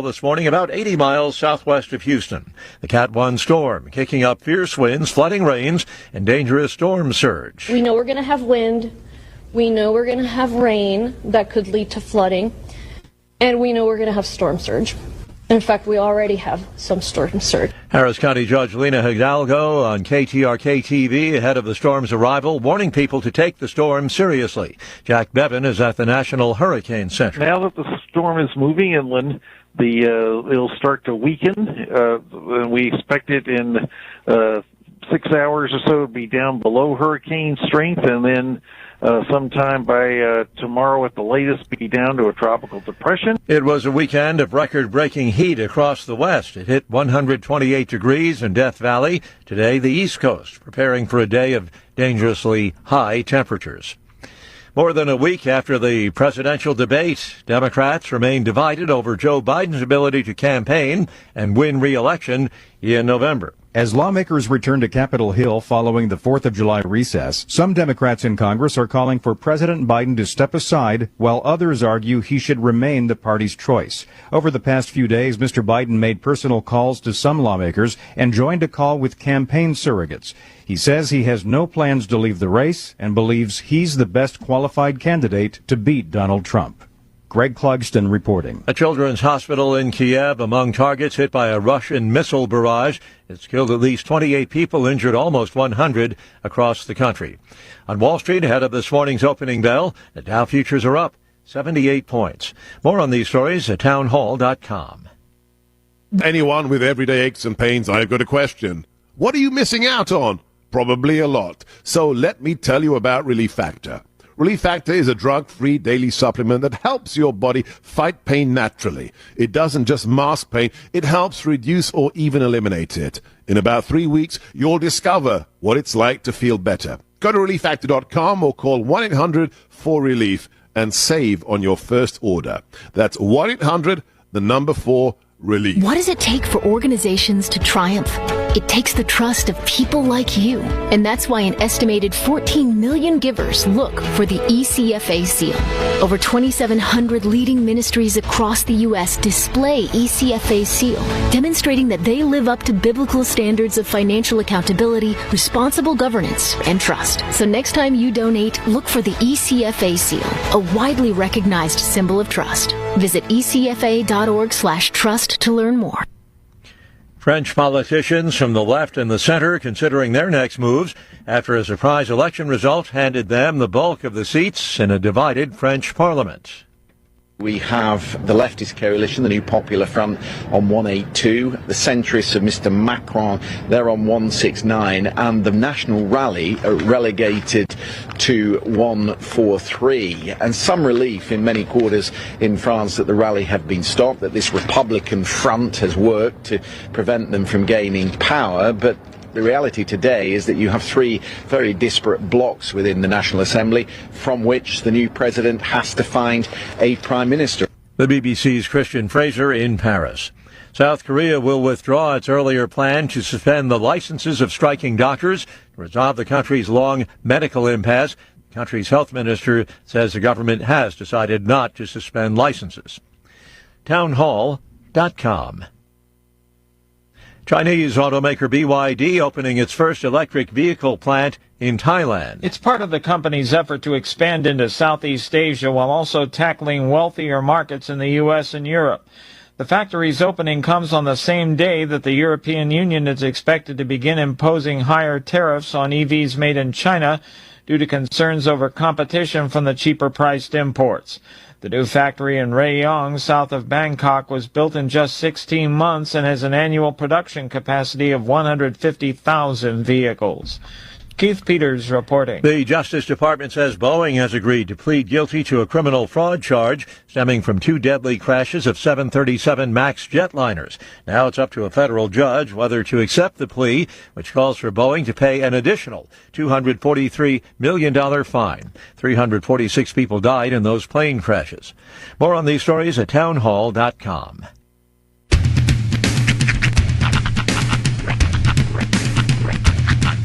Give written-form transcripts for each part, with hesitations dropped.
This morning, about 80 miles southwest of Houston. The Cat 1 storm kicking up fierce winds, flooding rains, and dangerous storm surge. We know we're going to have wind. We know we're going to have rain that could lead to flooding. And we know we're going to have storm surge. In fact, we already have some storm surge. Harris County Judge Lena Hidalgo on KTRK-TV ahead of the storm's arrival, warning people to take the storm seriously. Jack Bevan is at the National Hurricane Center. Now that the storm is moving inland, it'll start to weaken, and we expect it in 6 hours or so to be down below hurricane strength, and then sometime by tomorrow at the latest be down to a tropical depression. It was a weekend of record-breaking heat across the west. It hit 128 degrees in Death Valley. Today, the East Coast preparing for a day of dangerously high temperatures. More than a week after the presidential debate, Democrats remain divided over Joe Biden's ability to campaign and win re-election in November. As lawmakers return to Capitol Hill following the 4th of July recess, some Democrats in Congress are calling for President Biden to step aside, while others argue he should remain the party's choice. Over the past few days, Mr. Biden made personal calls to some lawmakers and joined a call with campaign surrogates. He says he has no plans to leave the race and believes he's the best qualified candidate to beat Donald Trump. Greg Clugston reporting. A children's hospital in Kiev among targets hit by a Russian missile barrage. It's killed at least 28 people, injured almost 100 across the country. On Wall Street, ahead of this morning's opening bell, the Dow futures are up 78 points. More on these stories at townhall.com. Anyone with everyday aches and pains, I've got a question. What are you missing out on? Probably a lot. So let me tell you about Relief Factor. Relief Factor is a drug-free daily supplement that helps your body fight pain naturally. It doesn't just mask pain, it helps reduce or even eliminate it. In about 3 weeks, you'll discover what it's like to feel better. Go to relieffactor.com or call 1-800-4RELIEF and save on your first order. That's 1-800-4RELIEF. What does it take for organizations to triumph? It takes the trust of people like you. And that's why an estimated 14 million givers look for the ECFA seal. Over 2,700 leading ministries across the U.S. display ECFA seal, demonstrating that they live up to biblical standards of financial accountability, responsible governance, and trust. So next time you donate, look for the ECFA seal, a widely recognized symbol of trust. Visit ecfa.org/trust to learn more. French politicians from the left and the center considering their next moves after a surprise election result handed them the bulk of the seats in a divided French parliament. We have the leftist coalition, the New Popular Front, on 182, the centrists of Mr. Macron, they're on 169, and the National Rally relegated to 143. And some relief in many quarters in France that the rally have been stopped, that this Republican front has worked to prevent them from gaining power, but the reality today is that you have three very disparate blocs within the National Assembly from which the new president has to find a prime minister. The BBC's Christian Fraser in Paris. South Korea will withdraw its earlier plan to suspend the licenses of striking doctors to resolve the country's long medical impasse. The country's health minister says the government has decided not to suspend licenses. Townhall.com. Chinese automaker BYD opening its first electric vehicle plant in Thailand. It's part of the company's effort to expand into Southeast Asia while also tackling wealthier markets in the U.S. and Europe. The factory's opening comes on the same day that the European Union is expected to begin imposing higher tariffs on EVs made in China due to concerns over competition from the cheaper-priced imports. The new factory in Rayong, south of Bangkok, was built in just 16 months and has an annual production capacity of 150,000 vehicles. Keith Peters reporting. The Justice Department says Boeing has agreed to plead guilty to a criminal fraud charge stemming from two deadly crashes of 737 MAX jetliners. Now it's up to a federal judge whether to accept the plea, which calls for Boeing to pay an additional $243 million fine. 346 people died in those plane crashes. More on these stories at townhall.com.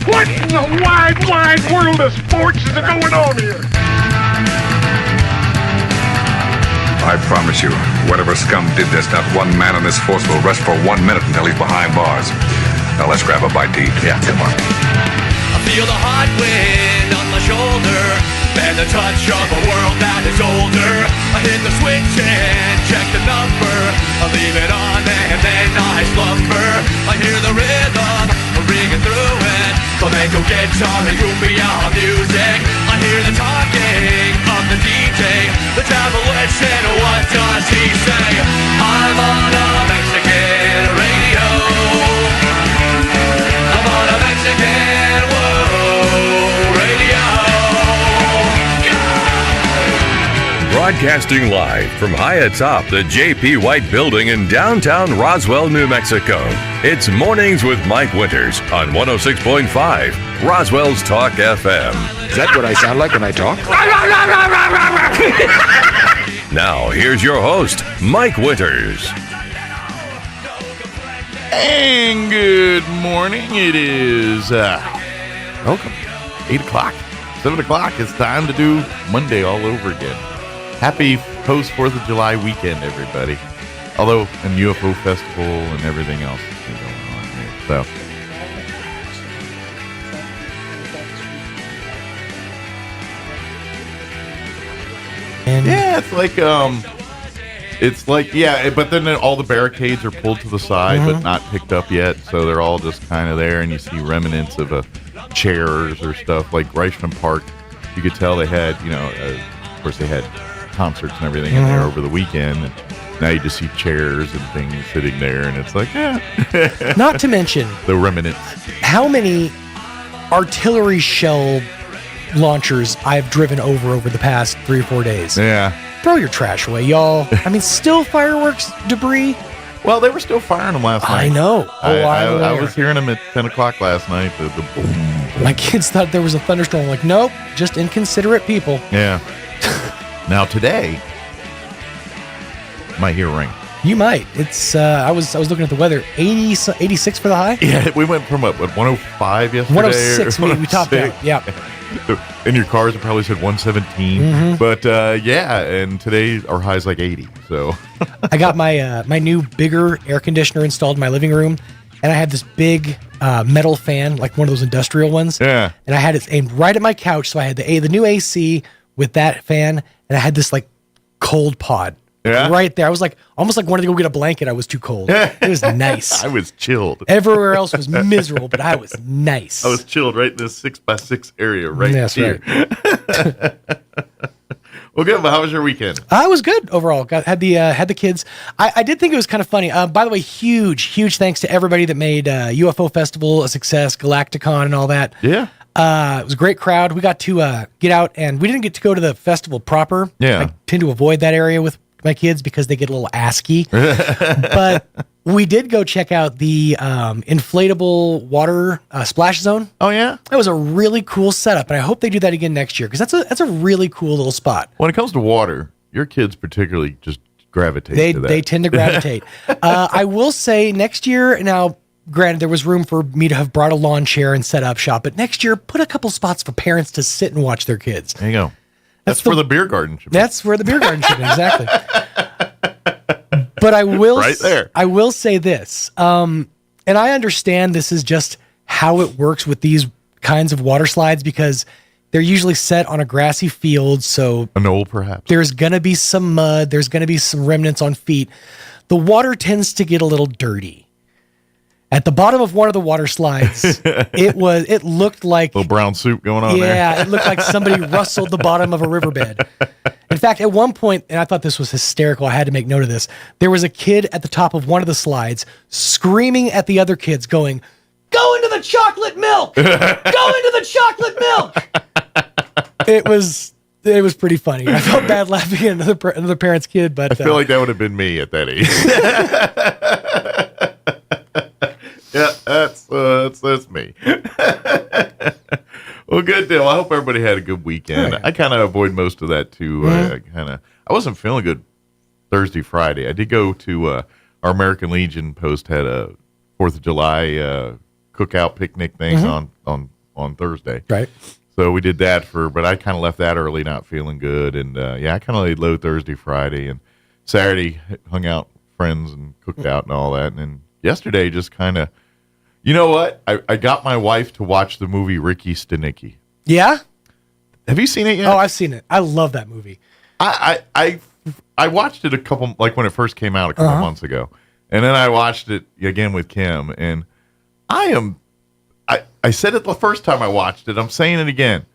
What in the wide, wide world of sports is going on here? I promise you, whatever scum did this, not one man on this force will rest for 1 minute until he's behind bars. Now let's grab a bite to eat. Yeah, come on. I feel the hot wind on my shoulder and the touch of a world that is older. I hit the switch and check the number. I leave it on and then I slumber. I hear the rhythm ringing through it. Flamenco guitar and cumbia music. I hear the talking of the DJ. The tablet said, what does he say? I'm on a Mexican radio. I'm on a Mexican radio. Broadcasting live from high atop the J.P. White Building in downtown Roswell, New Mexico. It's Mornings with Mike Winters on 106.5 Roswell's Talk FM. Is that what I sound like when I talk? Now, here's your host, Mike Winters. And good morning. It is, welcome, 8 o'clock, 7 o'clock. It's time to do Monday all over again. Happy post-4th of July weekend, everybody. Although, and UFO Festival and everything else has been going on here. So, and yeah, it's like, yeah, but then all the barricades are pulled to the side, but not picked up yet. So they're all just kind of there, and you see remnants of chairs or stuff. Like Reichman Park, you could tell they had, of course they had concerts and everything in there over the weekend. And now you just see chairs and things sitting there, and it's like, yeah. Not to mention the remnants. How many artillery shell launchers I've driven over the past 3 or 4 days. Yeah. Throw your trash away, y'all. I mean, still fireworks debris. Well, they were still firing them last night. I know. I was hearing them at 10 o'clock last night. The boom. My kids thought there was a thunderstorm. I'm like, nope, just inconsiderate people. Yeah. Now today, might hear rain. You might. It's. I was looking at the weather. 86 for the high. Yeah, we went from what 105 yesterday. 106. We topped out. Yeah. In your cars, it probably said 117. But yeah, and today our high is like 80. So I got my my new bigger air conditioner installed in my living room, and I had this big metal fan, like one of those industrial ones. Yeah. And I had it aimed right at my couch, so I had the new AC with that fan, and I had this like cold pod. Yeah. Right there. I was like, almost like wanted to go get a blanket. I was too cold. It was nice. I was chilled. Everywhere else was miserable, but I was nice. I was chilled right in this 6x6 area right here. Right. Well, good. But how was your weekend? I was good overall. Had the kids. I did think it was kind of funny. By the way, huge thanks to everybody that made UFO Festival a success, Galacticon and all that. Yeah. It was a great crowd. We got to get out, and we didn't get to go to the festival proper. Yeah. I tend to avoid that area with my kids because they get a little asky. But we did go check out the inflatable water splash zone. Oh yeah, that was a really cool setup, and I hope they do that again next year because that's a really cool little spot. When it comes to water, your kids particularly just gravitate to that. They tend to gravitate. I will say next year now. Granted, there was room for me to have brought a lawn chair and set up shop, but next year put a couple spots for parents to sit and watch their kids. There you go. That's where the beer garden should be. That's where the beer garden should be, exactly. But I will right there. I will say this, and I understand this is just how it works with these kinds of water slides because they're usually set on a grassy field, so a knoll perhaps. There's going to be some mud, there's going to be some remnants on feet. The water tends to get a little dirty. At the bottom of one of the water slides, it looked like a little brown soup going on there. Yeah, it looked like somebody rustled the bottom of a riverbed. In fact, at one point, and I thought this was hysterical, I had to make note of this, there was a kid at the top of one of the slides screaming at the other kids going, "Go into the chocolate milk! Go into the chocolate milk!" It was pretty funny. I felt bad laughing at another parent's kid, but I feel like that would have been me at that age. Yeah, that's me. Well, good deal. I hope everybody had a good weekend. I kind of avoid most of that too. I wasn't feeling good Thursday, Friday. I did go to our American Legion post had a 4th of July cookout picnic thing on Thursday. Right. So we did that but I kind of left that early, not feeling good, and I kind of laid low Thursday, Friday, and Saturday hung out with friends and cooked out and all that. And then yesterday just kind of, you know what? I got my wife to watch the movie Ricky Stenicki. Yeah? Have you seen it yet? Oh, I've seen it. I love that movie. I watched it a couple, like when it first came out a couple months ago. And then I watched it again with Kim. And I said it the first time I watched it. I'm saying it again.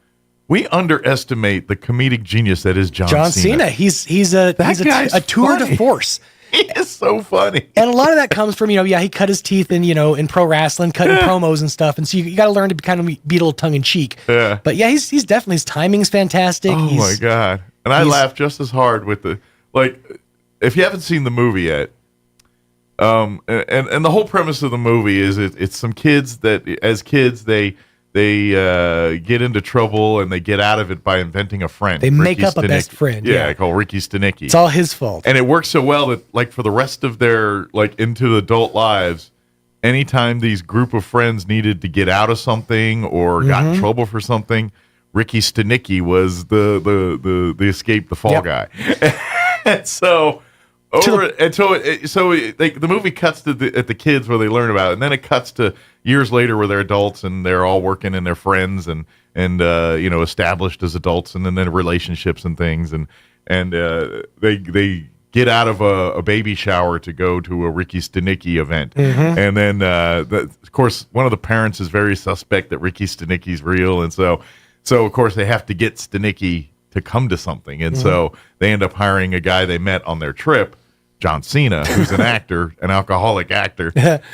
We underestimate the comedic genius that is John Cena. He's a tour de force. He is so funny. And a lot of that comes from, he cut his teeth in pro wrestling, cutting promos and stuff. And so you got to learn to kind of be a little tongue in cheek. Yeah. But yeah, he's definitely, his timing's fantastic. Oh my God. And I laughed just as hard with if you haven't seen the movie yet, and the whole premise of the movie is it's some kids that as kids, they get into trouble and they get out of it by inventing a friend. They make up a best friend. Yeah, called Ricky Stenicki. It's all his fault. And it works so well that for the rest of their into the adult lives, anytime these group of friends needed to get out of something or got in trouble for something, Ricky Stenicki was the escape the fall guy. And so the movie cuts to at the kids where they learn about it, and then it cuts to years later where they're adults and they're all working and they're friends and established as adults, and then their relationships and things, and they get out of a baby shower to go to a Ricky Stenicki event, and then of course one of the parents is very suspect that Ricky Stenicki's real, and so of course they have to get Stenicki to come to something, and so they end up hiring a guy they met on their trip, John Cena, who's an actor, an alcoholic actor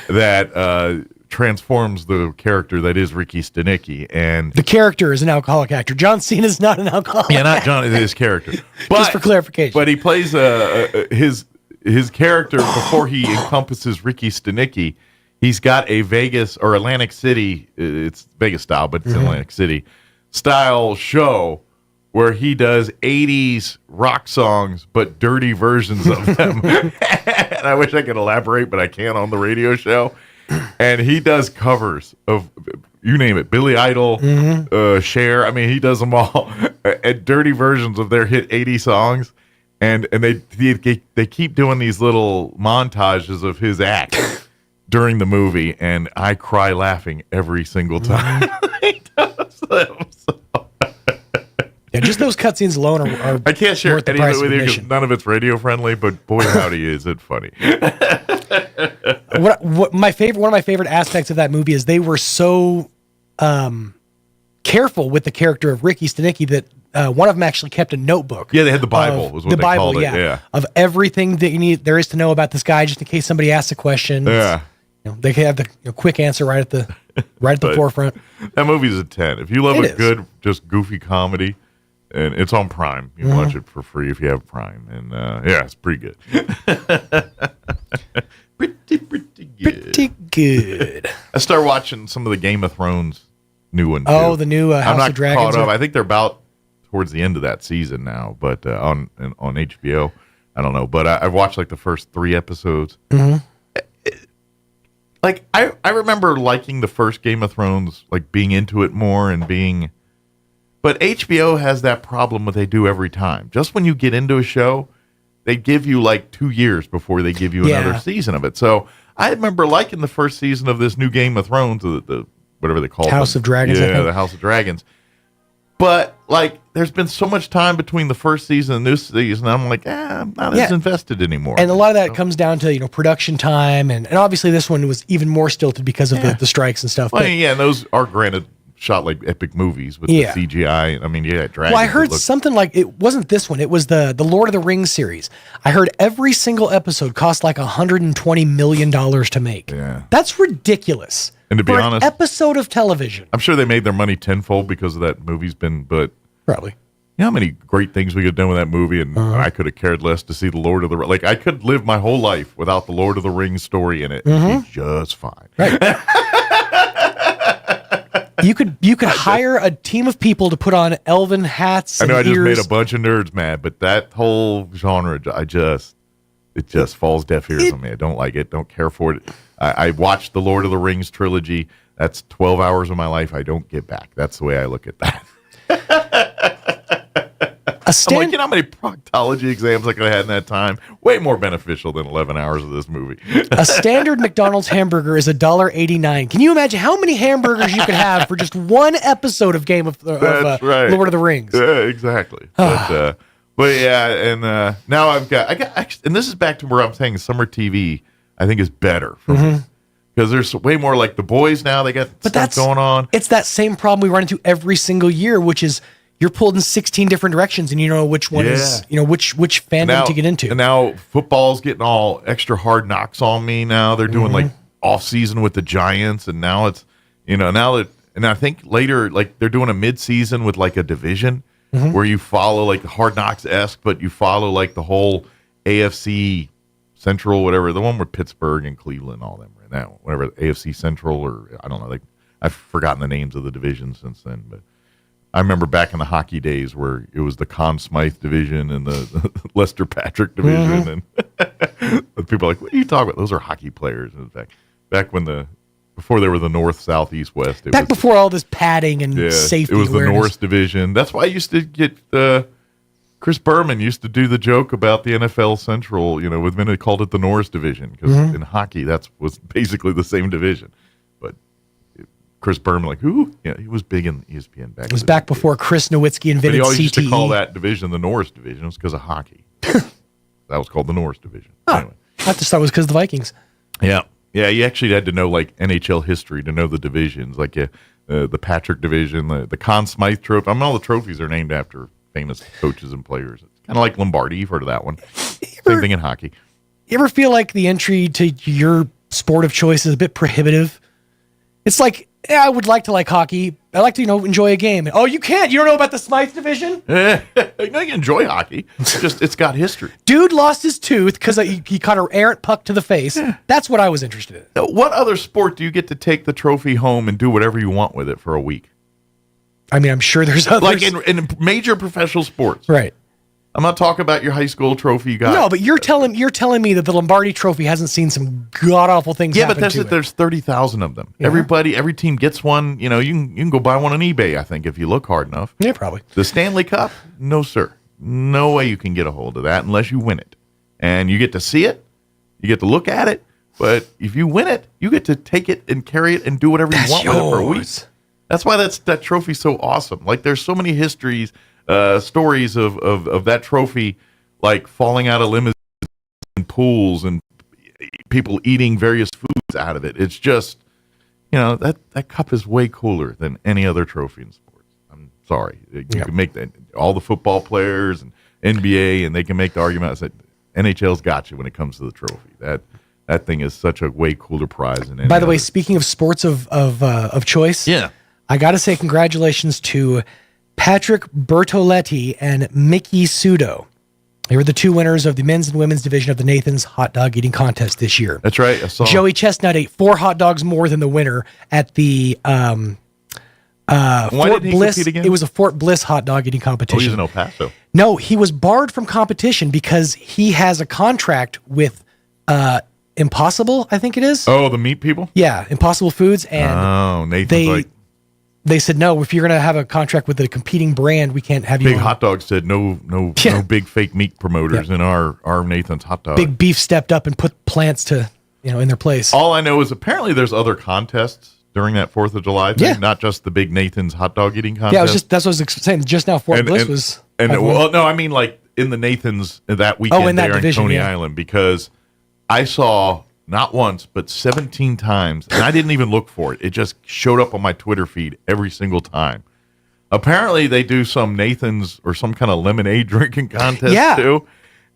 that transforms the character that is Ricky Stenicki. And the character is an alcoholic actor. John Cena is not an alcoholic. Yeah, not John, his character. But, just for clarification. But he plays his character before he encompasses Ricky Stenicki. He's got a Vegas or Atlantic City, it's Vegas style, but it's Atlantic City style show where he does 80s rock songs, but dirty versions of them. And I wish I could elaborate, but I can't on the radio show. And he does covers of, you name it, Billy Idol, Cher. I mean, he does them all. And dirty versions of their hit 80 songs. And they keep doing these little montages of his act during the movie. And I cry laughing every single time he does them. Yeah, just those cutscenes alone are I can't share any of it with you because none of it's radio friendly, but boy howdy is it funny. One of my favorite aspects of that movie is they were so careful with the character of Ricky Stenicki that one of them actually kept a notebook. Yeah, they had the Bible, was what they called it. Yeah, of everything that there is to know about this guy, just in case somebody asks a question. Yeah, they can have the quick answer right at the forefront. That movie's a 10. If you love a good, just goofy comedy. And it's on Prime. You can watch it for free if you have Prime. And it's pretty good. pretty good. Pretty good. I started watching some of the Game of Thrones new one. Oh, the new House of Dragons. I'm not caught up. I think they're about towards the end of that season now, but on HBO. I don't know. But I've watched like the first 3 episodes. I remember liking the first Game of Thrones, like being into it more and being... But HBO has that problem that they do every time. Just when you get into a show, they give you like 2 years before they give you another season of it. So I remember liking the first season of this new Game of Thrones, the whatever they call it. House of Dragons. Yeah, the House of Dragons. But like, there's been so much time between the first season and this season. I'm like, I'm not as invested anymore. And a lot of that comes down to production time, and obviously this one was even more stilted because of the strikes and stuff. Well, and those are granted. Shot like epic movies with the CGI. I mean, dragons. Well, I heard something like, it wasn't this one. It was the Lord of the Rings series. I heard every single episode cost like $120 million to make. Yeah. That's ridiculous. And to be honest, an episode of television. I'm sure they made their money tenfold because of that movie's been, but probably. You know how many great things we could have done with that movie, and I could have cared less to see the Lord of the Rings. Like, I could live my whole life without the Lord of the Rings story in it and be just fine. Right. You could hire a team of people to put on elven hats. I know I just ears. made a bunch of nerds mad, but that whole genre, it just falls deaf ears on me. I don't like it. Don't care for it. I watched the Lord of the Rings trilogy. That's 12 hours of my life I don't get back. That's the way I look at that. I'm like, you know how many proctology exams I could have had in that time? Way more beneficial than 11 hours of this movie. A standard McDonald's hamburger is $1.89. Can you imagine how many hamburgers you could have for just one episode of That's right. Lord of the Rings? Yeah, exactly. But yeah, and now I got, and this is back to where I'm saying summer TV, I think, is better for me. Because there's way more like The Boys now. They got stuff going on. It's that same problem we run into every single year, which is you're pulled in 16 different directions and you know which one is, which fandom to get into. And now football's getting all extra hard knocks on me now. They're doing like off season with the Giants, and now it's, now that, and I think later, like they're doing a mid season with like a division where you follow like Hard Knocks-esque, but you follow like the whole AFC Central, whatever, the one with Pittsburgh and Cleveland, all them right now, whatever, AFC Central, or I don't know, like I've forgotten the names of the divisions since then, but I remember back in the hockey days where it was the Conn Smythe division and the Lester Patrick division, and people are like, what are you talking about? Those are hockey players. In fact, back when before they were the North, South, East, West. Back before all this padding and safety it was awareness. The North division. That's why I used to get Chris Berman used to do the joke about the NFL Central, with men who called it the Norris division, because in hockey was basically the same division. But Chris Berman, like, who? Yeah, he was big in ESPN back. It was back before Chris Nowitzki invented but he always CTE. used to call that division the Norris division. It was because of hockey. That was called the Norris division. Anyway. I just thought it was because of the Vikings. Yeah. Yeah, you actually had to know like NHL history to know the divisions, like the Patrick division, the Conn Smythe trophy. I mean, all the trophies are named after famous coaches and players. It's kind of like Lombardi. You've heard of that one. Same thing in hockey. You ever feel like the entry to your sport of choice is a bit prohibitive? It's like, I would like to like hockey. I like to, enjoy a game. Oh, you can't. You don't know about the Smythe division? You can enjoy hockey. It's got history. Dude lost his tooth because he caught an errant puck to the face. That's what I was interested in. What other sport do you get to take the trophy home and do whatever you want with it for a week? I mean, I'm sure there's others. Like in major professional sports. Right. I'm not talking about your high school trophy you got. No, but you're telling me that the Lombardi Trophy hasn't seen some god awful things. Yeah, but happen there's 30,000 of them. Yeah. Every team gets one. You can go buy one on eBay. I think if you look hard enough. Yeah, probably. The Stanley Cup, no sir, no way you can get a hold of that unless you win it, and you get to see it, you get to look at it. But if you win it, you get to take it and carry it and do whatever you want with it for a week. That's why that trophy's so awesome. Like there's so many stories of that trophy, like falling out of limousines and pools and people eating various foods out of it. It's just, that cup is way cooler than any other trophy in sports. I'm sorry. You can make that, all the football players and NBA, and they can make the argument that NHL's got you when it comes to the trophy. That thing is such a way cooler prize than any By the way, other. speaking of sports of choice, I got to say congratulations to Patrick Bertoletti and Mickey Sudo. They were the two winners of the men's and women's division of the Nathan's hot dog eating contest this year. That's right. I saw Joey Chestnut ate 4 hot dogs more than the winner at the Why Fort didn't he Bliss. compete again? It was a Fort Bliss hot dog eating competition. Oh, he's in El Paso. No, he was barred from competition because he has a contract with Impossible, I think it is. Oh, the meat people? Yeah, Impossible Foods. And Nathan's they said, no, if you're going to have a contract with a competing brand, we can't have you Big on. Hot Dog said no big fake meat promoters in our Nathan's hot dog. Big Beef stepped up and put plants to in their place. All I know is apparently there's other contests during that 4th of July thing, not just the big Nathan's hot dog eating contest. Yeah, that's what I was saying. Just now, Fort Bliss was. I mean like in the Nathan's that weekend in that there division, in Coney Island, because I saw not once but 17 times, and I didn't even look for it. It just showed up on my Twitter feed every single time. Apparently, they do some Nathan's or some kind of lemonade drinking contest too,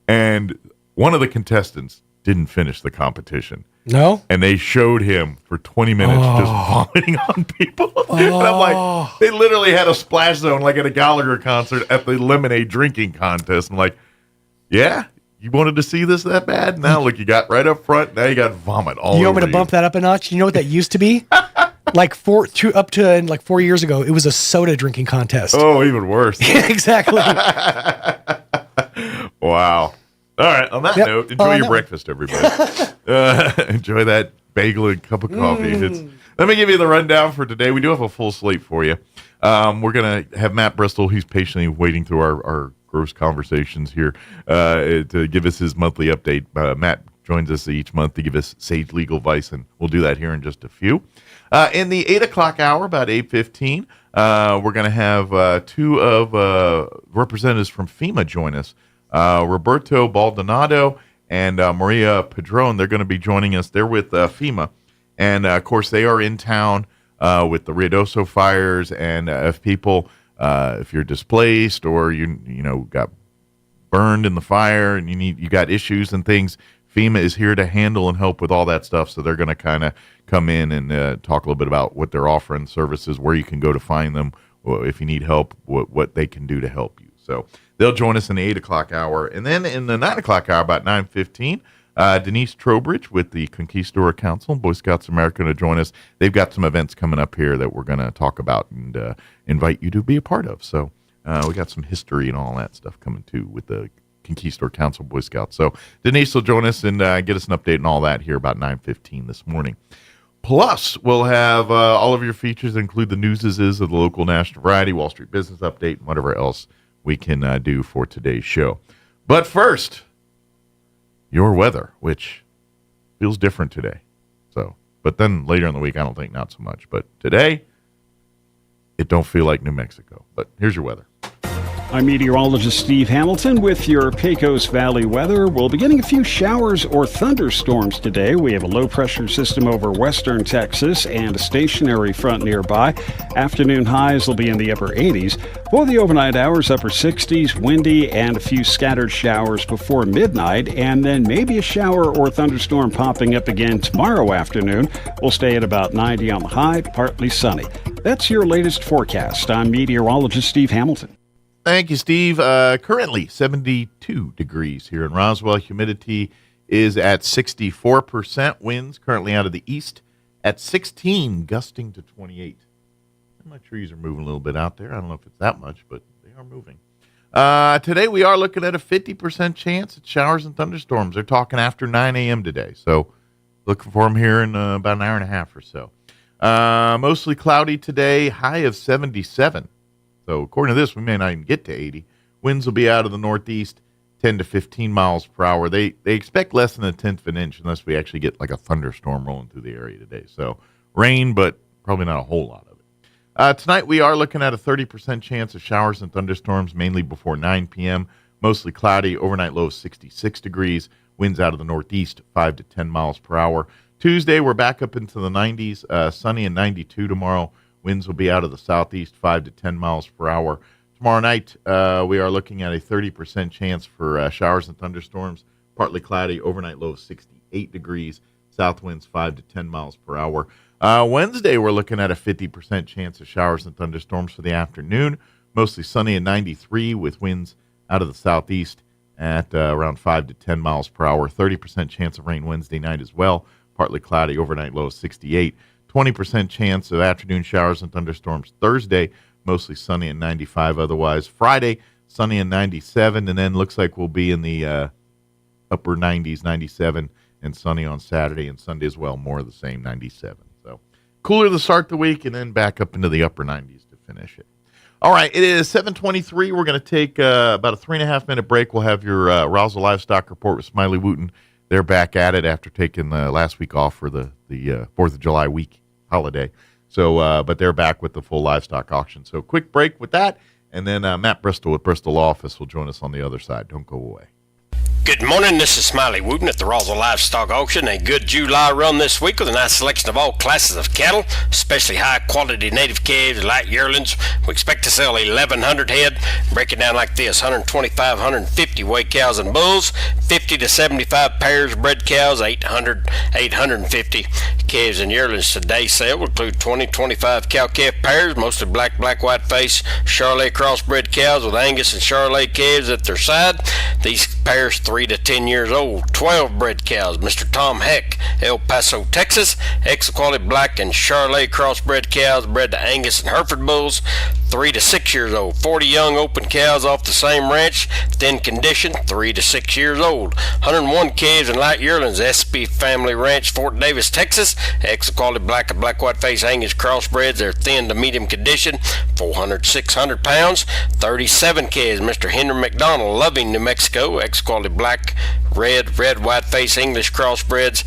and one of the contestants didn't finish the competition. No? And they showed him for 20 minutes just vomiting on people. And I'm like, they literally had a splash zone like at a Gallagher concert at the lemonade drinking contest. I'm like, yeah? You wanted to see this that bad? Now look, you got right up front. Now you got vomit all over you. You want me to bump that up a notch? You know what that used to be? Like 4 years ago, it was a soda drinking contest. Oh, even worse. Exactly. Wow. All right. On that note, enjoy your breakfast, everybody. Enjoy that bagel and cup of coffee. Let me give you the rundown for today. We do have a full slate for you. We're going to have Matt Bristol. He's patiently waiting through our gross conversations here to give us his monthly update. Matt joins us each month to give us sage legal advice, and we'll do that here in just a few. In the 8 o'clock hour, about 8:15, we're going to have two of representatives from FEMA join us. Roberto Baldonado and Maria Padron. They're going to be joining us. They're with FEMA. And, of course, they are in town with the Ruidoso fires. And if people, if you're displaced or you got burned in the fire and you got issues and things, FEMA is here to handle and help with all that stuff. So they're going to kind of come in and talk a little bit about what they're offering, services, where you can go to find them, if you need help, what they can do to help you. So they'll join us in the 8 o'clock hour. And then in the 9 o'clock hour, about 9:15, Denise Trowbridge with the Conquistador Council, Boy Scouts of America, to join us. They've got some events coming up here that we're going to talk about and invite you to be a part of. So we got some history and all that stuff coming too with the Conquistador Council Boy Scouts. So Denise will join us and get us an update and all that here about 9:15 this morning. Plus, we'll have all of your features that include the newses of the local national variety, Wall Street business update, and whatever else we can do for today's show. But first, your weather, which feels different today. But then later in the week, I don't think not so much. But today, it don't feel like New Mexico. But here's your weather. I'm meteorologist Steve Hamilton with your Pecos Valley weather. We'll be getting a few showers or thunderstorms today. We have a low-pressure system over western Texas and a stationary front nearby. Afternoon highs will be in the upper 80s. For the overnight hours, upper 60s, windy, and a few scattered showers before midnight, and then maybe a shower or thunderstorm popping up again tomorrow afternoon. We'll stay at about 90 on the high, partly sunny. That's your latest forecast. I'm meteorologist Steve Hamilton. Thank you, Steve. Currently 72 degrees here in Roswell. Humidity is at 64%. Winds currently out of the east at 16, gusting to 28. My trees are moving a little bit out there. I don't know if it's that much, but they are moving. Today we are looking at a 50% chance at showers and thunderstorms. They're talking after 9 a.m. today. So looking for them here in about an hour and a half or so. Mostly cloudy today, high of 77. So according to this, we may not even get to 80. Winds will be out of the northeast, 10 to 15 miles per hour. They expect less than a tenth of an inch unless we actually get like a thunderstorm rolling through the area today. So rain, but probably not a whole lot of it. Tonight we are looking at a 30% chance of showers and thunderstorms, mainly before 9 p.m. Mostly cloudy, overnight low of 66 degrees. Winds out of the northeast, 5 to 10 miles per hour. Tuesday, we're back up into the 90s, sunny and 92 tomorrow. Winds will be out of the southeast, 5 to 10 miles per hour. Tomorrow night, we are looking at a 30% chance for showers and thunderstorms. Partly cloudy, overnight low of 68 degrees. South winds 5 to 10 miles per hour. Wednesday, we're looking at a 50% chance of showers and thunderstorms for the afternoon. Mostly sunny and 93 with winds out of the southeast at around 5 to 10 miles per hour. 30% chance of rain Wednesday night as well. Partly cloudy, overnight low of 68. 20% chance of afternoon showers and thunderstorms Thursday, mostly sunny and 95 otherwise. Friday, sunny and 97, and then looks like we'll be in the upper 90s, 97, and sunny on Saturday and Sunday as well, more of the same, 97. So cooler to start the week and then back up into the upper 90s to finish it. All right, it is 7:23. We're going to take about a 3.5-minute break. We'll have your Roswell Livestock Report with Smiley Wooten. They're back at it after taking the last week off for the 4th of July week holiday. So, but they're back with the full livestock auction. So quick break with that, and then Matt Bristol with Bristol Office will join us on the other side. Don't go away. Good morning, this is Smiley Wooten at the Roswell Livestock Auction. A good July run this week with a nice selection of all classes of cattle, especially high-quality native calves, light yearlings. We expect to sell 1,100 head. Break it down like this: 125, 150 weight cows and bulls, 50 to 75 pairs of bred cows, 800, 850 calves and yearlings. Today's sale will include 20, 25 cow-calf pairs, mostly black, white face, Charolais crossbred cows with Angus and Charolais calves at their side. These pairs 3 to 10 years old. 12 bred cows, Mr. Tom Heck, El Paso, Texas. Extra quality black and Charolais crossbred cows bred to Angus and Hereford bulls, 3 to 6 years old. 40 young open cows off the same ranch, thin condition, 3 to 6 years old. 101 calves and light yearlings, SB Family Ranch, Fort Davis, Texas. Extra quality black and black white face Angus crossbreds, they're thin to medium condition, 400 600 pounds. 37 calves, Mr. Henry McDonald, Loving, New Mexico. Extra quality black, red white face English crossbreds.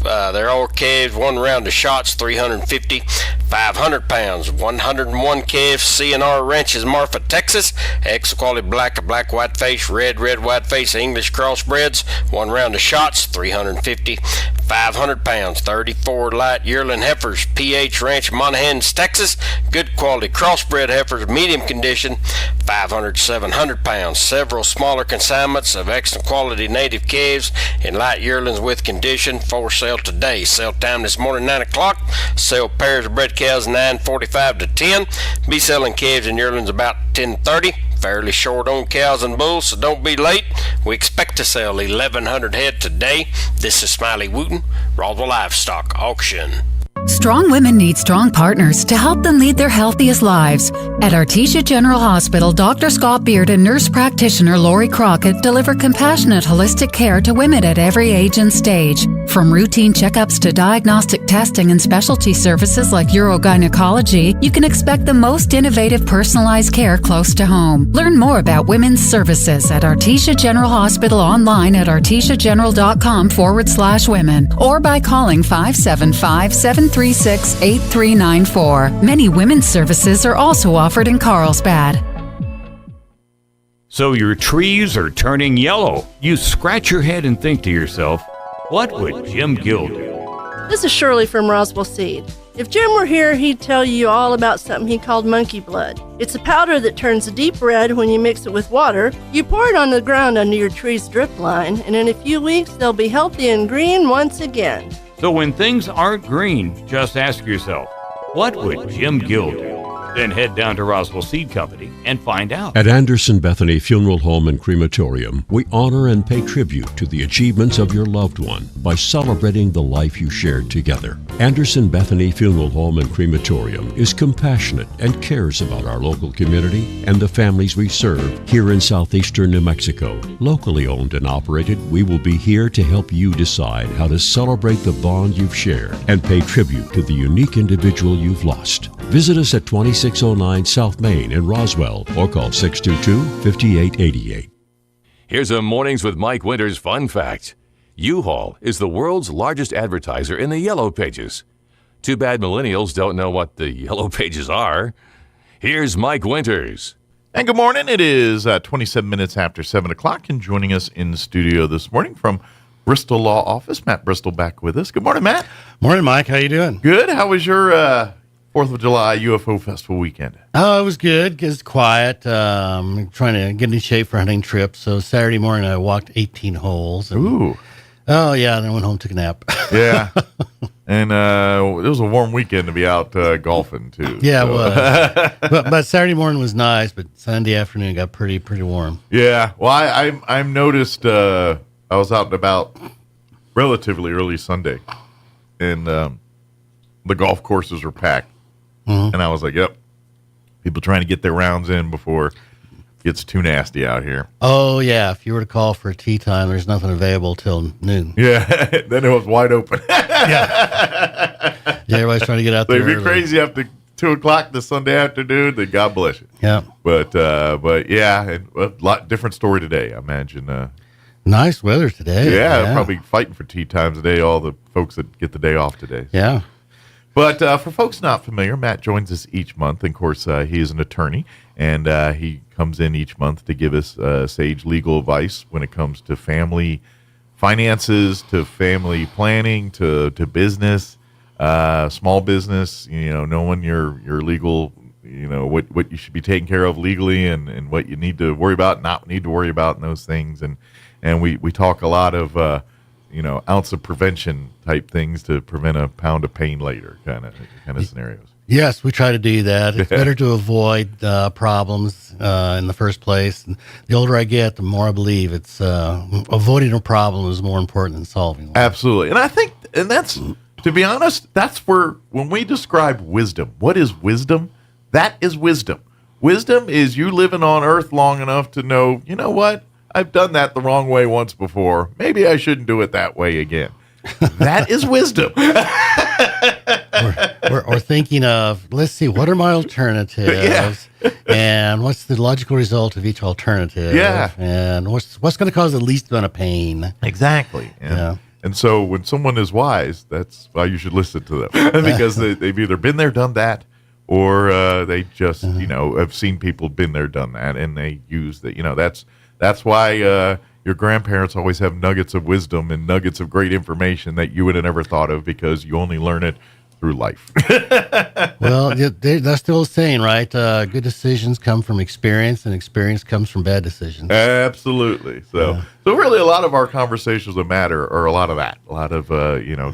They're all calves, one round of shots, 350, 500 pounds. 101 calves, C&R Ranches, Marfa, Texas. Extra quality black white face, red white face English crossbreds. One round of shots, 350, 500 pounds. 34 light yearling heifers, PH Ranch, Monahans, Texas. Good quality crossbred heifers, medium condition, 500, 700 pounds. Several smaller consignments of excellent quality native calves and light yearlings with condition for sale today. Sale time this morning 9 o'clock. Sell pairs of bred cows 9:45 to 10. Be selling calves and yearlings about 10:30. Fairly short on cows and bulls, so don't be late. We expect to sell 1,100 head today. This is Smiley Wooten, Roswell Livestock Auction. Strong women need strong partners to help them lead their healthiest lives. At Artesia General Hospital, Dr. Scott Beard and nurse practitioner Lori Crockett deliver compassionate, holistic care to women at every age and stage. From routine checkups to diagnostic testing and specialty services like urogynecology, you can expect the most innovative, personalized care close to home. Learn more about women's services at Artesia General Hospital online at artesiageneral.com/women or by calling 575-736-8394. Many women's services are also offered in Carlsbad. So your trees are turning yellow. You scratch your head and think to yourself, what would Jim Gill do? This is Shirley from Roswell Seed. If Jim were here, he'd tell you all about something he called monkey blood. It's a powder that turns a deep red when you mix it with water. You pour it on the ground under your tree's drip line, and in a few weeks, they'll be healthy and green once again. So when things aren't green, just ask yourself, what would Jim Gill do? Then head down to Roswell Seed Company and find out. At Anderson Bethany Funeral Home and Crematorium, we honor and pay tribute to the achievements of your loved one by celebrating the life you shared together. Anderson Bethany Funeral Home and Crematorium is compassionate and cares about our local community and the families we serve here in southeastern New Mexico. Locally owned and operated, we will be here to help you decide how to celebrate the bond you've shared and pay tribute to the unique individual you've lost. Visit us at 2609 South Main in Roswell or call 622-5888. Here's a Mornings with Mike Winters fun fact. U-Haul is the world's largest advertiser in the Yellow Pages. Too bad millennials don't know what the Yellow Pages are. Here's Mike Winters. And good morning. It is 27 minutes after 7 o'clock, and joining us in the studio this morning from Bristol Law Office, Matt Bristol back with us. Good morning, Matt. Morning, Mike. How you doing? Good. How was your 4th of July UFO Festival weekend? Oh, it was good. It was quiet. Trying to get in shape for hunting trips. So Saturday morning, I walked 18 holes. And, ooh. Oh, yeah. Then I went home, took a nap. Yeah. And it was a warm weekend to be out golfing, too. Yeah, so. It was. but Saturday morning was nice, but Sunday afternoon got pretty warm. Yeah. Well, I noticed I was out and about relatively early Sunday, and the golf courses were packed. Mm-hmm. And I was like, yep, people trying to get their rounds in before it gets too nasty out here. Oh, yeah. If you were to call for a tee time, there's nothing available till noon. Yeah. Then it was wide open. Yeah. Everybody's trying to get out there. They'd be crazy after 2 o'clock this Sunday afternoon, then God bless you. Yeah. But yeah, and a lot different story today, I imagine. Nice weather today. Yeah, probably fighting for tea times today, all the folks that get the day off today. Yeah. But for folks not familiar, Matt joins us each month. And of course, he is an attorney, and he comes in each month to give us sage legal advice when it comes to family finances, to family planning, to business, small business. You know, knowing your legal, you know, what you should be taking care of legally, and what you need to worry about, not need to worry about, and those things. And we talk a lot of ounce of prevention type things to prevent a pound of pain later kind of scenarios. Yes, we try to do that. It's better to avoid problems in the first place. And the older I get, the more I believe it's avoiding a problem is more important than solving one. Absolutely. And I think, and that's, to be honest, that's where, when we describe wisdom, what is wisdom? That is wisdom. Wisdom is you living on earth long enough to know, you know what? I've done that the wrong way once before. Maybe I shouldn't do it that way again. That is wisdom. or thinking of, let's see, what are my alternatives? And what's the logical result of each alternative? Yeah. And what's going to cause the least amount of pain? Exactly. And so when someone is wise, that's why you should listen to them. Because they've either been there, done that, or they just, have seen people been there, done that, and they use that. That's why your grandparents always have nuggets of wisdom and nuggets of great information that you would have never thought of, because you only learn it through life. Well, that's still saying, right? Good decisions come from experience, and experience comes from bad decisions. Absolutely. So really, a lot of our conversations that matter are a lot of that. A lot of,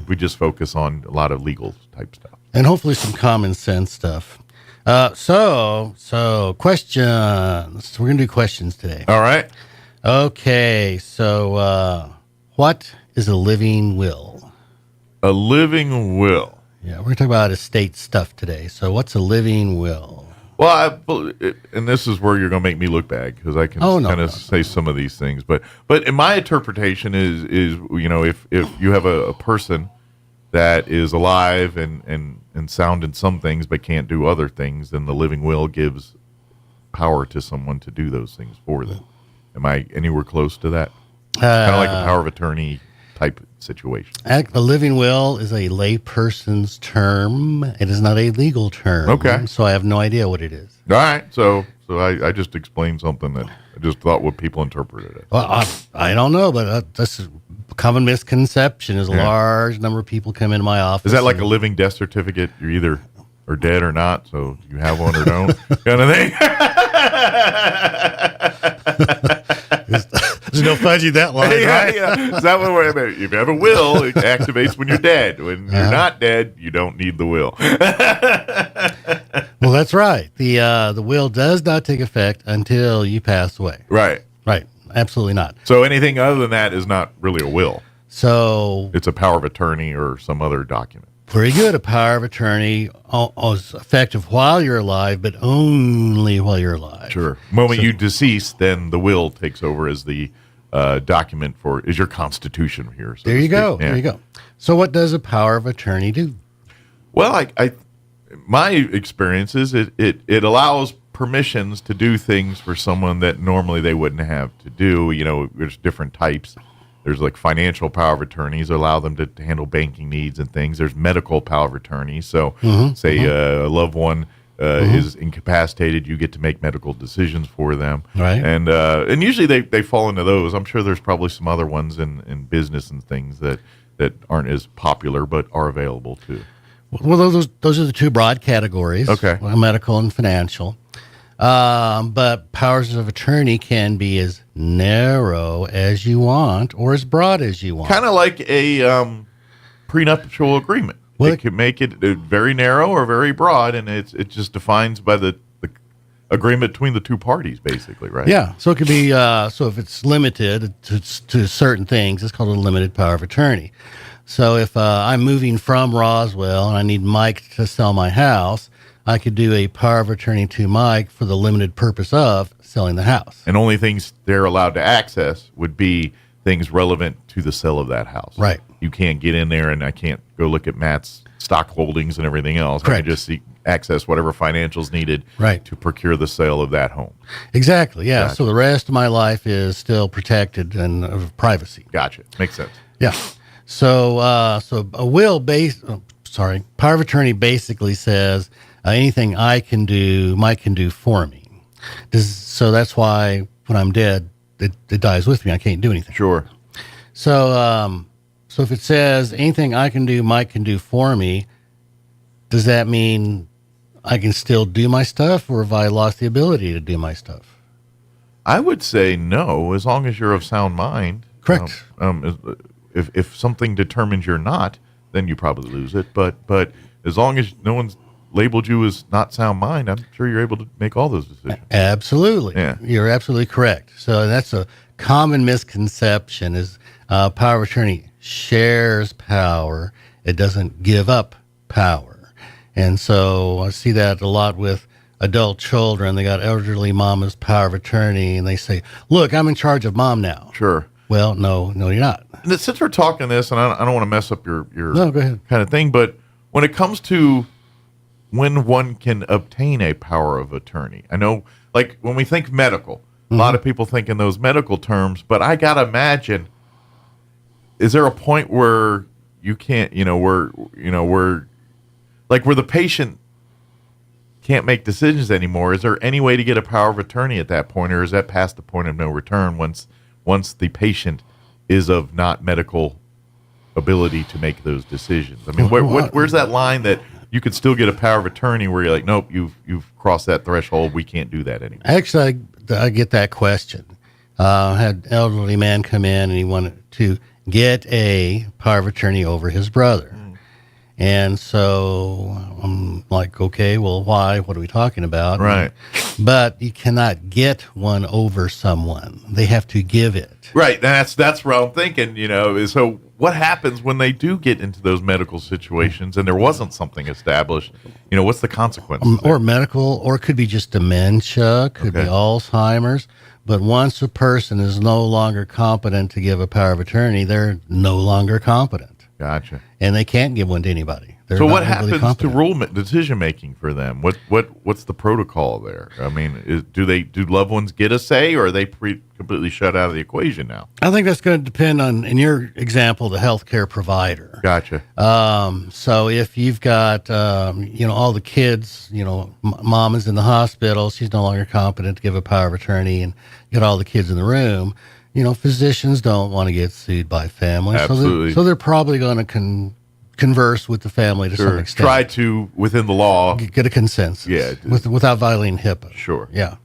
we just focus on a lot of legal type stuff. And hopefully some common sense stuff. So questions. We're going to do questions today. All right. Okay. So, what is a living will? A living will. Yeah, we're going to talk about estate stuff today. So what's a living will? Well, and this is where you're going to make me look bad, because I can say some of these things. But in my interpretation is if you have a person that is alive and sound in some things but can't do other things, then the living will gives power to someone to do those things for them. Am I anywhere close to that? Kind of like a power of attorney type situation. A living will is a layperson's term. It is not a legal term. Okay. So I have no idea what it is. All right. So I just explained something that I just thought what people interpreted it. Well, I don't know, but that's a common misconception. Is a large number of people come into my office. Is that like a living death certificate? You're either or dead or not, so you have one or don't, kind of thing. There's no fudging that line, right? Yeah. Is that what we're about? If you have a will, it activates when you're dead. When you're not dead, you don't need the will. Well, that's right. The will does not take effect until you pass away. Right. Right. Absolutely not. So anything other than that is not really a will. So it's a power of attorney or some other document. Very good. A power of attorney is effective while you're alive, but only while you're alive. Sure. The moment you decease, then the will takes over as the document is your constitution here. So there you go. Yeah. There you go. So what does a power of attorney do? Well, my experience is it allows permissions to do things for someone that normally they wouldn't have to do. There's different types. There's like financial power of attorneys allow them to handle banking needs and things. There's medical power of attorney. So say a loved one is incapacitated, you get to make medical decisions for them. Right. And usually they fall into those. I'm sure there's probably some other ones in business and things that aren't as popular but are available too. Well, those are the two broad categories. Okay. Medical and financial. But powers of attorney can be as narrow as you want or as broad as you want. Kind of like a prenuptial agreement. Well, it can make it very narrow or very broad, and it just defines by the agreement between the two parties, basically, right? Yeah. So it could be so if it's limited to certain things, it's called a limited power of attorney. So if I'm moving from Roswell and I need Mike to sell my house, I could do a power of attorney to Mike for the limited purpose of selling the house. And only things they're allowed to access would be things relevant to the sale of that house. Right. You can't get in there, and I can't go look at Matt's stock holdings and everything else. Correct. I can just access whatever financials needed to procure the sale of that home. Exactly, yeah. Gotcha. So the rest of my life is still protected and of privacy. Gotcha. Makes sense. Yeah. So power of attorney basically says anything I can do, Mike can do for me. So that's why when I'm dead, it dies with me. I can't do anything. Sure. So if it says anything I can do, Mike can do for me, does that mean I can still do my stuff, or have I lost the ability to do my stuff? I would say no, as long as you're of sound mind. Correct. If something determines you're not, then you probably lose it. But as long as no one's labeled you as not sound mind, I'm sure you're able to make all those decisions. Absolutely. Yeah. You're absolutely correct. So that's a common misconception is power of attorney shares power. It doesn't give up power. And so I see that a lot with adult children. They got elderly mom as power of attorney, and they say, look, I'm in charge of mom now. Sure. Well, no, you're not. And since we're talking this, and I don't want to mess up your No, go ahead. kind of thing, but when it comes to when one can obtain a power of attorney, I know, like when we think medical, a lot of people think in those medical terms, but I got to imagine, is there a point where you can't, where the patient can't make decisions anymore? Is there any way to get a power of attorney at that point, or is that past the point of no return once the patient is of not medical ability to make those decisions? I mean, where's that line that you could still get a power of attorney where you're like, nope, you've crossed that threshold, we can't do that anymore? Actually, I get that question. I had an elderly man come in, and he wanted to get a power of attorney over his brother. And so I'm like, okay, well, why? What are we talking about? Right. But you cannot get one over someone. They have to give it. Right. That's what I'm thinking, so what happens when they do get into those medical situations and there wasn't something established? What's the consequence? Or medical, or it could be just dementia, could be Alzheimer's. But once a person is no longer competent to give a power of attorney, they're no longer competent. Gotcha. And they can't give one to anybody. They're so not what legally happens to competent. decision making for them? What's the protocol there? I mean, do loved ones get a say, or are they completely shut out of the equation now? I think that's going to depend on, in your example, the healthcare provider. Gotcha. So if you've got, all the kids, mom is in the hospital, she's no longer competent to give a power of attorney, and get all the kids in the room. Physicians don't want to get sued by families. Absolutely. So they're probably going to converse with the family to some extent. Try to, within the law, get a consensus. Yeah. Without violating HIPAA. Sure. Yeah.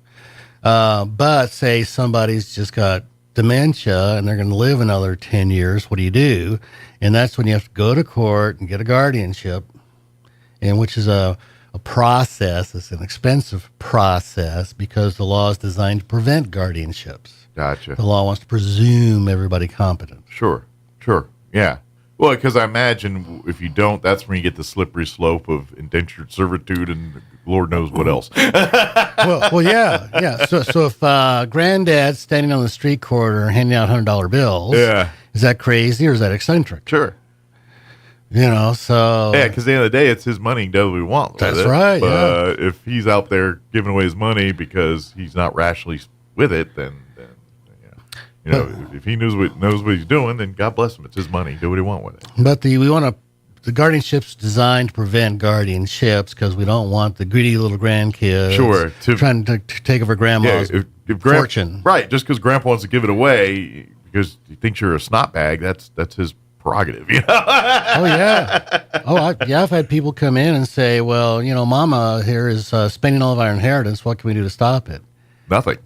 But say somebody's just got dementia and they're going to live another 10 years. What do you do? And that's when you have to go to court and get a guardianship, and which is a process. It's an expensive process because the law is designed to prevent guardianships. Gotcha. The law wants to presume everybody competent. Sure. Yeah. Well, because I imagine if you don't, that's when you get the slippery slope of indentured servitude and Lord knows what else. well, yeah. So if granddad's standing on the street corner handing out $100 bills, is that crazy or is that eccentric? Sure. So yeah, because at the end of the day, it's his money. He does what he wants. That's right. But if he's out there giving away his money because he's not rationally with it, then if he knows what he's doing, then God bless him. It's his money. Do what he wants with it. But the guardianship's designed to prevent guardianships because we don't want the greedy little grandkids trying to take over grandma's fortune. Right. Just because grandpa wants to give it away because he thinks you're a snot bag, that's his prerogative. Oh, yeah. I've had people come in and say, well, mama here is spending all of our inheritance. What can we do to stop it? Nothing.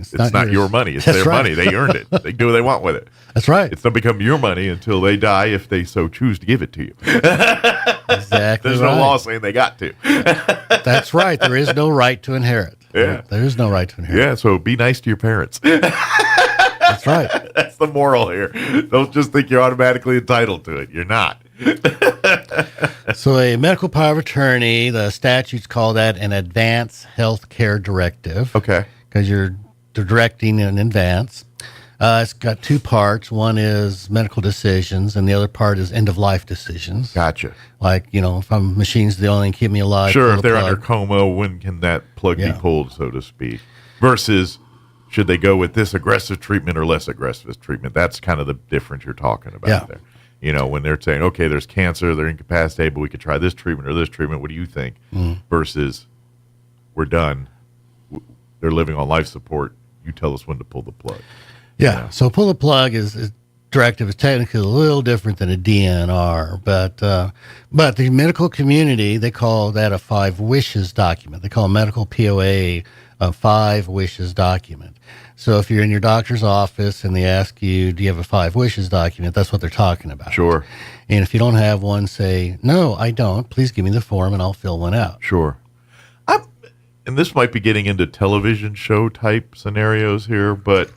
It's not your money. It's their money. They earned it. They can do what they want with it. That's right. It's not become your money until they die if they so choose to give it to you. Exactly. There's no law saying they got to. That's right. There is no right to inherit. Yeah. There is no right to inherit. Yeah, so be nice to your parents. That's right. That's the moral here. Don't just think you're automatically entitled to it. You're not. So a medical power of attorney, the statutes call that an advance health care directive. Okay. Because you're directing in advance. It's got two parts. One is medical decisions, and the other part is end-of-life decisions. Gotcha. Like, if machine's the only thing keep me alive. Sure, if they're under coma, when can that plug be pulled, so to speak? Versus, should they go with this aggressive treatment or less aggressive treatment? That's kind of the difference you're talking about there. When they're saying, okay, there's cancer, they're incapacitated, but we could try this treatment or this treatment. What do you think? Versus, we're done. They're living on life support. You tell us when to pull the plug. Yeah. So pull the plug is directive is technically a little different than a DNR, but the medical community, they call that a 5 wishes document. They call medical POA a 5 wishes document. So if you're in your doctor's office and they ask you, do you have a 5 wishes document? That's what they're talking about. Sure. And if you don't have one, say, no, I don't. Please give me the form and I'll fill one out. Sure. And this might be getting into television show type scenarios here, but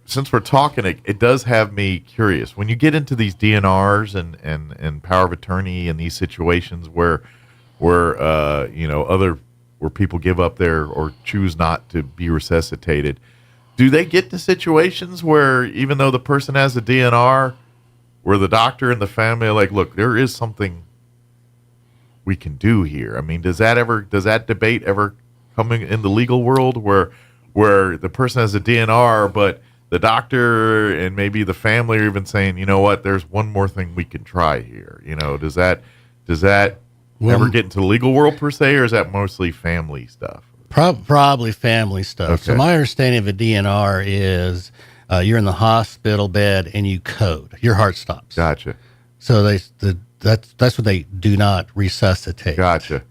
since we're talking, it does have me curious. When you get into these DNRs and power of attorney and these situations where people give up their or choose not to be resuscitated, do they get to situations where even though the person has a DNR, where the doctor and the family are like, look, there is something we can do here? I mean, does that debate ever come in the legal world where the person has a DNR, but the doctor and maybe the family are even saying, you know what, there's one more thing we can try here. Does that ever get into the legal world per se, or is that mostly family stuff? Probably family stuff. Okay. So my understanding of a DNR is you're in the hospital bed and you code. Your heart stops. Gotcha. So that's what they do not resuscitate. Gotcha.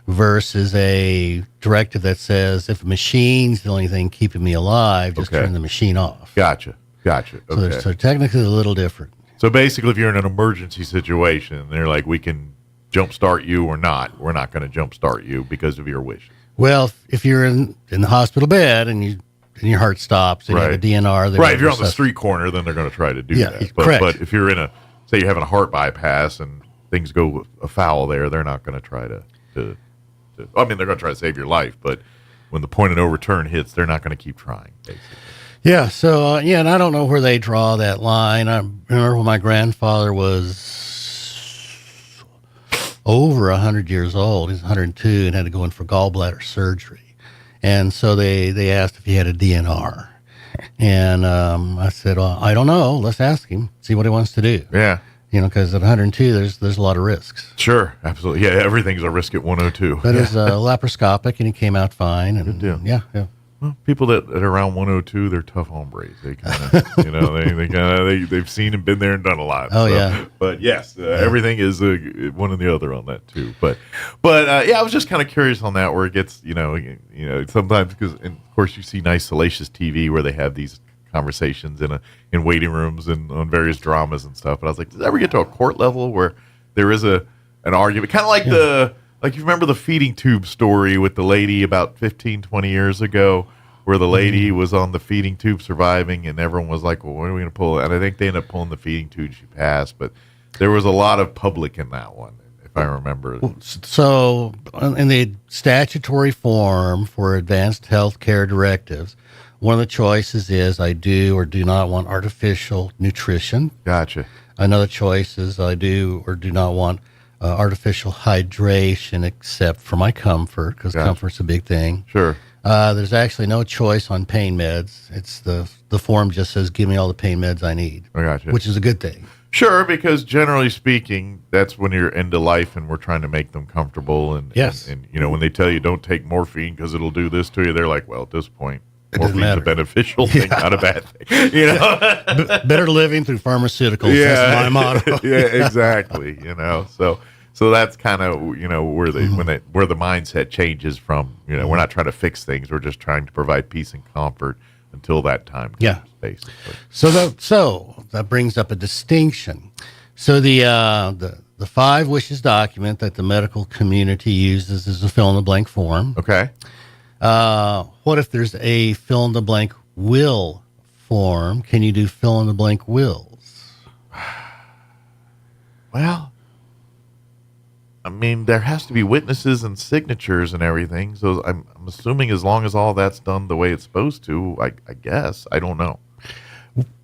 Versus a directive that says if a machine's the only thing keeping me alive, just turn the machine off. Gotcha. Okay. So technically a little different. So basically, if you're in an emergency situation, they're like, we can jumpstart you or not. We're not going to jumpstart you because of your wish. Well, if you're in the hospital bed and your heart stops and you have a DNR, right? If you're on the street corner, then they're going to try to do that. Correct. But if you're say you're having a heart bypass and things go afoul there, they're not going to try to. I mean, they're going to try to save your life, but when the point of no return hits, they're not going to keep trying, basically. Yeah. So and I don't know where they draw that line. I remember when my grandfather was over 100 years old. He's 102 and had to go in for gallbladder surgery. And so they asked if he had a DNR. And I said, well, I don't know. Let's ask him, see what he wants to do. Yeah. Because at 102, there's a lot of risks. Sure, absolutely. Yeah, everything's a risk at 102. But it's laparoscopic, and he came out fine. And, good deal. Yeah. Well, people that are around 102, they're tough hombres. They kind of, they've seen and been there and done a lot. Oh, yeah. But yes, everything is one and the other on that too. But I was just kind of curious on that, where it gets, sometimes because, of course, you see nice salacious TV where they have these conversations in waiting rooms and on various dramas and stuff. But I was like, does it ever get to a court level where there is an argument? Kind of like like you remember the feeding tube story with the lady about 15, 20 years ago, where the lady was on the feeding tube surviving and everyone was like, well, when are we going to pull it? And I think they ended up pulling the feeding tube. She passed, but there was a lot of public in that one, if I remember. So in the statutory form for advanced health care directives, one of the choices is I do or do not want artificial nutrition. Gotcha. Another choice is I do or do not want artificial hydration except for my comfort, because comfort's a big thing. Sure. There's actually no choice on pain meds. It's the form just says, give me all the pain meds I need. I gotcha. Which is a good thing. Sure, because generally speaking, that's when you're end of life and we're trying to make them comfortable. And, yes. And when they tell you don't take morphine because it'll do this to you, they're like, well, at this point, morphine's a beneficial thing, not a bad thing. Better living through pharmaceuticals. Yeah, that's my motto. Yeah, exactly. So that's kind of where where the mindset changes from. We're not trying to fix things; we're just trying to provide peace and comfort until that time comes, basically. So that brings up a distinction. So the 5 wishes document that the medical community uses is a fill in the blank form. Okay. What if there's a fill in the blank will form? Can you do fill in the blank wills? Well, I mean, there has to be witnesses and signatures and everything. So I'm assuming as long as all that's done the way it's supposed to, I guess. I don't know.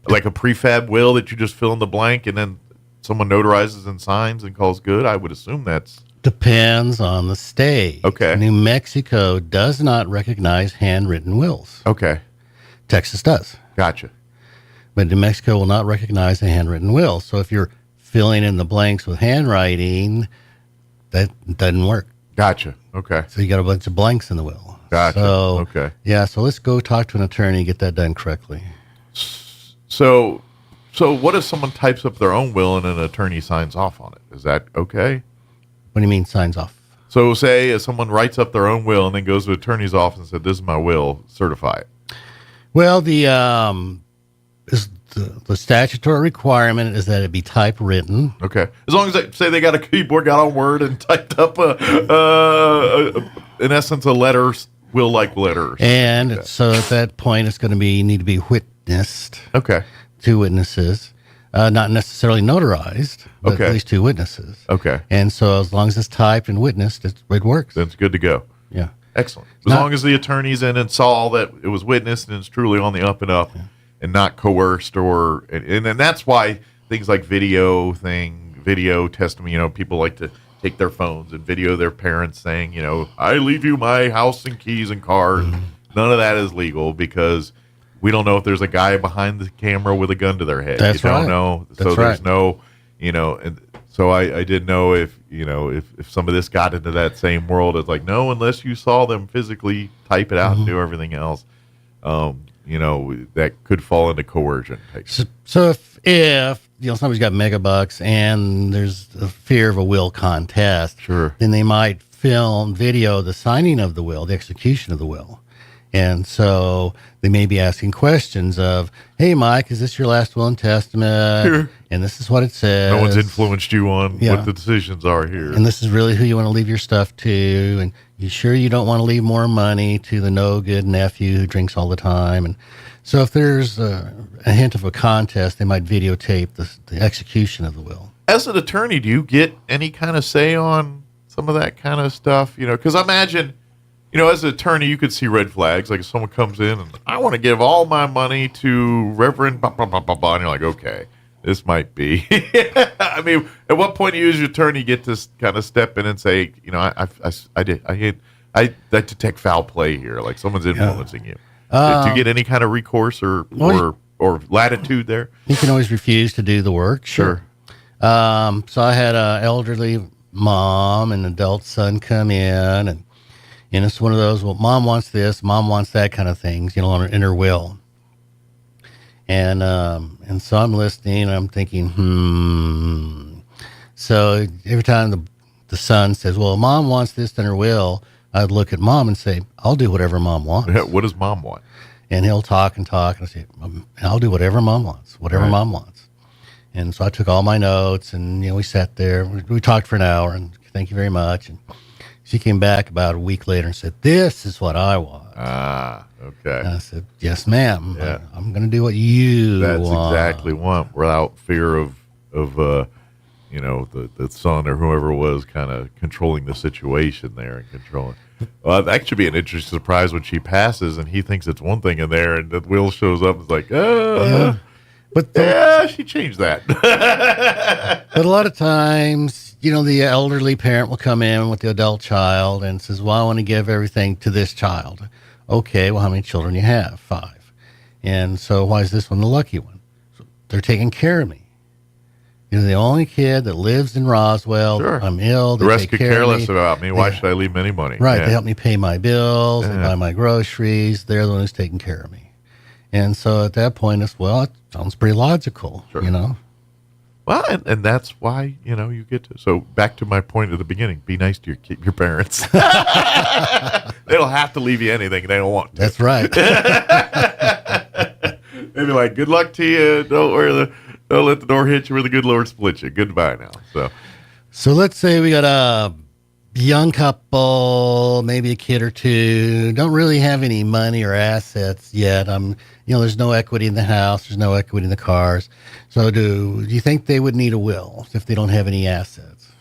Like a prefab will that you just fill in the blank and then someone notarizes and signs and calls good. I would assume that's... Depends on the state. Okay. New Mexico does not recognize handwritten wills. Okay. Texas does. Gotcha. But New Mexico will not recognize a handwritten will. So if you're filling in the blanks with handwriting, that doesn't work. Gotcha. Okay. So you got a bunch of blanks in the will. Gotcha. So, okay. Yeah, so let's go talk to an attorney and get that done correctly. So what if someone types up their own will and an attorney signs off on it? Is that okay? What do you mean signs off? So say if someone writes up their own will and then goes to the attorney's office and said, this is my will, certify it. Well, the the statutory requirement is that it be typewritten. Okay. As long as they say they got a keyboard, got on Word, and typed up, in essence, a letters, will-like letters. And so at that point, it's going to need to be witnessed. Okay. 2 witnesses. Not necessarily notarized, but at least 2 witnesses. Okay. And so as long as it's typed and witnessed, it works. That's good to go. Yeah. Excellent. As long as the attorney's in and saw that it was witnessed and it's truly on the up and up and not coerced and that's why things like video testimony, people like to take their phones and video their parents saying, I leave you my house and keys and car. None of that is legal because we don't know if there's a guy behind the camera with a gun to their head. That's you don't right. know. That's so there's no, and so I didn't know if some of this got into that same world. It's like, no, unless you saw them physically type it out and do everything else, that could fall into coercion. So if somebody's got megabucks and there's a fear of a will contest, sure, then they might video the signing of the will, the execution of the will. And so they may be asking questions of, hey, Mike, is this your last will and testament? Sure. And this is what it says. No one's influenced you on what the decisions are here. And this is really who you want to leave your stuff to. And you sure you don't want to leave more money to the no good nephew who drinks all the time? And so if there's a hint of a contest, they might videotape the execution of the will. As an attorney, do you get any kind of say on some of that kind of stuff? Because I imagine, as an attorney, you could see red flags. Like if someone comes in and I want to give all my money to Reverend blah, blah, blah, blah, blah, and you're like, okay, this might be. I mean, at what point do you as your attorney get to kind of step in and say, I detect foul play here, like someone's influencing you. Do you get any kind of recourse or latitude there? You can always refuse to do the work. Sure. So I had an elderly mom and adult son come in, and it's one of those, well, mom wants this, mom wants that kind of things, in her will. And so I'm listening, and I'm thinking, So every time the son says, well, mom wants this in her will, I'd look at mom and say, I'll do whatever mom wants. What does mom want? And he'll talk, and I say, I'll do whatever mom wants, mom wants. And so I took all my notes, and, we sat there, we talked for an hour, and thank you very much. And she came back about a week later and said, this is what I want. Ah, okay. And I said, yes, ma'am. Yeah. I'm going to do what you want. That's exactly what, without fear of the son or whoever it was kind of controlling the situation there and controlling. Well, that should be an interesting surprise when she passes and he thinks it's one thing in there and the will shows up and it's like, she changed that. But a lot of times, the elderly parent will come in with the adult child and says, well, I want to give everything to this child. Okay, well, how many children you have? 5. And so why is this one the lucky one? So they're taking care of me. You're the only kid that lives in Roswell. Sure. I'm ill. The rest could care less about me. Why should I leave them any money? Right. Yeah. They help me pay my bills. They buy my groceries. They're the one who's taking care of me. And so at that point, it sounds pretty logical, Well, and that's why, you get to. So back to my point at the beginning, be nice to your parents. They don't have to leave you anything they don't want to. That's right. They'd be like, good luck to you. Don't let the door hit you where the good Lord split you. Goodbye now. So let's say we got a young couple, maybe a kid or two, don't really have any money or assets yet. There's no equity in the house. There's no equity in the cars. So do you think they would need a will if they don't have any assets?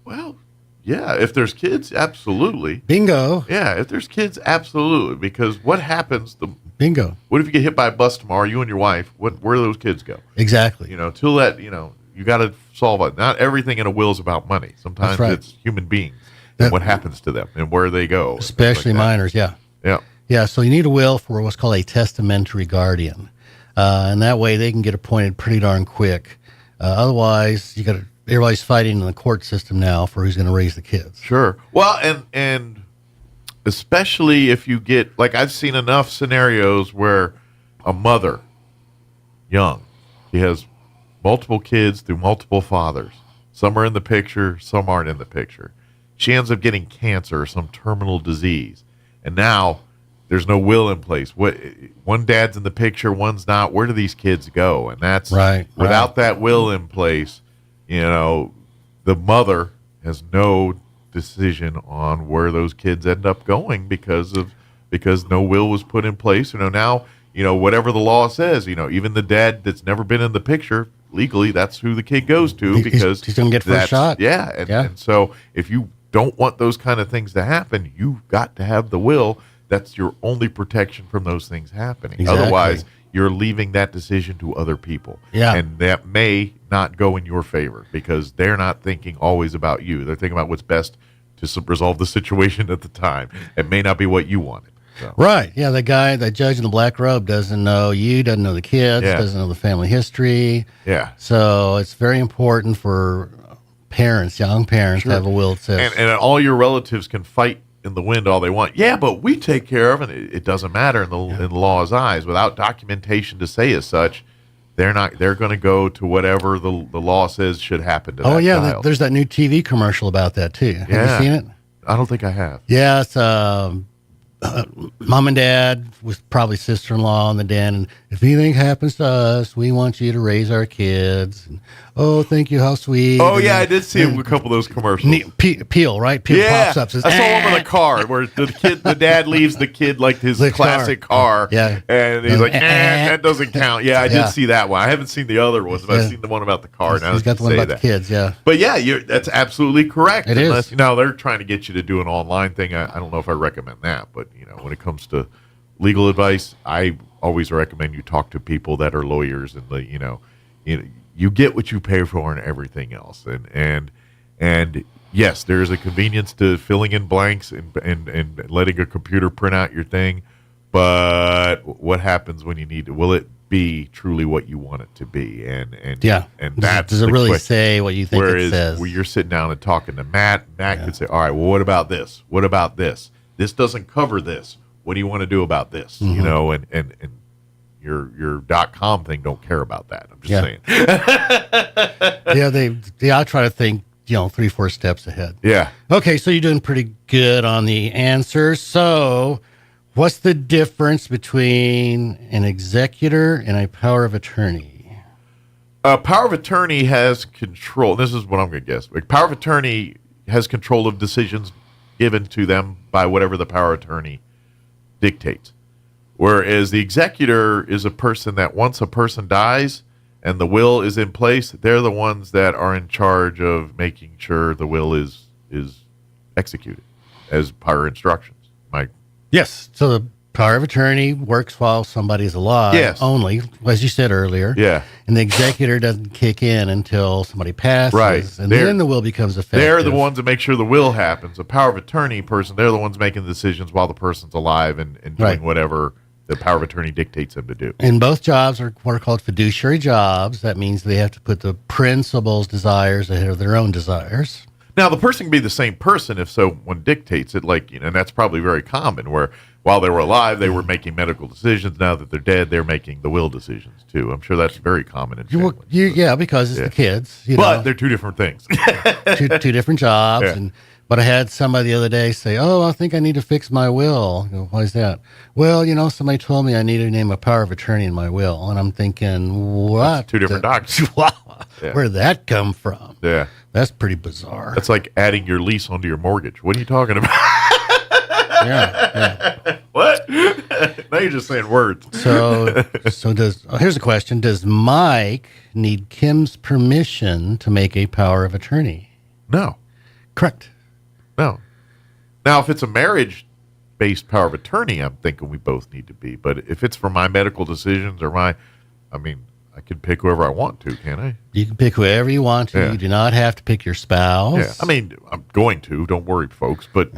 Well, yeah, if there's kids, absolutely. Bingo. Yeah, if there's kids, absolutely. Because what happens? Bingo. What if you get hit by a bus tomorrow, you and your wife? Where do those kids go? Exactly. Till that, you got to solve it. Not everything in a will is about money. Sometimes it's human beings and what happens to them and where they go. Especially minors, yeah. Yeah. Yeah, so you need a will for what's called a testamentary guardian. And that way they can get appointed pretty darn quick. Otherwise, everybody's fighting in the court system now for who's going to raise the kids. Sure. Well, and especially if you get, like I've seen enough scenarios where a mother, young, she has multiple kids through multiple fathers. Some are in the picture, some aren't in the picture. She ends up getting cancer or some terminal disease. And now there's no will in place. What one dad's in the picture, one's not. Where do these kids go? And that's without that will in place, the mother has no decision on where those kids end up going because no will was put in place. Now, whatever the law says, even the dad that's never been in the picture, legally, that's who the kid goes to because he's going to get first shot. Yeah. And so if you don't want those kind of things to happen, you've got to have the will. That's your only protection from those things happening. Exactly. Otherwise, you're leaving that decision to other people. Yeah. And that may not go in your favor because they're not thinking always about you. They're thinking about what's best to resolve the situation at the time. It may not be what you wanted. So. Right. Yeah, the judge in the black robe doesn't know you, doesn't know the kids, doesn't know the family history. Yeah. So it's very important for young parents, to have a will that says. And all your relatives can fight in the wind all they want. Yeah, but we take care of it. It doesn't matter in the law's eyes. Without documentation to say as such, they're going to go to whatever the law says should happen to that child. There's that new TV commercial about that too. Have you seen it? I don't think I have. Yeah, it's mom and dad with probably sister-in-law on the den, and if anything happens to us, we want you to raise our kids. And, oh, thank you, how sweet. Oh, yeah, I did see a couple of those commercials. Peel, right? Peel pops up. Says, I saw one with a car where the dad leaves the kid like his classic car. Yeah. And he's like, that doesn't count. Yeah, I did see that one. I haven't seen the other ones, but I've seen the one about the car. He's got the one about the kids, yeah. But yeah, that's absolutely correct. It is. They're trying to get you to do an online thing. I don't know if I recommend that, but when it comes to legal advice, I always recommend you talk to people that are lawyers, and you get what you pay for and everything else. And yes, there is a convenience to filling in blanks and letting a computer print out your thing, but what happens when you need to? Will it be truly what you want it to be? And that's does it really say what you think it says? Where you're sitting down and talking to Matt could say, all right, well, what about this? What about this? This doesn't cover this. What do you want to do about this? Mm-hmm. And your .com thing don't care about that. I'm just saying. I try to think, 3-4 steps ahead. Yeah. Okay, so you're doing pretty good on the answers. So what's the difference between an executor and a power of attorney? A power of attorney has control. This is what I'm going to guess. A power of attorney has control of decisions given to them by whatever the power of attorney dictates. Whereas the executor is a person that once a person dies and the will is in place, they're the ones that are in charge of making sure the will is executed as per instructions. Yes. So the power of attorney works while somebody's alive only, as you said earlier. Yeah. And the executor doesn't kick in until somebody passes. Right. And then the will becomes effective. They're the ones that make sure the will happens. A power of attorney person, they're the ones making the decisions while the person's alive and doing whatever the power of attorney dictates them to do. And both jobs are what are called fiduciary jobs. That means they have to put the principal's desires ahead of their own desires. Now, the person can be the same person if someone dictates it, and that's probably very common, where while they were alive, they were making medical decisions. Now that they're dead, they're making the will decisions, too. I'm sure that's very common in families. Because it's the kids. But they're two different things. two different jobs. Yeah. But I had somebody the other day say, I think I need to fix my will. I go, why is that? Well, somebody told me I need to name a power of attorney in my will. And I'm thinking, what? That's two different documents. Wow. Yeah. Where did that come from? Yeah. That's pretty bizarre. That's like adding your lease onto your mortgage. What are you talking about? Yeah. What? Now you're just saying words. So here's a question. Does Mike need Kim's permission to make a power of attorney? No. Correct. No. Now, if it's a marriage-based power of attorney, I'm thinking we both need to be. But if it's for my medical decisions or I can pick whoever I want to, can't I? You can pick whoever you want to. Yeah. You do not have to pick your spouse. Yeah. I'm going to. Don't worry, folks. But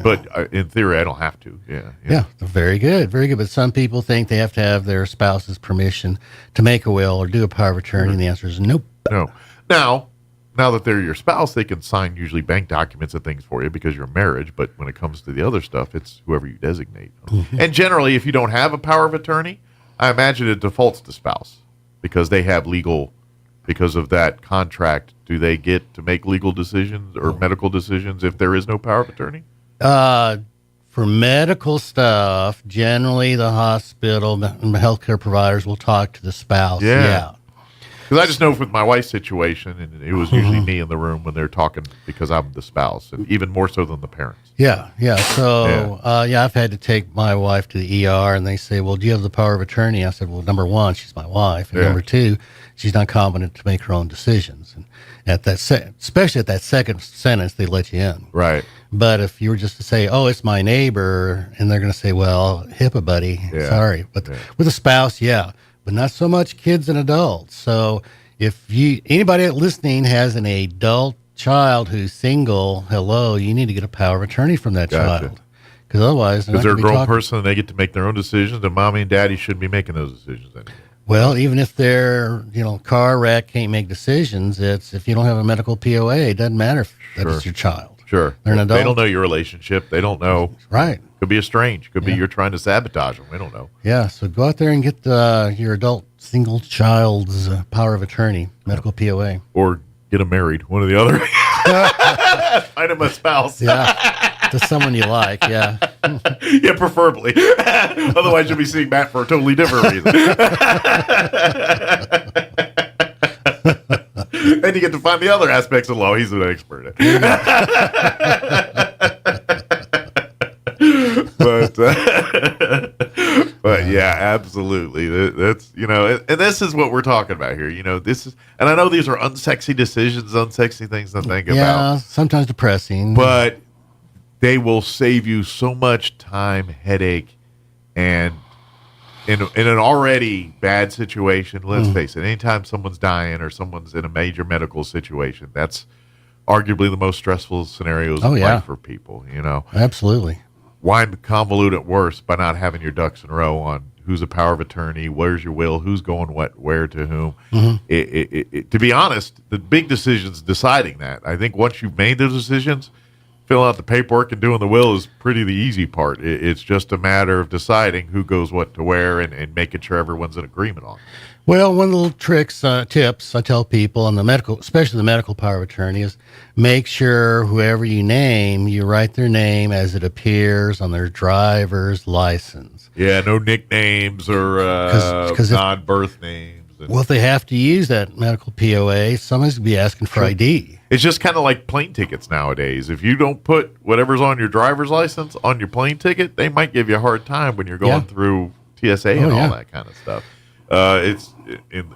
in theory, I don't have to. Yeah. Very good. Very good. But some people think they have to have their spouse's permission to make a will or do a power of attorney, and the answer is nope. No. Now that they're your spouse, they can sign usually bank documents and things for you because you're marriage. But when it comes to the other stuff, it's whoever you designate. Mm-hmm. And generally, if you don't have a power of attorney, I imagine it defaults to spouse. Because they have because of that contract, do they get to make legal decisions or medical decisions if there is no power of attorney? For medical stuff, generally the hospital and healthcare providers will talk to the spouse. Yeah. Because I just know with my wife's situation, and it was usually me in the room when they're talking because I'm the spouse, and even more so than the parents. Yeah. So, I've had to take my wife to the ER, and they say, well, do you have the power of attorney? I said, well, number one, she's my wife, and number two, she's not competent to make her own decisions. And at that, especially at that second sentence, they let you in. Right. But if you were just to say, oh, it's my neighbor, and they're going to say, well, HIPAA, buddy, sorry. But with a spouse, but not so much kids and adults. So if anybody listening has an adult child who's single, hello, you need to get a power of attorney from that child. Because otherwise, they're a grown person and they get to make their own decisions, and mommy and daddy shouldn't be making those decisions anymore. Well, even if they're, car wreck, can't make decisions, it's if you don't have a medical POA, it doesn't matter if that is your child. Sure. They're an adult. They don't know your relationship. They don't know. Right. Could be estranged. Could be you're trying to sabotage them. We don't know. Yeah, so go out there and get your adult single child's power of attorney, medical POA. Or get them married, one or the other. Find them a spouse. To someone you like, yeah, preferably. Otherwise, you'll be seeing Matt for a totally different reason. Then you get to find the other aspects of law he's an expert at. But yeah, absolutely. That's and this is what we're talking about here. This is, and I know these are unsexy decisions, unsexy things to think about. Yeah, sometimes depressing, but they will save you so much time, headache, and in an already bad situation. Let's face it. Anytime someone's dying or someone's in a major medical situation, that's arguably the most stressful scenarios of life for people. Absolutely. Why convolute it worse by not having your ducks in a row on who's a power of attorney, where's your will, who's going where to whom. To be honest, the big decision's deciding that. I think once you've made those decisions, filling out the paperwork and doing the will is pretty the easy part. It's just a matter of deciding who goes what to where and making sure everyone's in agreement on it. Well, one of the little tips I tell people on the medical, especially the medical power of attorney, is make sure whoever you name, you write their name as it appears on their driver's license. Yeah, no nicknames or non-birth names. Well, if they have to use that medical POA, someone's going to be asking for ID. It's just kind of like plane tickets nowadays. If you don't put whatever's on your driver's license on your plane ticket, they might give you a hard time when you're going through TSA and all that kind of stuff. It's in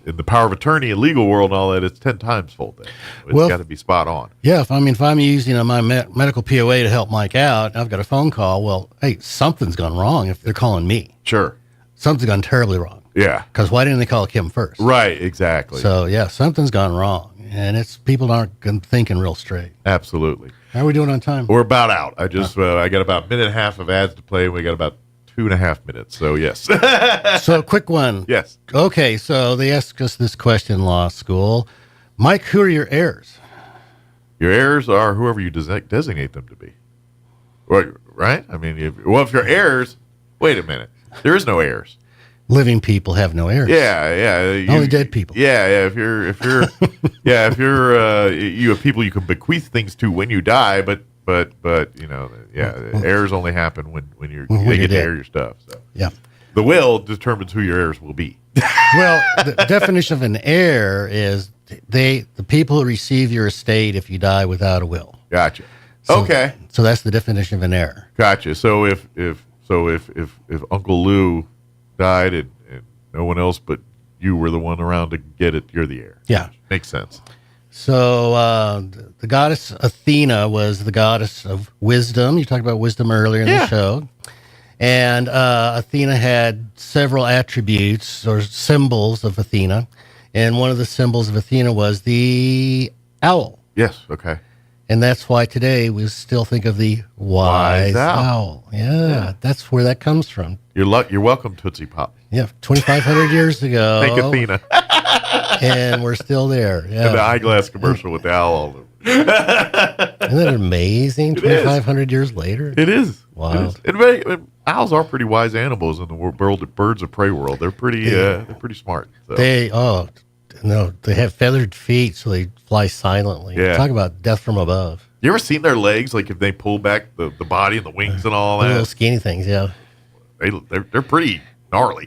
the power of attorney and legal world and all that. It's 10 times full thing. It's got to be spot on. Yeah, if I'm using my medical POA to help Mike out, I've got a phone call. Well, hey, something's gone wrong. If they're calling me, sure, something's gone terribly wrong. Yeah, because why didn't they call Kim first? Right, exactly. So yeah, something's gone wrong, and it's people aren't thinking real straight. Absolutely. How are we doing on time? We're about out. I got about a minute and a half of ads to play. We got about 2.5 minutes. So yes. So quick one. Yes. Okay. So they asked us this question in law school. Mike, who are your heirs? Your heirs are whoever you designate them to be. Right? I mean, if your heirs, wait a minute. There is no heirs. Living people have no heirs. Yeah. Only dead people. Yeah. If you're, you have people you can bequeath things to when you die, but heirs only happen when they get to heir your stuff. So. Yeah. The will determines who your heirs will be. Well, the definition of an heir is the people who receive your estate if you die without a will. Gotcha. Okay. So that's the definition of an heir. Gotcha. So if Uncle Lou died and no one else but you were the one around to get it, you're the heir. Yeah. Makes sense. So the goddess Athena was the goddess of wisdom. You talked about wisdom earlier in the show. And Athena had several attributes or symbols of Athena. And one of the symbols of Athena was the owl. Yes, okay. And that's why today we still think of the wise owl. Yeah, that's where that comes from. You're welcome, Tootsie Pop. Yeah, 2,500 years ago. Thank Athena. And we're still there. Yeah. And the eyeglass commercial with the owl all over. Isn't that amazing? 2,500 years later? It is. Wow. It is. And owls are pretty wise animals in the world, birds of prey world. They're pretty smart. So. They have feathered feet, so they fly silently. Yeah. Talk about death from above. You ever seen their legs? Like if they pull back the body and the wings and all The that. little skinny things, yeah. They're pretty gnarly.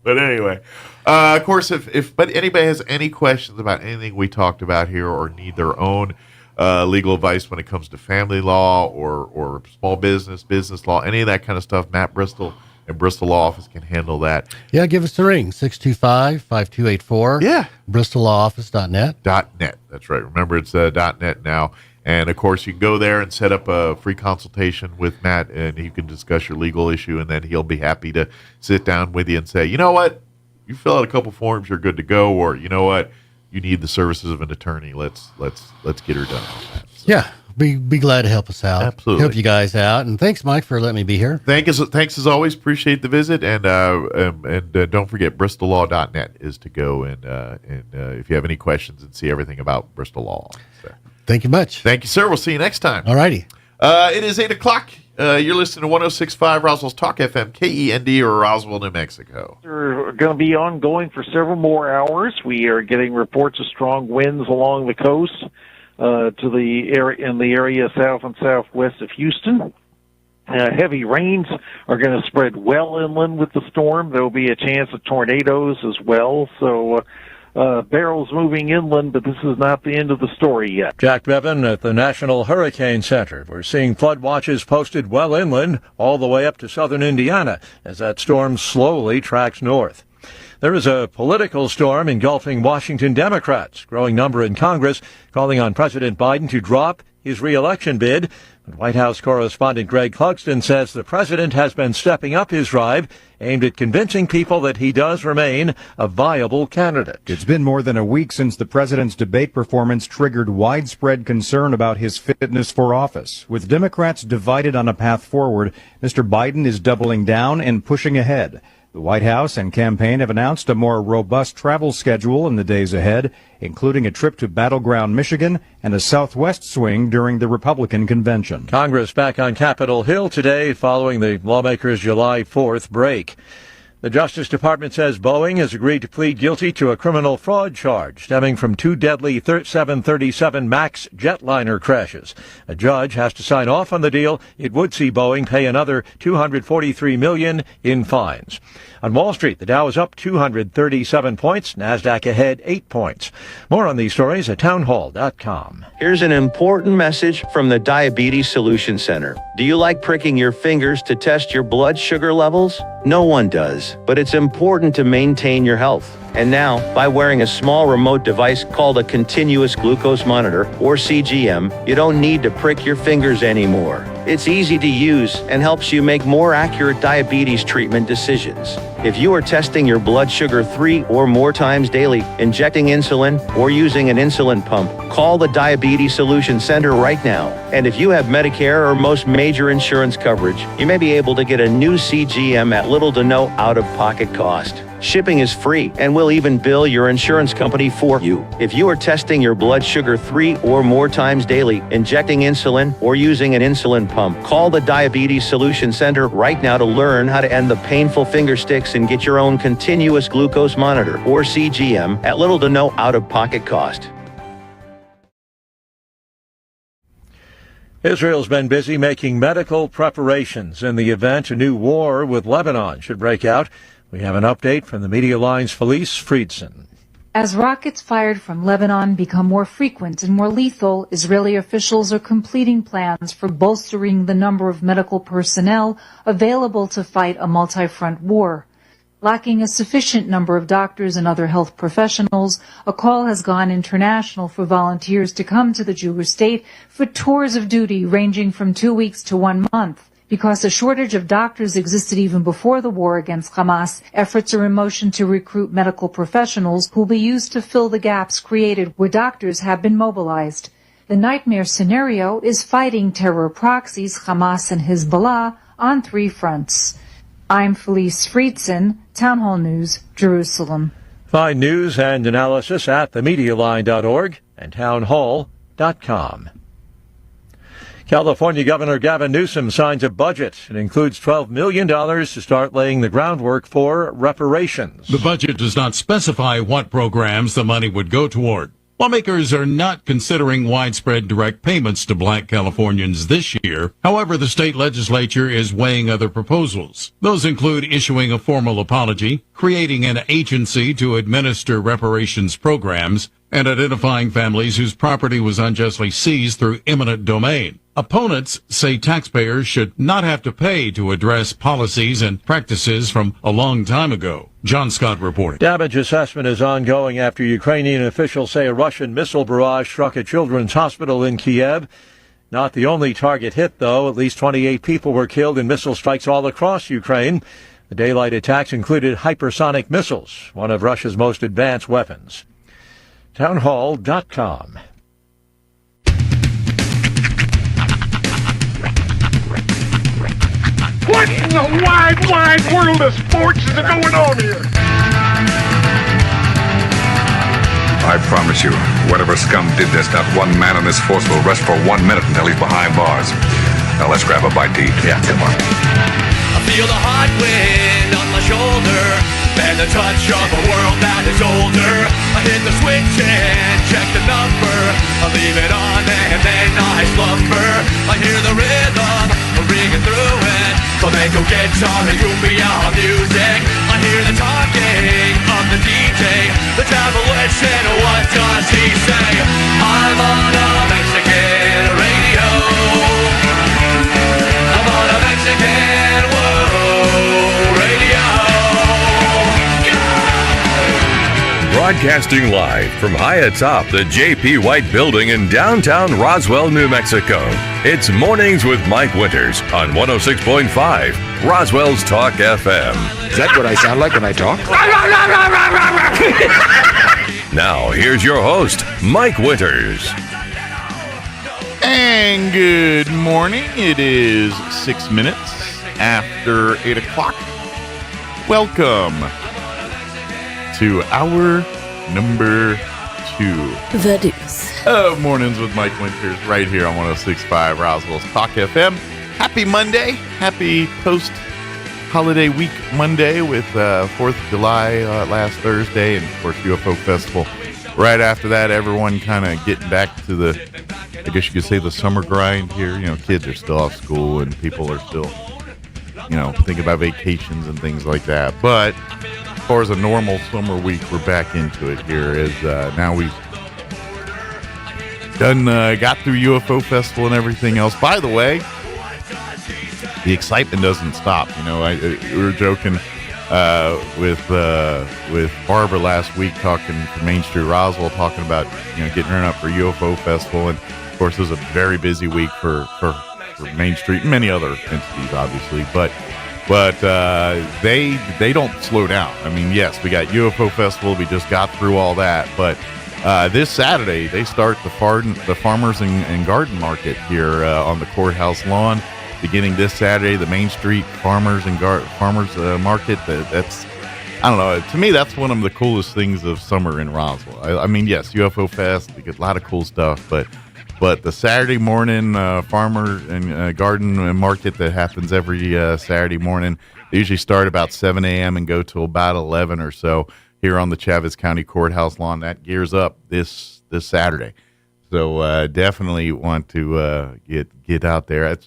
But anyway, of course, if anybody has any questions about anything we talked about here or need their own legal advice when it comes to family law or small business law, any of that kind of stuff, Matt Bristol and Bristol Law Office can handle that. Yeah, give us a ring, 625-5284. Yeah. BristolLawOffice.net. .net. That's right. Remember, it's .net now. And, of course, you can go there and set up a free consultation with Matt, and you can discuss your legal issue, and then he'll be happy to sit down with you and say, you know what, you fill out a couple forms, you're good to go, or you know what, you need the services of an attorney. Let's get her done on that. So. Yeah, be glad to help us out. Absolutely. Help you guys out. And thanks, Mike, for letting me be here. Thanks as always. Appreciate the visit, and don't forget BristolLaw.net is to go, and if you have any questions and see everything about Bristol Law. So. Thank you much. Thank you, sir. We'll see you next time. All righty. It is 8 o'clock. You're listening to 106.5 Roswell's Talk FM, KEND, or Roswell, New Mexico. We're going to be ongoing for several more hours. We are getting reports of strong winds along the coast to the area in the area south and southwest of Houston. Heavy rains are going to spread well inland with the storm. There will be a chance of tornadoes as well. So barrels moving inland, but this is not the end of the story yet. Jack Bevan at the National Hurricane Center. We're seeing flood watches posted well inland all the way up to southern Indiana as that storm slowly tracks north. There is a political storm engulfing Washington Democrats, growing number in Congress calling on President Biden to drop his re-election bid. But White House correspondent Greg Clugston says the president has been stepping up his drive aimed at convincing people that he does remain a viable candidate. It's been more than a week since the president's debate performance triggered widespread concern about his fitness for office. With Democrats divided on a path forward, Mr. Biden is doubling down and pushing ahead. The White House and campaign have announced a more robust travel schedule in the days ahead, including a trip to battleground Michigan and a southwest swing during the Republican convention. Congress back on Capitol Hill today following the lawmakers' July 4th break. The Justice Department says Boeing has agreed to plead guilty to a criminal fraud charge stemming from two deadly 737 MAX jetliner crashes. A judge has to sign off on the deal. It would see Boeing pay another $243 million in fines. On Wall Street, the Dow is up 237 points, NASDAQ ahead 8 points. More on these stories at townhall.com. Here's an important message from the Diabetes Solution Center. Do you like pricking your fingers to test your blood sugar levels? No one does, but it's important to maintain your health. And now, by wearing a small remote device called a continuous glucose monitor, or CGM, you don't need to prick your fingers anymore. It's easy to use and helps you make more accurate diabetes treatment decisions. If you are testing your blood sugar 3 or more times daily, injecting insulin, or using an insulin pump, call the Diabetes Solution Center right now. And if you have Medicare or most major insurance coverage, you may be able to get a new CGM at little to no out-of-pocket cost. Shipping is free, and we'll even bill your insurance company for you. If you are testing your blood sugar 3 or more times daily, injecting insulin, or using an insulin pump, call the Diabetes Solution Center right now to learn how to end the painful finger sticks and get your own continuous glucose monitor, or CGM, at little to no out-of-pocket cost. Israel's been busy making medical preparations in the event a new war with Lebanon should break out. We have an update from the Media Line's Felice Friedson. As rockets fired from Lebanon become more frequent and more lethal, Israeli officials are completing plans for bolstering the number of medical personnel available to fight a multi-front war. Lacking a sufficient number of doctors and other health professionals, a call has gone international for volunteers to come to the Jewish state for tours of duty ranging from 2 weeks to 1 month. Because a shortage of doctors existed even before the war against Hamas, efforts are in motion to recruit medical professionals who will be used to fill the gaps created where doctors have been mobilized. The nightmare scenario is fighting terror proxies, Hamas and Hezbollah, on 3 fronts. I'm Felice Friedson, Town Hall News, Jerusalem. Find news and analysis at themedialine.org and townhall.com. California Governor Gavin Newsom signs a budget. It includes $12 million to start laying the groundwork for reparations. The budget does not specify what programs the money would go toward. Lawmakers are not considering widespread direct payments to Black Californians this year. However, the state legislature is weighing other proposals. Those include issuing a formal apology, creating an agency to administer reparations programs, and identifying families whose property was unjustly seized through eminent domain. Opponents say taxpayers should not have to pay to address policies and practices from a long time ago. John Scott reporting. Damage assessment is ongoing after Ukrainian officials say a Russian missile barrage struck a children's hospital in Kiev. Not the only target hit, though. At least 28 people were killed in missile strikes all across Ukraine. The daylight attacks included hypersonic missiles, one of Russia's most advanced weapons. Townhall.com. What in the wide, wide world of sports is going on here? I promise you, whatever scum did this, not one man in this force will rest for 1 minute until he's behind bars. Now let's grab a bite to eat. Yeah, come on. I feel the hot wind on my shoulder and the touch of a world that is older. I hit the switch and check the number. I leave it on and then I slumber. I hear the rhythm ringing through it. Flamenco guitar and cumbia music. I hear the talking of the DJ. The travel listen, what does he say? I'm on a Mexican radio. I'm on a Mexican radio. Broadcasting live from high atop the J.P. White Building in downtown Roswell, New Mexico. It's Mornings with Mike Winters on 106.5 Roswell's Talk FM. Is that what I sound like when I talk? Now, here's your host, Mike Winters. And good morning. It is 6 minutes after 8 o'clock. Welcome to hour number 2. The Deuce. Of Mornings with Mike Winters right here on 106.5 Roswell's Talk FM. Happy Monday. Happy post-holiday week Monday with 4th of July last Thursday and, of course, UFO Festival. Right after that, everyone kind of getting back to the, I guess you could say, the summer grind here. You know, kids are still off school and people are still, you know, thinking about vacations and things like that. But as far as a normal summer week, we're back into it here as now we've done, got through UFO Festival and everything else. By the way, the excitement doesn't stop. You know, we were joking with Barbara last week, talking from Main Street Roswell, talking about, you know, getting her up for UFO Festival. And of course, it was a very busy week for Main Street and many other entities, obviously. But they don't slow down. I mean, yes, we got UFO Festival. We just got through all that. But this Saturday, they start the Farmers and Garden Market here on the courthouse lawn. Beginning this Saturday, the Main Street Farmers Market. That's, I don't know. To me, that's one of the coolest things of summer in Roswell. I mean, yes, UFO Fest, we get a lot of cool stuff, but the Saturday morning Farmer and Garden Market that happens every Saturday morning, they usually start about 7 a.m. and go till about 11 or so here on the Chavez County Courthouse lawn. That gears up this Saturday. So definitely want to get out there.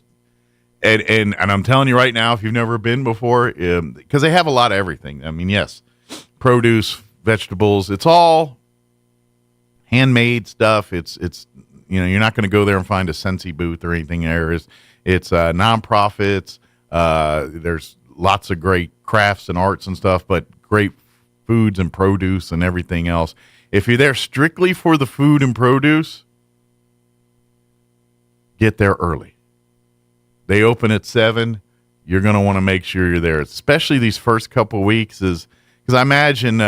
And I'm telling you right now, if you've never been before, because they have a lot of everything. I mean, yes, produce, vegetables, it's all handmade stuff. It's you know, you're not going to go there and find a Scentsy booth or anything there. It's nonprofits. There's lots of great crafts and arts and stuff, but great foods and produce and everything else. If you're there strictly for the food and produce, get there early. They open at 7. You're going to want to make sure you're there, especially these first couple weeks, because I imagine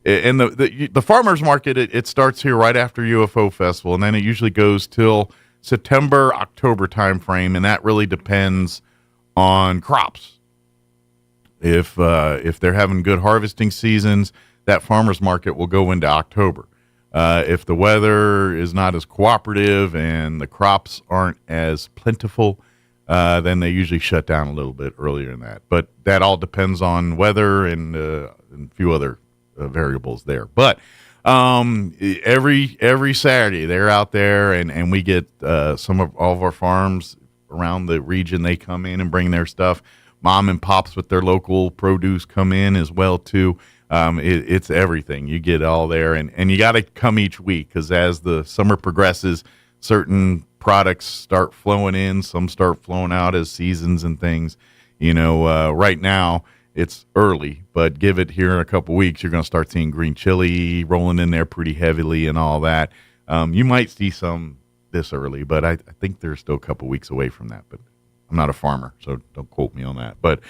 in the farmers market, it starts here right after UFO Festival, and then it usually goes till September, October timeframe, and that really depends on crops. If they're having good harvesting seasons, that farmers market will go into October. If the weather is not as cooperative and the crops aren't as plentiful, then they usually shut down a little bit earlier than that. But that all depends on weather and a few other variables there. But Every Saturday they're out there, and we get all of our farms around the region. They come in and bring their stuff. Mom and pops with their local produce come in as well too. It's everything. You get all there, and you got to come each week, because as the summer progresses, certain products start flowing in, some start flowing out as seasons and things. Right now it's early, but give it here in a couple weeks, you're going to start seeing green chili rolling in there pretty heavily and all that. You might see some this early, but I think they're still a couple weeks away from that. But I'm not a farmer, so don't quote me on that. But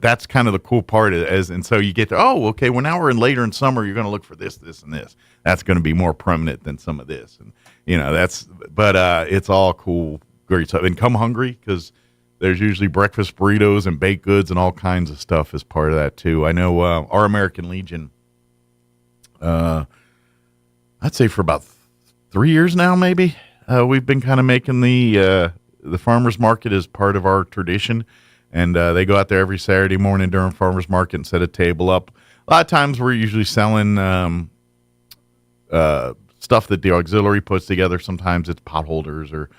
that's kind of the cool part, and so you get to, well, now we're later in summer, you're going to look for this, and this. That's going to be more permanent than some of this, and it's all cool, great stuff. And come hungry, because there's usually breakfast burritos and baked goods and all kinds of stuff as part of that too. I know our American Legion, I'd say for about 3 years now, maybe. We've been kind of making the farmers market as part of our tradition, and they go out there every Saturday morning during farmers market and set a table up. A lot of times we're usually selling stuff that the auxiliary puts together. Sometimes it's pot holders or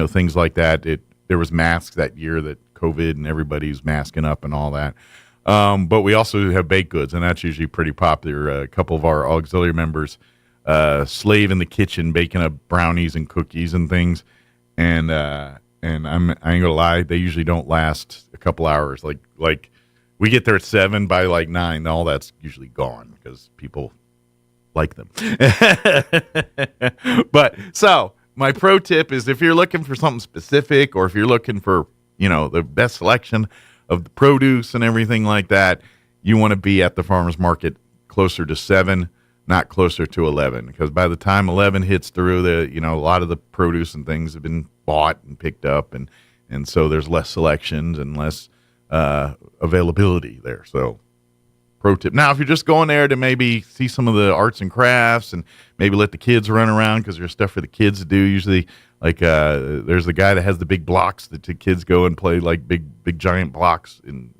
things like that. There was masks that year, that COVID, and everybody's masking up and all that. But we also have baked goods, and that's usually pretty popular. A couple of our auxiliary members slave in the kitchen baking up brownies and cookies and things, and I ain't gonna lie, they usually don't last a couple hours. Like we get there at 7, by like 9, all that's usually gone because people like them. But so my pro tip is, if you're looking for something specific, or if you're looking for the best selection of the produce and everything like that, you want to be at the farmers market closer to 7, not closer to 11, because by the time 11 hits through, a lot of the produce and things have been bought and picked up, and so there's less selections and less availability there. So pro tip. Now, if you're just going there to maybe see some of the arts and crafts and maybe let the kids run around, because there's stuff for the kids to do. Usually, like there's the guy that has the big blocks that the kids go and play, like big giant blocks, and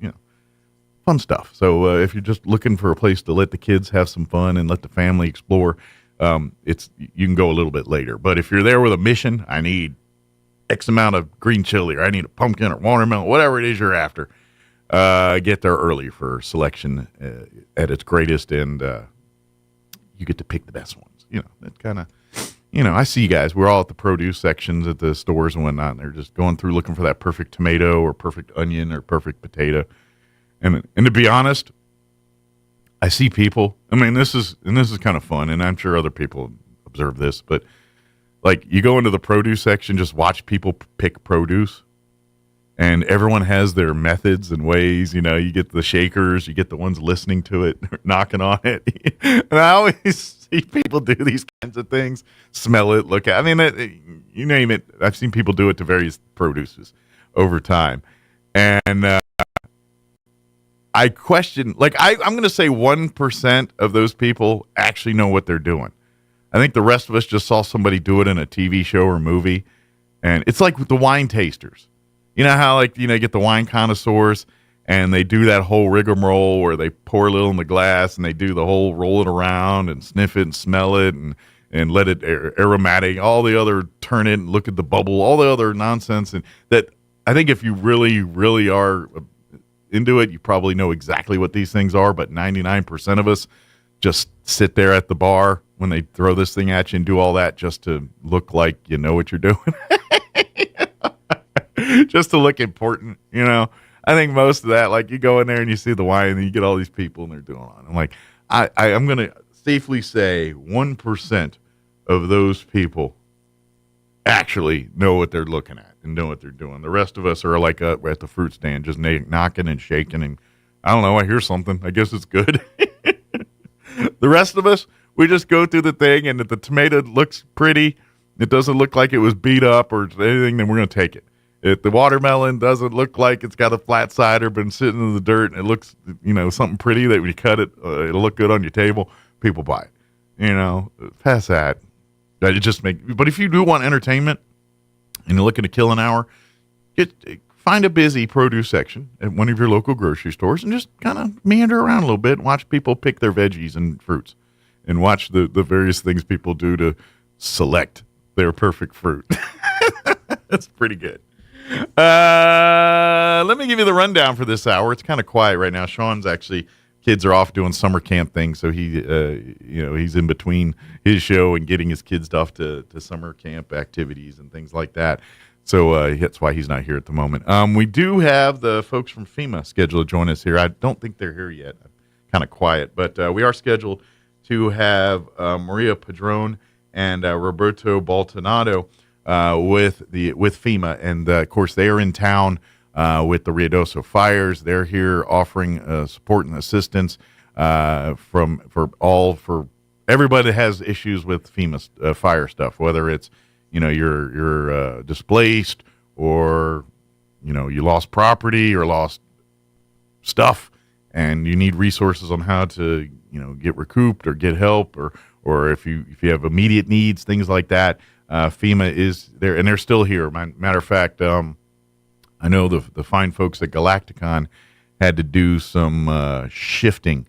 fun stuff. So if you're just looking for a place to let the kids have some fun and let the family explore, you can go a little bit later. But if you're there with a mission, I need X amount of green chili, or I need a pumpkin or watermelon, whatever it is you're after, get there early for selection at its greatest, and you get to pick the best ones. That kind of, I see you guys, we're all at the produce sections at the stores and whatnot, and they're just going through looking for that perfect tomato or perfect onion or perfect potato. And to be honest, I see people, this is kind of fun, and I'm sure other people observe this, but like, you go into the produce section, just watch people pick produce, and everyone has their methods and ways. You get the shakers, you get the ones listening to it, knocking on it. And I always see people do these kinds of things, smell it, look at it. You name it. I've seen people do it to various produces over time. And I question, I'm going to say 1% of those people actually know what they're doing. I think the rest of us just saw somebody do it in a TV show or movie. And it's like with the wine tasters. You know how, get the wine connoisseurs, and they do that whole rigmarole where they pour a little in the glass, and they do the whole roll it around and sniff it and smell it and let it aromatic, all the other, turn it and look at the bubble, all the other nonsense. And that, I think if you really, really are into it, you probably know exactly what these things are, but 99% of us just sit there at the bar when they throw this thing at you and do all that just to look like you know what you're doing. Just to look important, I think most of that, you go in there and you see the wine and you get all these people and they're doing it. I'm like, I'm going to safely say 1% of those people actually know what they're looking at and know what they're doing. The rest of us are like at the fruit stand, just knocking and shaking, and I don't know, I hear something, I guess it's good. The rest of us, we just go through the thing, and if the tomato looks pretty, it doesn't look like it was beat up or anything, then we're going to take it. If the watermelon doesn't look like it's got a flat side or been sitting in the dirt, and it looks, something pretty that when you cut it, it'll look good on your table, people buy it. Past that. But if you do want entertainment and you're looking to kill an hour, find a busy produce section at one of your local grocery stores and just kind of meander around a little bit and watch people pick their veggies and fruits and watch the various things people do to select their perfect fruit. That's pretty good. Let me give you the rundown for this hour. It's kind of quiet right now. Sean's actually, kids are off doing summer camp things, so he, he's in between his show and getting his kids off to summer camp activities and things like that. So that's why he's not here at the moment. We do have the folks from FEMA scheduled to join us here. I don't think they're here yet. Kind of quiet, but we are scheduled to have Maria Padron and Roberto Baltonado with FEMA, and of course they are in town with the Ruidoso fires. They're here offering support and assistance for everybody that has issues with FEMA fire stuff, whether it's you're displaced, or you lost property or lost stuff, and you need resources on how to get recouped or get help, or if you have immediate needs, things like that. FEMA is there, and they're still here. Matter of fact, I know the fine folks at Galacticon had to do some shifting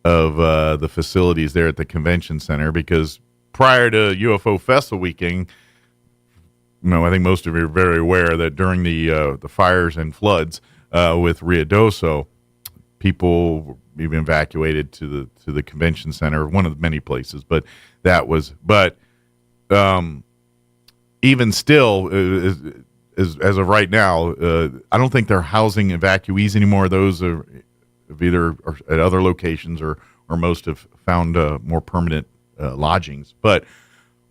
of the facilities there at the convention center, because prior to UFO Festival weekend, I think most of you are very aware that during the fires and floods with Ruidoso, people were even evacuated to the convention center, one of the many places. But even still, as of right now, I don't think they're housing evacuees anymore. Those are either at other locations or most have found more permanent lodgings. But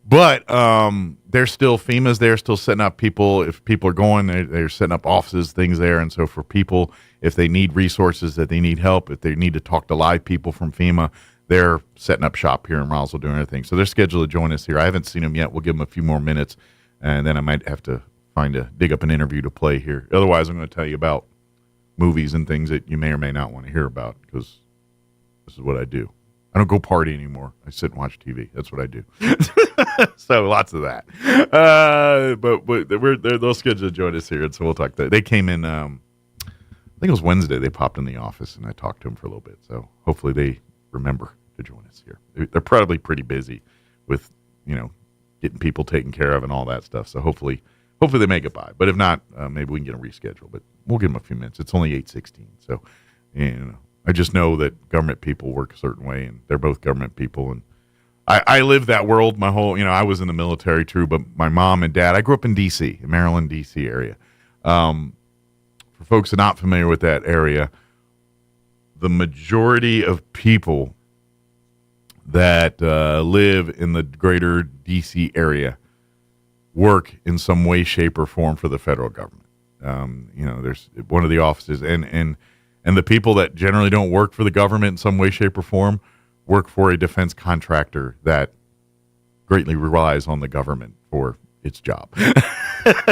they're still, FEMA's there, still setting up people. If people are going, they're setting up offices, things there. And so for people, if they need resources, that they need help, if they need to talk to live people from FEMA, they're setting up shop here in Roswell, doing everything. So they're scheduled to join us here. I haven't seen them yet. We'll give them a few more minutes, and then I might have to dig up an interview to play here. Otherwise, I'm going to tell you about movies and things that you may or may not want to hear about, because this is what I do. I don't go party anymore. I sit and watch TV. That's what I do. So lots of that. But they'll schedule to join us here, and so we'll talk. They came in, I think it was Wednesday. They popped in the office, and I talked to them for a little bit. So hopefully they remember to join us here. They're probably pretty busy with, getting people taken care of and all that stuff. So hopefully they make it by. But if not, maybe we can get a reschedule. But we'll give them a few minutes. It's only 8:16. So, I just know that government people work a certain way, and they're both government people. And I lived that world my whole, I was in the military too, but my mom and dad, I grew up in D.C., Maryland, D.C. area. For folks that are not familiar with that area, the majority of people that live in the greater D.C. area work in some way, shape, or form for the federal government. There's one of the offices, and the people that generally don't work for the government in some way, shape, or form work for a defense contractor that greatly relies on the government for its job.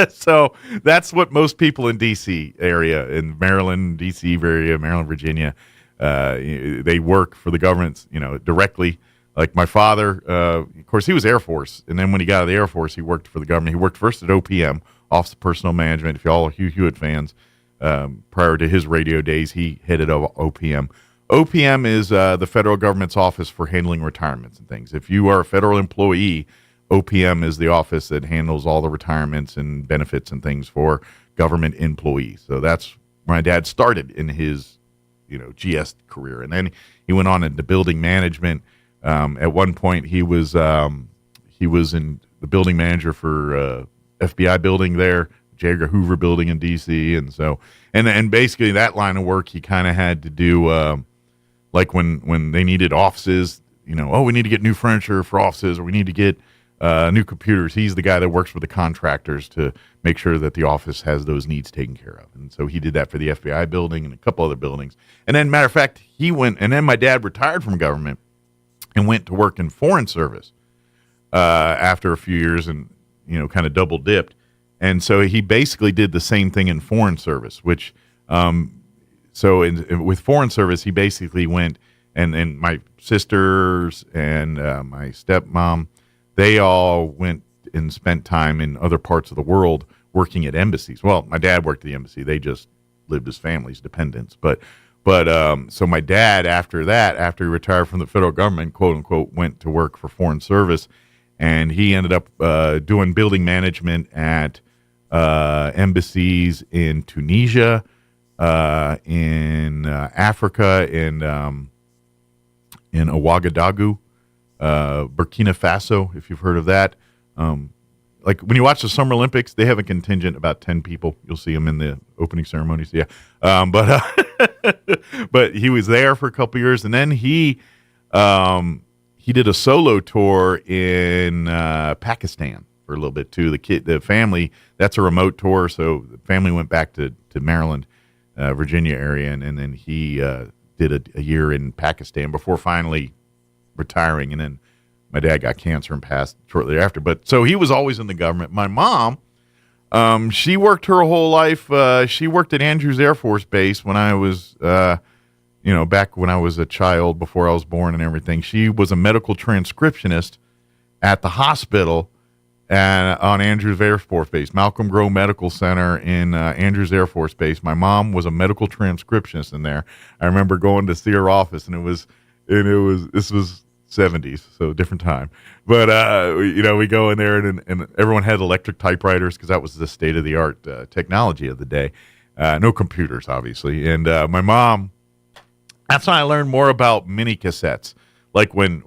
So that's what most people in D.C. area, in Maryland, D.C. area, Maryland, Virginia, they work for the government, directly. Like my father, of course, he was Air Force, and then when he got out of the Air Force, he worked for the government. He worked first at OPM, Office of Personnel Management. If you all are Hugh Hewitt fans, prior to his radio days, he headed OPM. OPM is the federal government's office for handling retirements and things. If you are a federal employee, OPM is the office that handles all the retirements and benefits and things for government employees. So that's where my dad started in his, GS career, and then he went on into building management. At one point, he was in the building manager for FBI building there, J. Edgar Hoover building in D.C. And so, and basically that line of work he kind of had to do, like when they needed offices, we need to get new furniture for offices, or we need to get new computers. He's the guy that works with the contractors to make sure that the office has those needs taken care of. And so he did that for the FBI building and a couple other buildings. And then, matter of fact, and then my dad retired from government and went to work in foreign service after a few years, and kind of double dipped. And so he basically did the same thing in foreign service, which with foreign service, he basically went, and my sisters and my stepmom, they all went and spent time in other parts of the world working at embassies. Well, my dad worked at the embassy. They just lived as families, dependents. But so my dad, after he retired from the federal government, quote unquote, went to work for Foreign Service, and he ended up doing building management at embassies in Tunisia, in Africa, in Ouagadougou, Burkina Faso, if you've heard of that. Like when you watch the Summer Olympics, they have a contingent about 10 people. You'll see them in the opening ceremonies. Yeah. But he was there for a couple years, and then he did a solo tour in Pakistan for a little bit too. The family, that's a remote tour. So the family went back to Maryland, Virginia area. And then he did a year in Pakistan before finally retiring. And then my dad got cancer and passed shortly after. But so he was always in the government. My mom, she worked her whole life. She worked at Andrews Air Force Base when I was, back when I was a child, before I was born and everything. She was a medical transcriptionist at the hospital on Andrews Air Force Base, Malcolm Grow Medical Center in Andrews Air Force Base. My mom was a medical transcriptionist in there. I remember going to see her office, and this was 70s, so different time. But we go in there, and everyone had electric typewriters because that was the state of the art technology of the day. No computers, obviously. And my mom, that's when I learned more about mini cassettes. Like when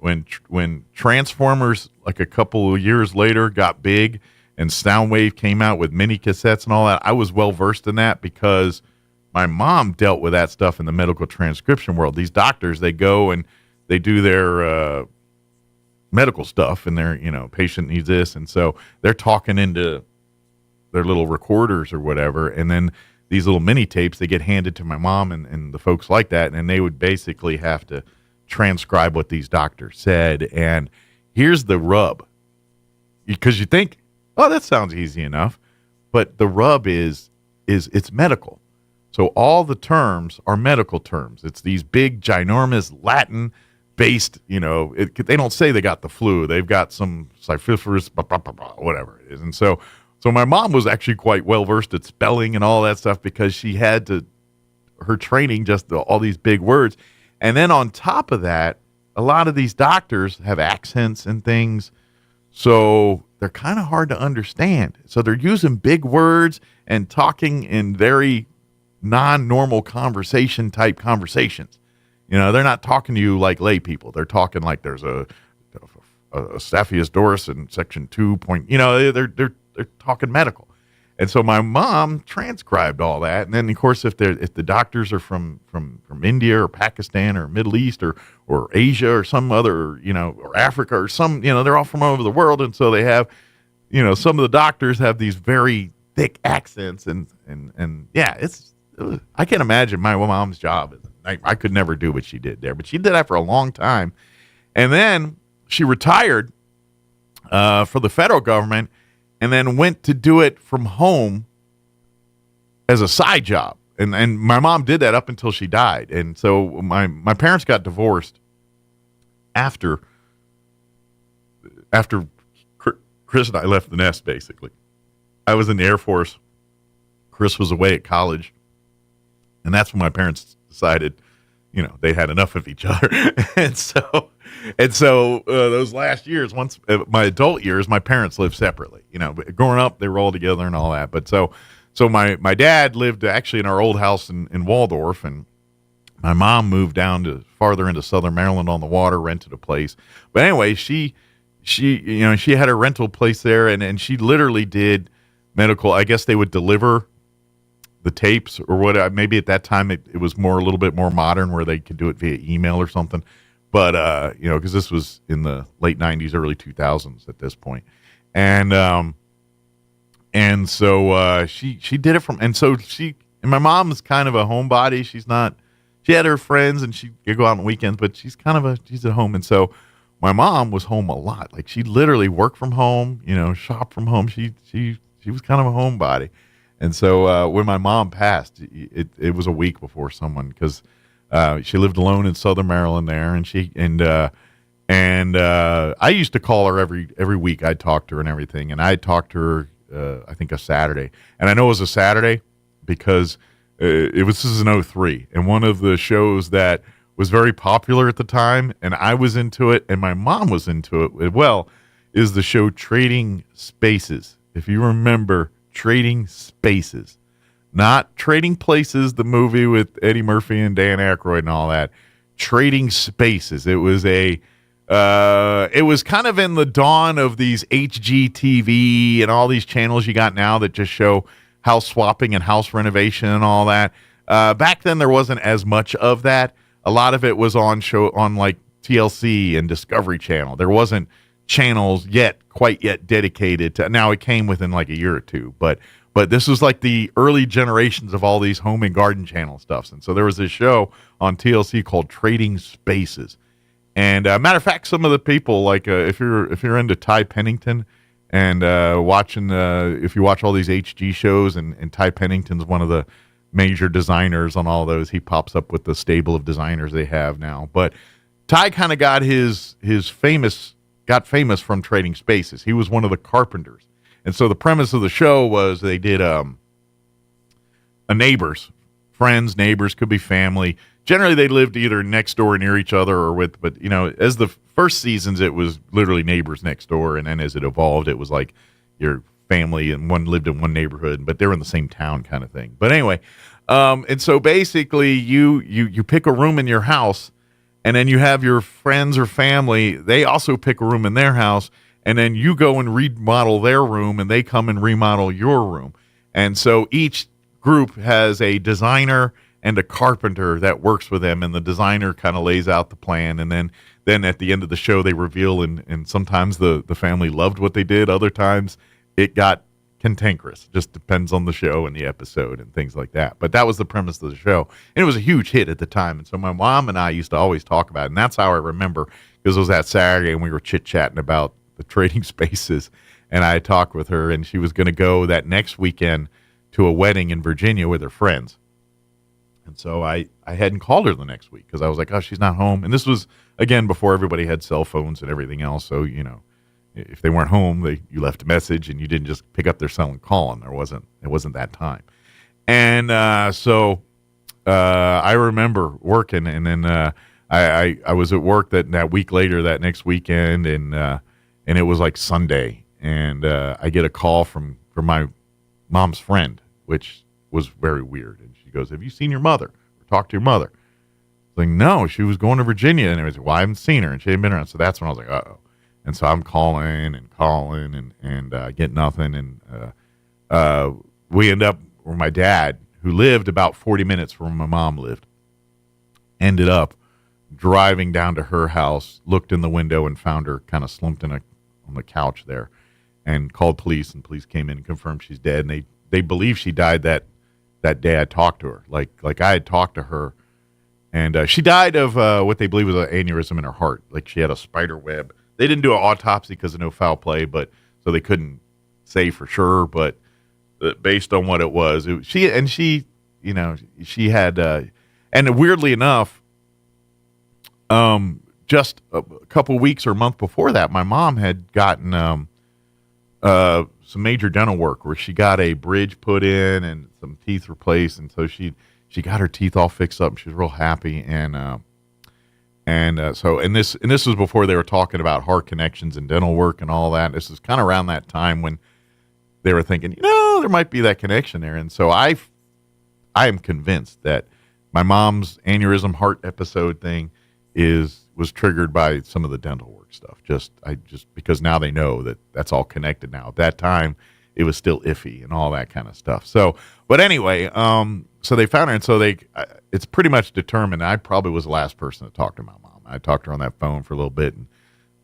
Transformers, like a couple of years later, got big, and Soundwave came out with mini cassettes and all that, I was well versed in that because my mom dealt with that stuff in the medical transcription world. These doctors, they go and they do their medical stuff, and their patient needs this, and so they're talking into their little recorders or whatever, and then these little mini tapes, they get handed to my mom and the folks like that, and they would basically have to transcribe what these doctors said. And here's the rub, because you think, oh, that sounds easy enough, but the rub is it's medical. So all the terms are medical terms. It's these big, ginormous Latin based, they don't say they got the flu. They've got some syphilis, whatever it is. And so my mom was actually quite well versed at spelling and all that stuff because she had her training, just all these big words. And then on top of that, a lot of these doctors have accents and things. So they're kind of hard to understand. So they're using big words and talking in very non-normal conversation type conversations. They're not talking to you like lay people. They're talking like there's a Staphylococcus doris in section 2. They're talking medical. And so my mom transcribed all that. And then, of course, if the doctors are from India or Pakistan or Middle East or Asia or some other, or Africa or some, they're all from all over the world. And so they have, some of the doctors have these very thick accents. And yeah, I can't imagine my mom's job. I could never do what she did there, but she did that for a long time. And then she retired for the federal government, and then went to do it from home as a side job. And my mom did that up until she died. And so my parents got divorced after Chris and I left the nest, basically. I was in the Air Force. Chris was away at college. And that's when my parents decided, they had enough of each other. and so those last years, once my adult years, my parents lived separately. Growing up, they were all together and all that. But so my dad lived actually in our old house in Waldorf, and my mom moved down to farther into southern Maryland on the water, rented a place. But anyway, she had a rental place there, and she literally did medical. I guess they would deliver the tapes or what. Maybe at that time it was a little bit more modern where they could do it via email or something. But because this was in the late 90s, early 2000s at this point, and so she did it and my mom is kind of a homebody. She had her friends and she could go out on weekends, but she's at home. And so my mom was home a lot. Like she literally worked from home, shop from home. She was kind of a homebody. And so when my mom passed, it was a week before someone, because she lived alone in southern Maryland there, and I used to call her every week. I'd talk to her and everything, and I talked to her I think a Saturday, and I know it was a Saturday because this is in 2003, and one of the shows that was very popular at the time, and I was into it, and my mom was into it as well, is the show Trading Spaces. If you remember Trading Spaces, not Trading Places, the movie with Eddie Murphy and Dan Aykroyd and all that. Trading Spaces. It was it was kind of in the dawn of these HGTV and all these channels you got now that just show house swapping and house renovation and all that. Back then, there wasn't as much of that. A lot of it was on like TLC and Discovery Channel. There wasn't channels quite yet dedicated to. Now it came within like a year or two, but this was like the early generations of all these home and garden channel stuffs. And so there was this show on TLC called Trading Spaces. And matter of fact, some of the people, like if you're into Ty Pennington and watching, if you watch all these HG shows, and Ty Pennington's one of the major designers on all those, he pops up with the stable of designers they have now. But Ty kind of got got famous from Trading Spaces. He was one of the carpenters. And so the premise of the show was they did a friends, neighbors, could be family. Generally, they lived either next door or near each other but as the first seasons, it was literally neighbors next door. And then as it evolved, it was like your family and one lived in one neighborhood, but they're in the same town kind of thing. But anyway, and so basically you pick a room in your house, and then you have your friends or family. They also pick a room in their house, and then you go and remodel their room, and they come and remodel your room. And so each group has a designer and a carpenter that works with them, and the designer kind of lays out the plan, and then at the end of the show they reveal, and sometimes the family loved what they did, other times it got cantankerous. Just depends on the show and the episode and things like that. But that was the premise of the show, and it was a huge hit at the time. And so my mom and I used to always talk about it, and that's how I remember, because it was that Saturday and we were chit-chatting about the Trading Spaces, and I talked with her, and she was going to go that next weekend to a wedding in Virginia with her friends. And so I hadn't called her the next week because I was like, oh, she's not home. And this was, again, before everybody had cell phones and everything else. So, if they weren't home, you left a message, and you didn't just pick up their cell and call them. It wasn't that time. And so I remember working, and then I was at work that week later, that next weekend, and it was like Sunday. And I get a call from my mom's friend, which was very weird. And she goes, have you seen your mother or talked to your mother? I was like, no, she was going to Virginia. And I was like, well, I haven't seen her, and she hadn't been around. So that's when I was like, uh-oh. And so I'm calling and get nothing. And we end up where my dad, who lived about 40 minutes from where my mom lived, ended up driving down to her house, looked in the window, and found her kind of slumped on the couch there, and called police. And police came in and confirmed she's dead. And they believe she died that day I talked to her. Like I had talked to her, and she died of what they believe was an aneurysm in her heart. Like she had a spider web. They didn't do an autopsy because of no foul play, but so they couldn't say for sure. But based on what it was, she had, and weirdly enough, just a couple weeks or a month before that, my mom had gotten some major dental work where she got a bridge put in and some teeth replaced, and so she got her teeth all fixed up, and she was real happy. And this was before they were talking about heart connections and dental work and all that. This is kind of around that time when they were thinking, there might be that connection there. And so I am convinced that my mom's aneurysm heart episode thing was triggered by some of the dental work stuff. Just because now they know that that's all connected now. At that time, it was still iffy and all that kind of stuff. So, but anyway, so they found her, and so it's pretty much determined. I probably was the last person to talk to my mom. I talked to her on that phone for a little bit, and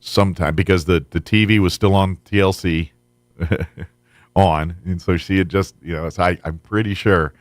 sometime because the TV was still on TLC on, and so she had just, I'm pretty sure.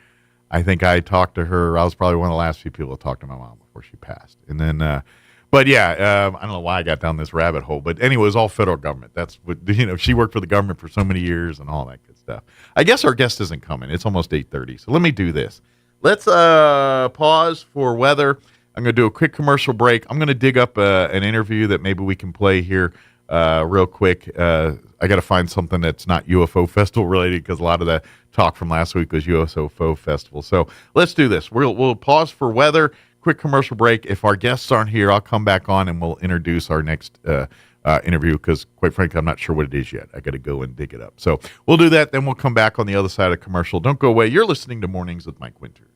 I think I talked to her. I was probably one of the last few people to talk to my mom before she passed. And then, but yeah, I don't know why I got down this rabbit hole, but anyway, it was all federal government. That's what, she worked for the government for so many years and all that good stuff. I guess our guest isn't coming. It's almost 8:30. So let me do this. Let's pause for weather. I'm going to do a quick commercial break. I'm going to dig up an interview that maybe we can play here real quick. I got to find something that's not UFO Festival related because a lot of the talk from last week was UFO Festival. So let's do this. We'll pause for weather. Quick commercial break. If our guests aren't here, I'll come back on and we'll introduce our next interview because, quite frankly, I'm not sure what it is yet. I got to go and dig it up. So we'll do that. Then we'll come back on the other side of commercial. Don't go away. You're listening to Mornings with Mike Winters.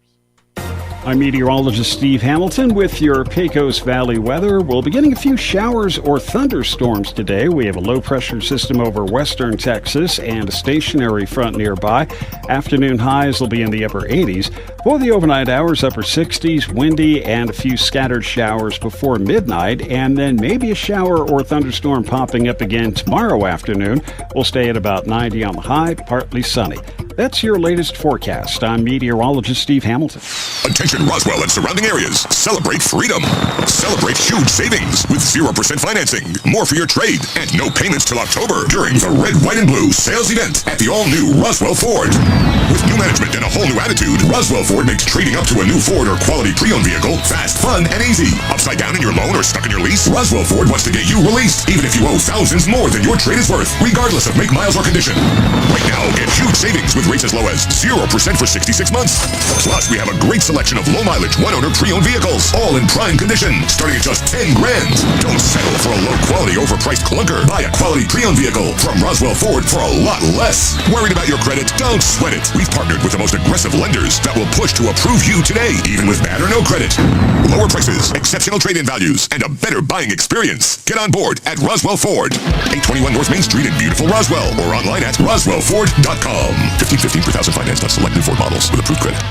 I'm meteorologist Steve Hamilton with your Pecos Valley weather. We'll be getting a few showers or thunderstorms today. We have a low-pressure system over western Texas and a stationary front nearby. Afternoon highs will be in the upper 80s. For the overnight hours, upper 60s, windy, and a few scattered showers before midnight, and then maybe a shower or thunderstorm popping up again tomorrow afternoon. We'll stay at about 90 on the high, partly sunny. That's your latest forecast. I'm meteorologist Steve Hamilton. Attention Roswell and surrounding areas. Celebrate freedom. Celebrate huge savings with 0% financing, more for your trade, and no payments till October during the Red, White, and Blue sales event at the all-new Roswell Ford. With new management and a whole new attitude, Roswell Ford makes trading up to a new Ford or quality pre-owned vehicle fast, fun, and easy. Upside down in your loan or stuck in your lease, Roswell Ford wants to get you released, even if you owe thousands more than your trade is worth, regardless of make, miles, or condition. Right now, get huge savings with rates as low as 0% for 66 months. Plus, we have a great selection of low-mileage, one-owner pre-owned vehicles, all in prime condition, starting at just $10,000. Don't settle for a low-quality, overpriced clunker. Buy a quality pre-owned vehicle from Roswell Ford for a lot less. Worried about your credit? Don't sweat it. We've partnered with the most aggressive lenders that will push to approve you today, even with bad or no credit. Lower prices, exceptional trade-in values, and a better buying experience. Get on board at Roswell Ford, 821 North Main Street in beautiful Roswell, or online at roswellford.com. 15 per thousand financed on select new Ford models with approved credit.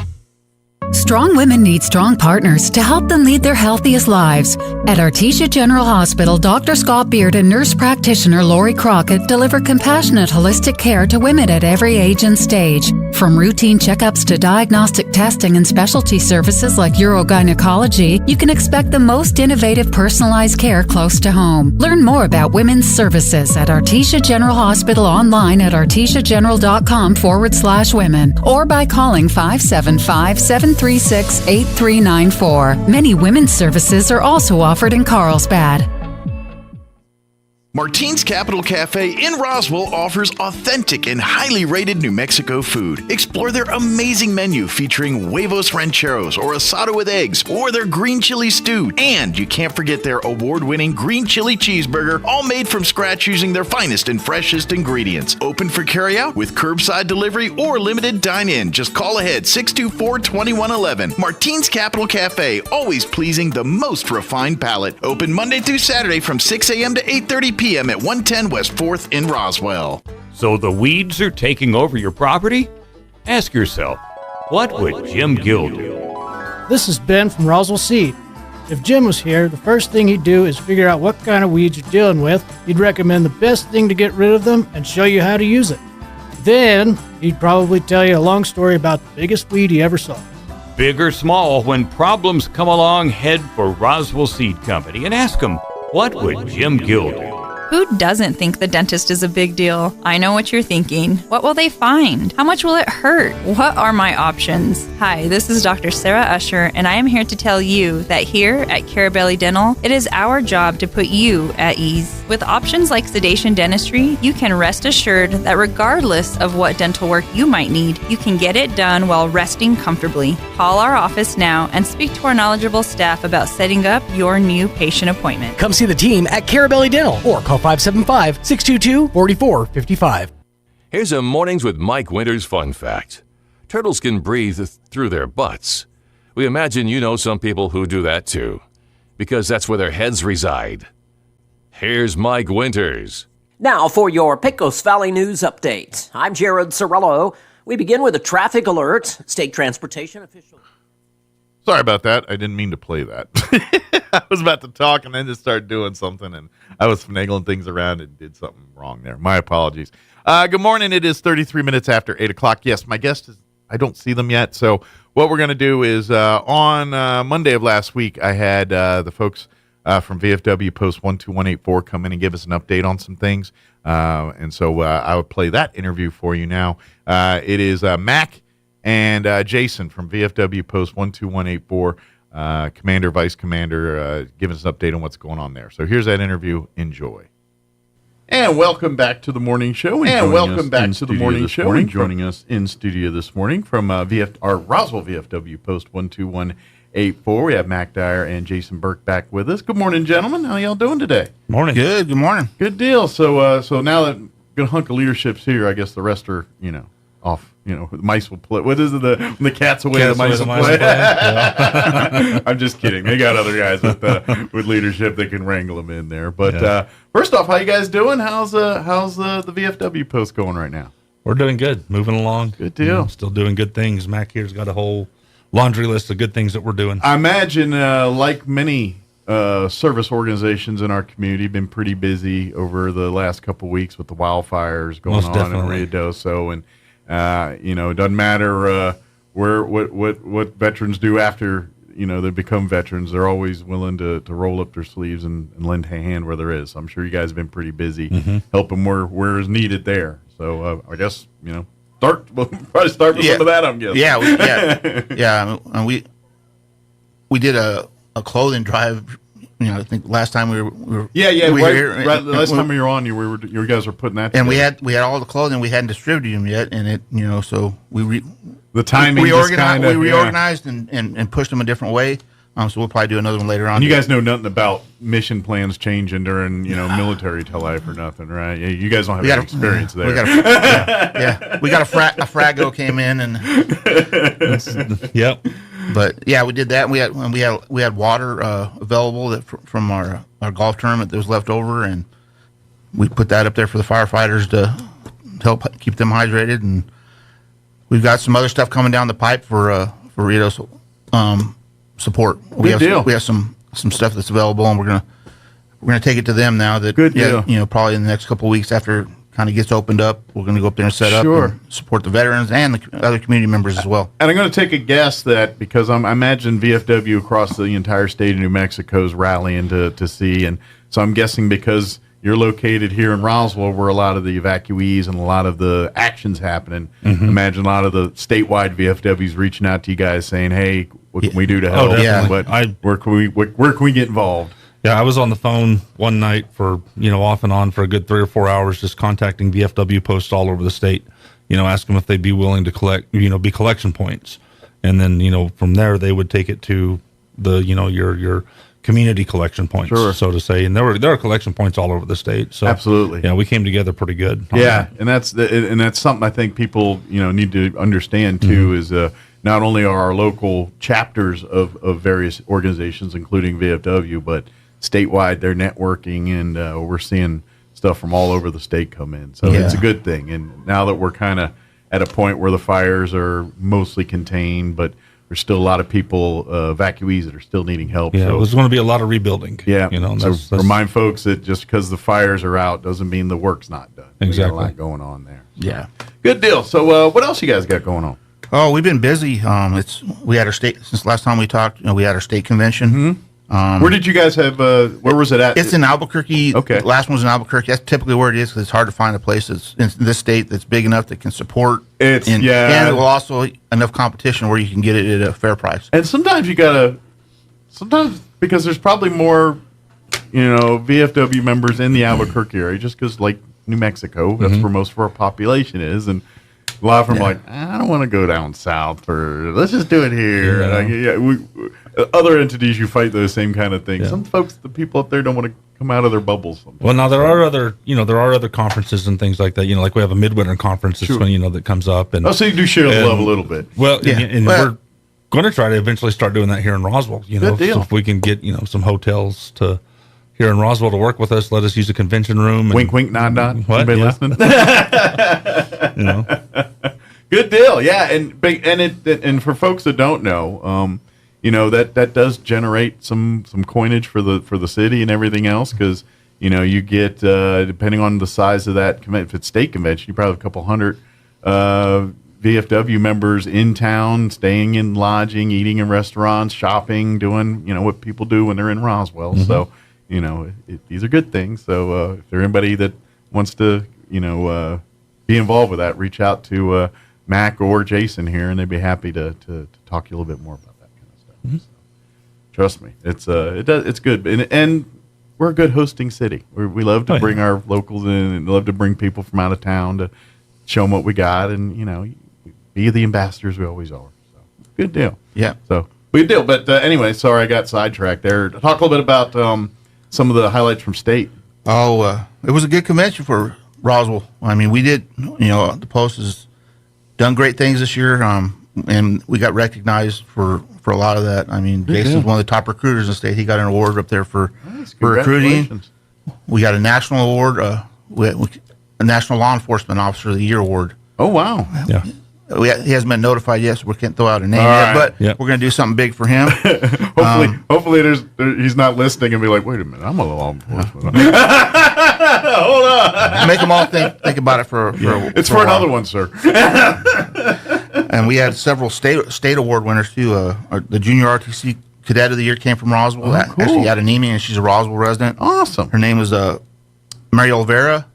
Strong women need strong partners to help them lead their healthiest lives. At Artesia General Hospital, Dr. Scott Beard and nurse practitioner Lori Crockett deliver compassionate, holistic care to women at every age and stage. From routine checkups to diagnostic testing and specialty services like urogynecology, you can expect the most innovative, personalized care close to home. Learn more about women's services at Artesia General Hospital online at artesiageneral.com/women or by calling 575-736-8394. Many women's services are also offered in Carlsbad. Martine's Capital Cafe in Roswell offers authentic and highly rated New Mexico food. Explore their amazing menu featuring huevos rancheros or asado with eggs or their green chili stew. And you can't forget their award-winning green chili cheeseburger, all made from scratch using their finest and freshest ingredients. Open for carryout with curbside delivery or limited dine-in. Just call ahead 624-2111. Martine's Capital Cafe, always pleasing the most refined palate. Open Monday through Saturday from 6 a.m. to 8:30 p.m. at 110 West 4th in Roswell. So the weeds are taking over your property? Ask yourself, what would Jim Gill do? This is Ben from Roswell Seed. If Jim was here, the first thing he'd do is figure out what kind of weeds you're dealing with. He'd recommend the best thing to get rid of them and show you how to use it. Then, he'd probably tell you a long story about the biggest weed he ever saw. Big or small, when problems come along, head for Roswell Seed Company and ask them, what would Jim Gill do? Who doesn't think the dentist is a big deal? I know what you're thinking. What will they find? How much will it hurt? What are my options? Hi, this is Dr. Sarah Usher, and I am here to tell you that here at Carabelli Dental, it is our job to put you at ease. With options like sedation dentistry, you can rest assured that regardless of what dental work you might need, you can get it done while resting comfortably. Call our office now and speak to our knowledgeable staff about setting up your new patient appointment. Come see the team at Carabelli Dental or call 575-622-4455. Here's a Mornings with Mike Winters fun fact. Turtles can breathe through their butts. We imagine you know some people who do that too, because that's where their heads reside. Here's Mike Winters. Now for your Pecos Valley News Update. I'm Jared Cirillo. We begin with a traffic alert. State transportation officials. Sorry about that. I didn't mean to play that. I was about to talk and then just started doing something, and I was finagling things around and did something wrong there. My apologies. Good morning. It is 33 minutes after 8 o'clock. Yes, my guest is, I don't see them yet. So what we're going to do is on Monday of last week, I had the folks from VFW Post 12184 come in and give us an update on some things. And so I would play that interview for you now. It is Mac and Jason from VFW Post 12184, Commander, Vice Commander, giving us an update on what's going on there. So here's that interview. Enjoy. And welcome back to the morning show. And joining us in studio this morning from our Roswell VFW Post 12184. We have Mac Dyer and Jason Burke back with us. Good morning, gentlemen. How y'all doing today? Morning. Good morning. Good deal. So now that good hunk of leadership's here, I guess the rest are, off. The mice will play. What is it? When the cat's away, the mice will play. I'm just kidding. They got other guys with leadership that can wrangle them in there. But first off, how you guys doing? How's the VFW Post going right now? We're doing good. Moving along. Good deal. Still doing good things. Mac here's got a whole laundry list of good things that we're doing. I imagine, like many service organizations in our community, been pretty busy over the last couple of weeks with the wildfires going on in Rio Doso, and it doesn't matter what veterans do after they become veterans. They're always willing to roll up their sleeves and lend a hand where there is. So I'm sure you guys have been pretty busy helping where is needed there. So I guess we'll probably start with some of that. I'm guessing. And we did a clothing drive. I think last time we were last time we were on, you guys were putting that and together. we had all the clothing. We hadn't distributed them yet, and it so the timing we reorganized and pushed them a different way. So we'll probably do another one later on. And you guys know nothing about mission plans changing during military life or nothing, right? Yeah, you guys don't have any experience there. We got a Frago came in and yep. But we did that. We had water available from our golf tournament that was left over, and we put that up there for the firefighters to help keep them hydrated. And we've got some other stuff coming down the pipe for Rito support. We have some stuff that's available, and we're gonna take it to them now. That good deal. Probably in the next couple of weeks after kind of gets opened up, we're going to go up there and set up and support the veterans and the other community members as well. And I'm going to take a guess that because I imagine VFW across the entire state of New Mexico is rallying to see, and so I'm guessing because you're located here in Roswell, where a lot of the evacuees and a lot of the action's happening. Imagine a lot of the statewide VFWs reaching out to you guys saying, "Hey, what can we do to help? Where can we get involved?" Yeah, I was on the phone one night for, off and on for a good 3 or 4 hours, just contacting VFW posts all over the state, asking if they'd be willing to collect, be collection points. And then, from there, they would take it to the, your community collection points, so to say. And there are collection points all over the state. So absolutely. Yeah, we came together pretty good. Yeah. And that's something I think people, need to understand too, is, not only are our local chapters of various organizations, including VFW, but statewide, they're networking, and we're seeing stuff from all over the state come in. So it's a good thing. And now that we're kind of at a point where the fires are mostly contained, but there's still a lot of people, evacuees, that are still needing help. Yeah, there's going to be a lot of rebuilding. Yeah. That's remind folks that just because the fires are out doesn't mean the work's not done. Exactly. We got a lot going on there. Yeah. Good deal. So what else you guys got going on? Oh, we've been busy. We had our state, since last time we talked, we had our state convention. Where did you guys have? Where was it at? It's in Albuquerque. Okay. Last one was in Albuquerque. That's typically where it is because it's hard to find a place that's in this state that's big enough that can support. And it will also enough competition where you can get it at a fair price. And sometimes because there's probably more, VFW members in the Albuquerque area, just because like New Mexico, that's where most of our population is, and a lot of them are like, I don't want to go down south, or let's just do it here. Other entities, you fight those same kind of things. Some folks, the people up there, don't want to come out of their bubbles sometimes. Well, now there are other conferences and things like that. Like we have a midwinter conference that's when that comes up. And so you do share the love a little bit. Well, and we're going to try to eventually start doing that here in Roswell. Good deal. So if we can get some hotels to here in Roswell to work with us, let us use a convention room. Wink, wink, nod, nod. What? Anybody listening? Good deal. Yeah, and for folks that don't know, that does generate some coinage for the city and everything else, because you get depending on the size of that if it's state convention, you probably have a couple hundred VFW members in town, staying in lodging, eating in restaurants, shopping, doing what people do when they're in Roswell. So these are good things. So if there's anybody that wants to be involved with that, reach out to Mac or Jason here, and they'd be happy to talk to you a little bit more about that kind of stuff. So, trust me, it's good. And we're a good hosting city. We love to bring our locals in, and love to bring people from out of town to show them what we got, and be the ambassadors we always are. So good deal. Yeah. So good deal. But anyway, sorry I got sidetracked there. Talk a little bit about some of the highlights from state. Oh, it was a good convention for Roswell. I mean, we did. The Post has done great things this year, and we got recognized for a lot of that. I mean, Jason's one of the top recruiters in the state. He got an award up there for recruiting. We got a national award, a National Law Enforcement Officer of the Year award. Oh, wow. Yeah. He hasn't been notified yet, so we can't throw out a name yet, but we're going to do something big for him. Hopefully he's not listening and be like, wait a minute, I'm a law enforcement. Hold on. Make them all think about it for it's for another one, sir. And we had several state award winners too. The Junior RTC Cadet of the Year came from Roswell. Cool. Actually had anemia, and she's a Roswell resident. Awesome. Her name is Mary Olvera.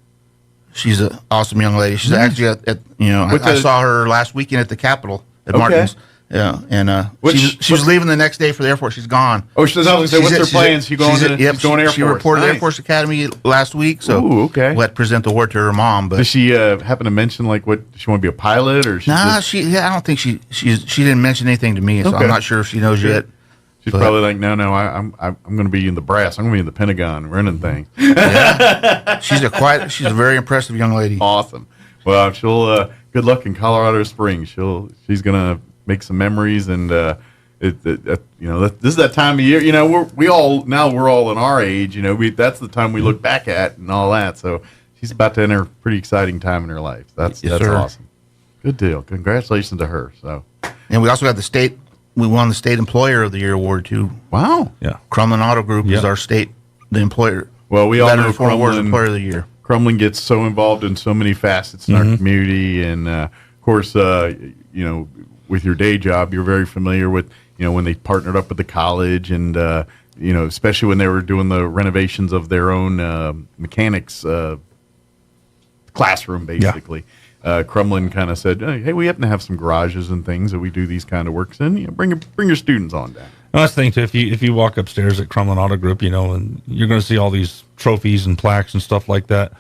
She's an awesome young lady. She's actually I saw her last weekend at the Capitol at Martin's. Yeah, and she was leaving the next day for the Air Force. She's gone. Oh, what's her plans? She's going Air Force. She reported to Air Force Academy last week, so we had to present the award to her mom. But does she happen to mention what she want to be a pilot or? I don't think she didn't mention anything to me, so I'm not sure if she knows yet. She's probably like, no, I'm going to be in the brass. I'm going to be in the Pentagon running things. Yeah. She's a very impressive young lady. Awesome. Well, she'll good luck in Colorado Springs. She's going to make some memories, and this is that time of year. We're all in our age. That's the time we look back at and all that. So she's about to enter a pretty exciting time in her life. That's awesome. Good deal. Congratulations to her. So, and we also got we won the State Employer of the Year award too. Wow. Yeah. Crumlin Auto Group is our the employer. Well, we all know Crumlin Employer of the Year. Crumlin gets so involved in so many facets in our community, and of course, with your day job, you're very familiar with when they partnered up with the college, and especially when they were doing the renovations of their own mechanics classroom, basically. Yeah. Crumlin kind of said, "Hey, we happen to have some garages and things that we do these kind of works in. Bring your students on down." Well, that's the thing too. If you walk upstairs at Crumlin Auto Group, and you're going to see all these trophies and plaques and stuff like that,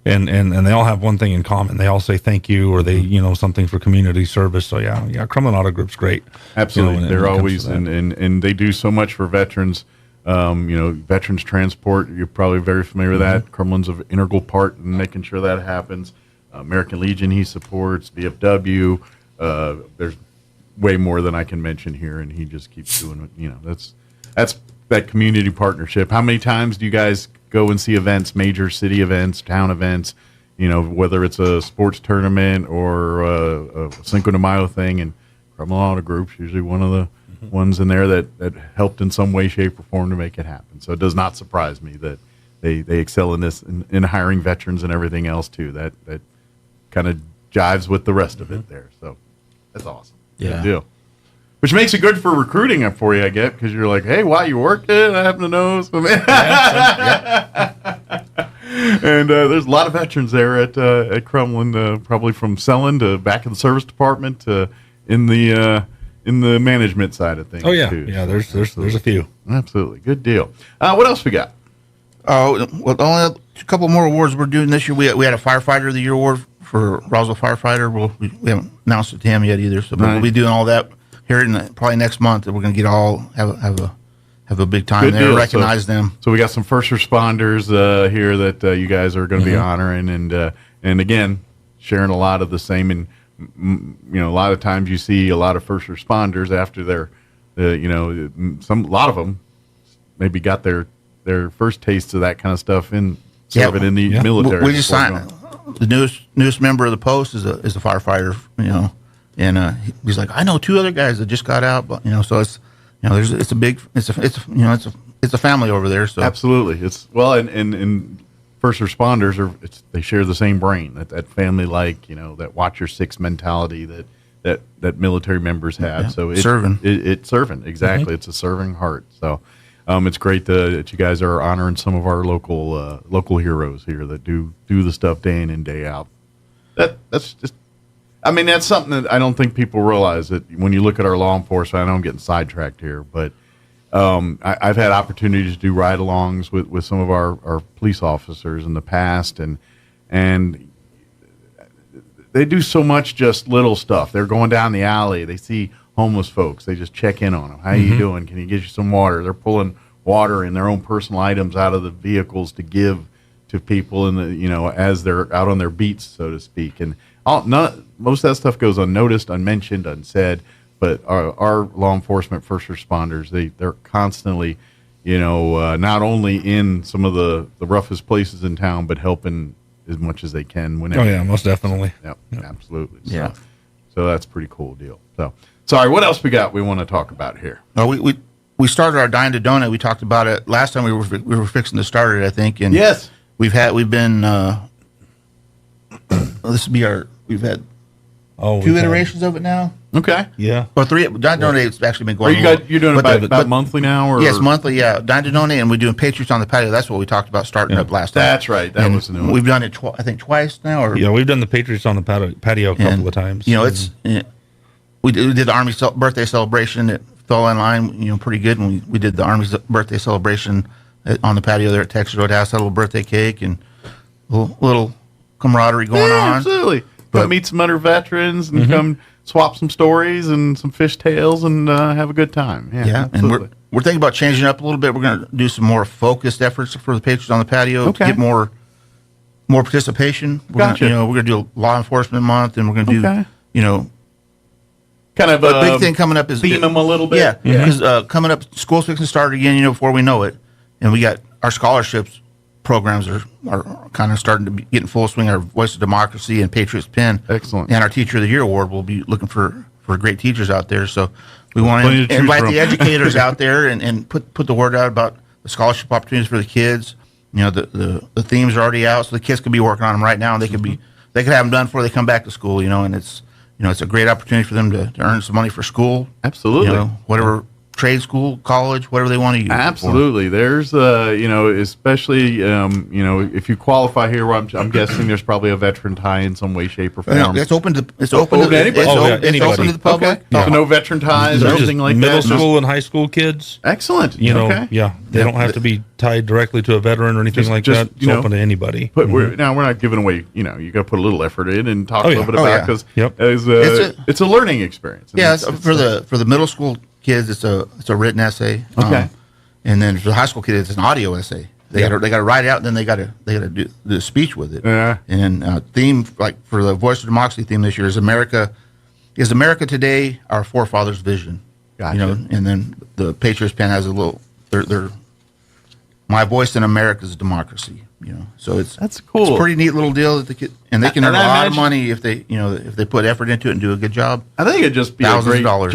and they all have one thing in common. They all say thank you, or they something for community service. So yeah, Crumlin Auto Group's great. Absolutely, they're always and they do so much for veterans. Veterans transport. You're probably very familiar with that. Crumlin's an integral part in making sure that happens. American Legion he supports, VFW. There's way more than I can mention here, and he just keeps doing it. That's that community partnership. How many times do you guys go and see events, major city events, town events? Whether it's a sports tournament or a Cinco de Mayo thing, and Crumlin Auto Group's usually one of the ones in there that helped in some way, shape, or form to make it happen. So it does not surprise me that they excel in this, in hiring veterans and everything else too. That kind of jives with the rest of it there. So that's awesome. Yeah. Good deal. Which makes it good for recruiting for you, I get, because you're like, hey, why you working? I happen to know some. And there's a lot of veterans there at Crumlin, probably from selling to back in the service department to in the management side of things. Oh yeah, too. Yeah. There's a few. Absolutely, good deal. What else we got? Well, only a couple more awards we're doing this year. We had a Firefighter of the Year award for Roswell Firefighter. We haven't announced it to him yet either, so we'll be doing all that here in probably next month. We're going to get have a big time there, recognize them. So we got some first responders here that you guys are going to be honoring, and again sharing a lot of the same. And a lot of times you see a lot of first responders after a lot of them maybe got their first taste of that kind of stuff in serving in the military. We just signed the newest member of the Post is a firefighter, and he's like, I know two other guys that just got out, but so it's it's a family over there. So absolutely, it's and first responders they share the same brain, that family that watch your six mentality that military members have. So it's serving. It's serving exactly. It's a serving heart. So. It's great that you guys are honoring some of our local heroes here that do the stuff day in and day out. That's just, that's something that I don't think people realize, that when you look at our law enforcement. I know I'm getting sidetracked here, but I've had opportunities to do ride-alongs with some of our police officers in the past, and they do so much just little stuff. They're going down the alley. They see homeless folks. They just check in on them. How you doing? Can you get you some water? They're pulling water and their own personal items out of the vehicles to give to people in the, as they're out on their beats, so to speak. And most of that stuff goes unnoticed, unmentioned, unsaid. But our law enforcement, first responders, they're constantly, not only in some of the roughest places in town, but helping as much as they can whenever. Oh yeah, most definitely. Yep. Absolutely. Yeah. So that's a pretty cool deal. So, sorry, what else we got we want to talk about here? We started our Dine to Donut. We talked about it last time we were fixing to start it, I think. And yes, we've been we've had two iterations of it now. Okay. Yeah. Or three. Dine to Donut has actually been going. You're doing about monthly now, or yes, monthly. Yeah, Dine to Donut, and we're doing Patriots on the Patio. That's what we talked about starting up last time. That's right. That was the new one. We've done it I think twice now. Or we've done the Patriots on the patio a couple of times. We did the Army birthday celebration. It fell in line, pretty good. And we did the Army's birthday celebration on the patio there at Texas Roadhouse. Had a little birthday cake and a little camaraderie going on. Absolutely. But meet some other veterans and come swap some stories and some fishtails and have a good time. Yeah, and we're thinking about changing up a little bit. We're going to do some more focused efforts for the Patriots on the Patio to get more participation. We're going to do Law Enforcement Month, and we're going to do kind of a big thing coming up is theme them a little bit. Yeah, because coming up, school's fixing to start again. Before we know it, and we got our scholarships programs are kind of starting to get in full swing. Our Voice of Democracy and Patriots Pen, excellent, and our Teacher of the Year award. We'll be looking for great teachers out there. So we want to invite the educators out there and put the word out about the scholarship opportunities for the kids. The themes are already out, so the kids could be working on them right now, and they could have them done before they come back to school. And it's a great opportunity for them to earn some money for school. Absolutely. Whatever trade school, college, whatever they want to use. Absolutely. There's, especially, if you qualify here, I'm guessing there's probably a veteran tie in some way, shape, or form. It's open to anybody. It's open to the public. Okay. Yeah. So no veteran ties or anything like middle that? Middle school and high school kids. Excellent. They don't have to be tied directly to a veteran or anything like that. It's open to anybody. But we're not giving away, you got to put a little effort in and talk a little bit about it, because it's a learning experience. Yeah, for the middle school kids, it's a written essay. Okay. And then for the high school kids, it's an audio essay. They got to write it out, and then they got to do the speech with it. Yeah. And theme, like for the Voice of Democracy theme this year, is America today our forefathers' vision? Gotcha. And then the Patriots Pen has a little their my voice in America's democracy. So that's cool. It's a pretty neat little deal that they can earn a lot of money if they put effort into it and do a good job. I think it'd just be thousands of dollars.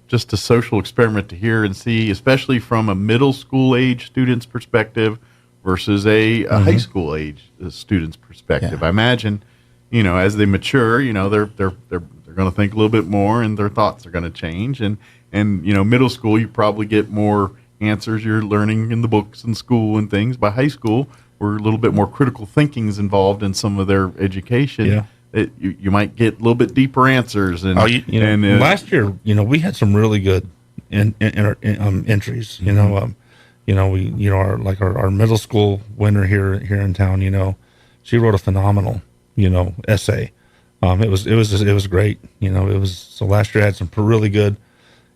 Just a social experiment to hear and see, especially from a middle school age student's perspective versus a high school age student's perspective. Yeah. I imagine, as they mature, they're going to think a little bit more, and their thoughts are going to change. And middle school, you probably get more answers you're learning in the books in school and things. By high school, where a little bit more critical thinking is involved in some of their education. Yeah. You might get a little bit deeper answers. And, last year, we had some really good entries. Our middle school winner here in town. She wrote a phenomenal essay. It was great. So last year I had some really good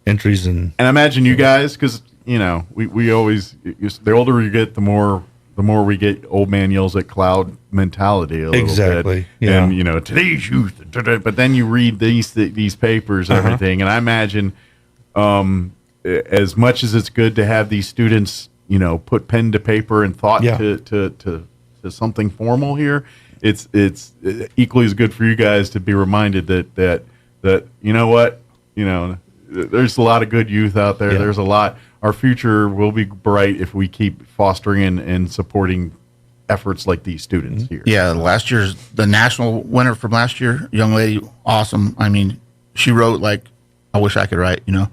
entries and I imagine you guys, because we always, the older you get, the more we get old man yells at cloud mentality a little bit. Yeah. And, today's youth, but then you read these papers and everything. And I imagine as much as it's good to have these students, put pen to paper and thought to something formal here, it's equally as good for you guys to be reminded that there's a lot of good youth out there. Yeah. There's a lot. Our future will be bright if we keep fostering and supporting efforts like these students here. Yeah, the national winner from last year, young lady, awesome. I mean, she wrote like, I wish I could write, I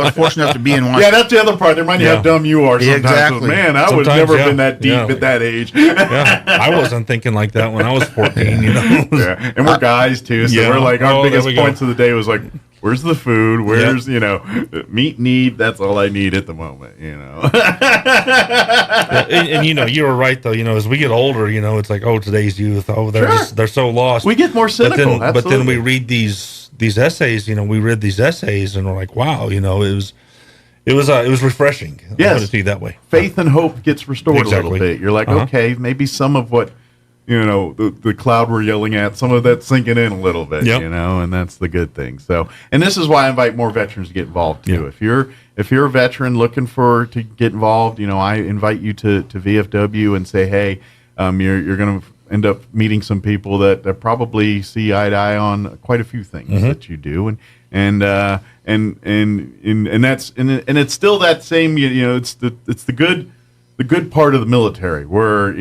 was fortunate enough to be in one. Yeah, that's the other part. They remind you how dumb you are sometimes. Exactly. But man, I would never been that deep at that age. I wasn't thinking like that when I was 14, Yeah, and we're guys too, so we're like, our biggest points of the day was like, Where's the food? Where's, meat and eat? That's all I need at the moment, and you were right though. As we get older, it's like, oh, today's youth. Oh, they're so lost. We get more cynical. But then we read these essays. We read these essays, and we're like, wow. It was refreshing. Yes. I put it to you that way. Faith and hope gets restored a Exactly. little bit. You're like, okay, maybe some of what the cloud we're yelling at, some of that's sinking in a little bit, and that's the good thing. So, and this is why I invite more veterans to get involved too. Yeah. If you're a veteran looking to get involved, I invite you to VFW and say, hey, you're going to end up meeting some people that probably see eye to eye on quite a few things that you do, and that's and it's still that same, it's the good part of the military where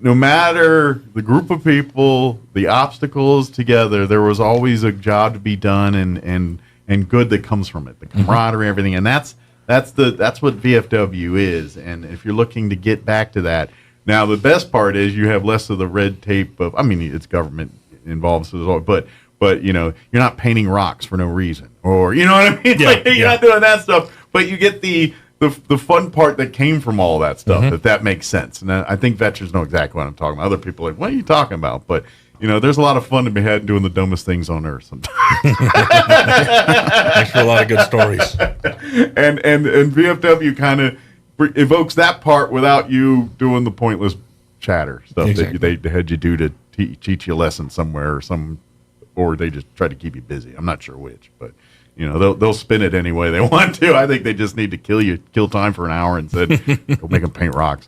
no matter the group of people, the obstacles together, there was always a job to be done and good that comes from it, the camaraderie, everything. And that's what VFW is. And if you're looking to get back to that, now the best part is you have less of the red tape of, it's government involved, but you're not painting rocks for no reason, or you know what I mean? Yeah, you're not doing that stuff, but you get the fun part that came from all that stuff, if that makes sense. And I think veterans know exactly what I'm talking about. Other people are like, what are you talking about? But, there's a lot of fun to be had doing the dumbest things on earth sometimes. Makes for a lot of good stories. And VFW kind of evokes that part without you doing the pointless chatter stuff that they had you do to teach you a lesson somewhere or they just try to keep you busy. I'm not sure which, but they'll spin it any way they want to. I think they just need to kill time for an hour and said, go make them paint rocks.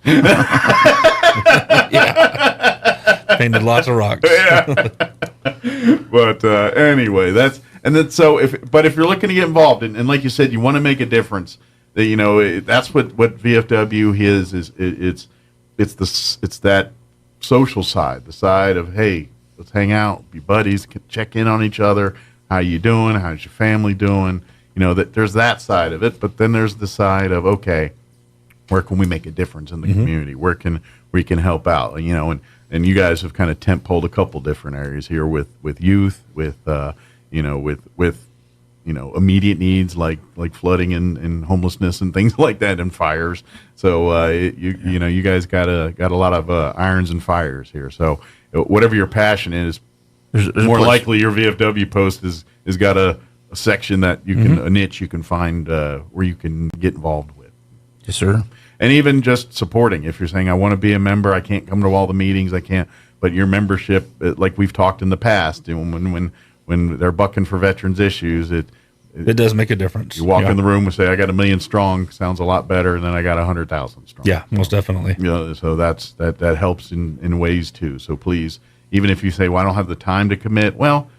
Painted lots of rocks. Yeah. But anyway, if you're looking to get involved, and like you said, you want to make a difference, that's what VFW is it's that social side, the side of, hey, let's hang out, be buddies, check in on each other. How you doing? How's your family doing? That there's that side of it, but then there's the side of, okay, where can we make a difference in the community? Where can we help out? And you guys have kind of tent-poled a couple different areas here with youth, with immediate needs like flooding and homelessness and things like that, and fires. So you guys got a lot of irons and fires here. So whatever your passion is, there's more likely your VFW post has got a section that you can a niche you can find where you can get involved with. Yes, sir. And even just supporting. If you're saying, I want to be a member, I can't come to all the meetings, I can't. But your membership, like we've talked in the past, when they're bucking for veterans issues, it does make a difference. You walk in the room and say, I got 1 million strong, sounds a lot better than I got 100,000 strong. Yeah, most definitely. So that helps in ways too. So please, even if you say, well, I don't have the time to commit, well,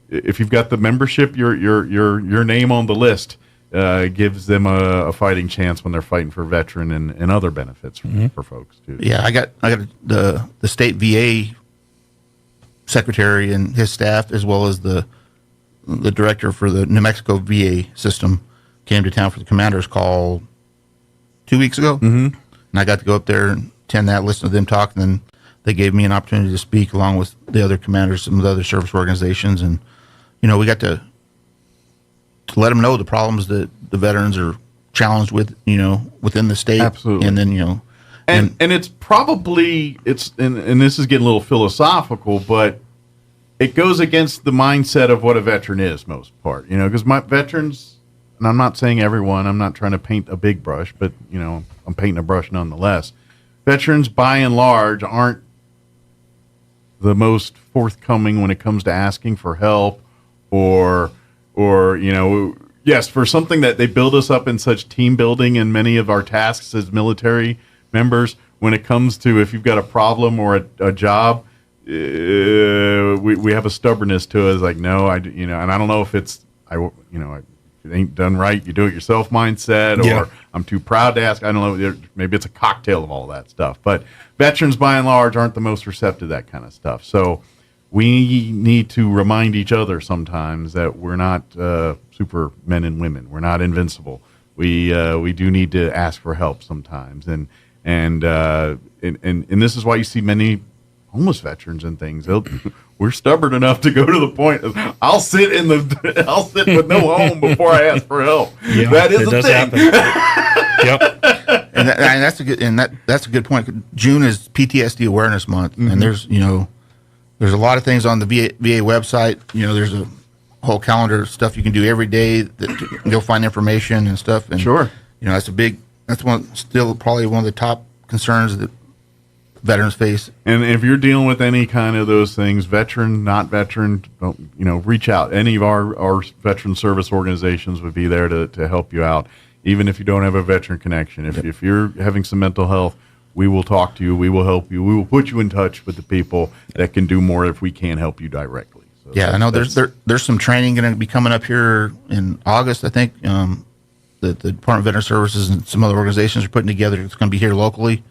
if you've got the membership, your name on the list gives them a fighting chance when they're fighting for veteran and other benefits for folks too. Yeah, I got the state VA secretary and his staff, as well as the director for the New Mexico VA system, came to town for the commander's call 2 weeks ago, and I got to go up there and attend that, listen to them talk, and then they gave me an opportunity to speak along with the other commanders, some of the other service organizations, and we got to let them know the problems that the veterans are challenged with, within the state. Absolutely. And then, and it's probably, and this is getting a little philosophical, but it goes against the mindset of what a veteran is most part, because my veterans, and I'm not saying everyone, I'm not trying to paint a big brush, but, I'm painting a brush nonetheless. Veterans, by and large, aren't the most forthcoming when it comes to asking for help or yes, for something that they build us up in such team building and many of our tasks as military members, when it comes to if you've got a problem or a job, we have a stubbornness to it. It's like, no, and I don't know if it's, if it ain't done right, you do it yourself mindset, or I'm too proud to ask. I don't know. Maybe it's a cocktail of all that stuff. But veterans, by and large, aren't the most receptive to that kind of stuff. So we need to remind each other sometimes that we're not super men and women. We're not invincible. We do need to ask for help sometimes, and this is why you see many homeless veterans and things. We're stubborn enough to go to the point of I'll sit with no home before I ask for help. Yeah, that is a thing. Yep. And that's a good point. June is PTSD Awareness Month, and there's a lot of things on the VA website. There's a whole calendar of stuff you can do every day that you'll find information and stuff. And sure, that's still probably one of the top concerns that veterans face. And if you're dealing with any kind of those things, veteran, not veteran, reach out. Any of our veteran service organizations would be there to help you out, even if you don't have a veteran connection. If you're having some mental health, we will talk to you. We will help you. We will put you in touch with the people that can do more if we can't help you directly. So I know there's some training going to be coming up here in August, I think. The Department of Veteran Services and some other organizations are putting together. It's going to be here locally.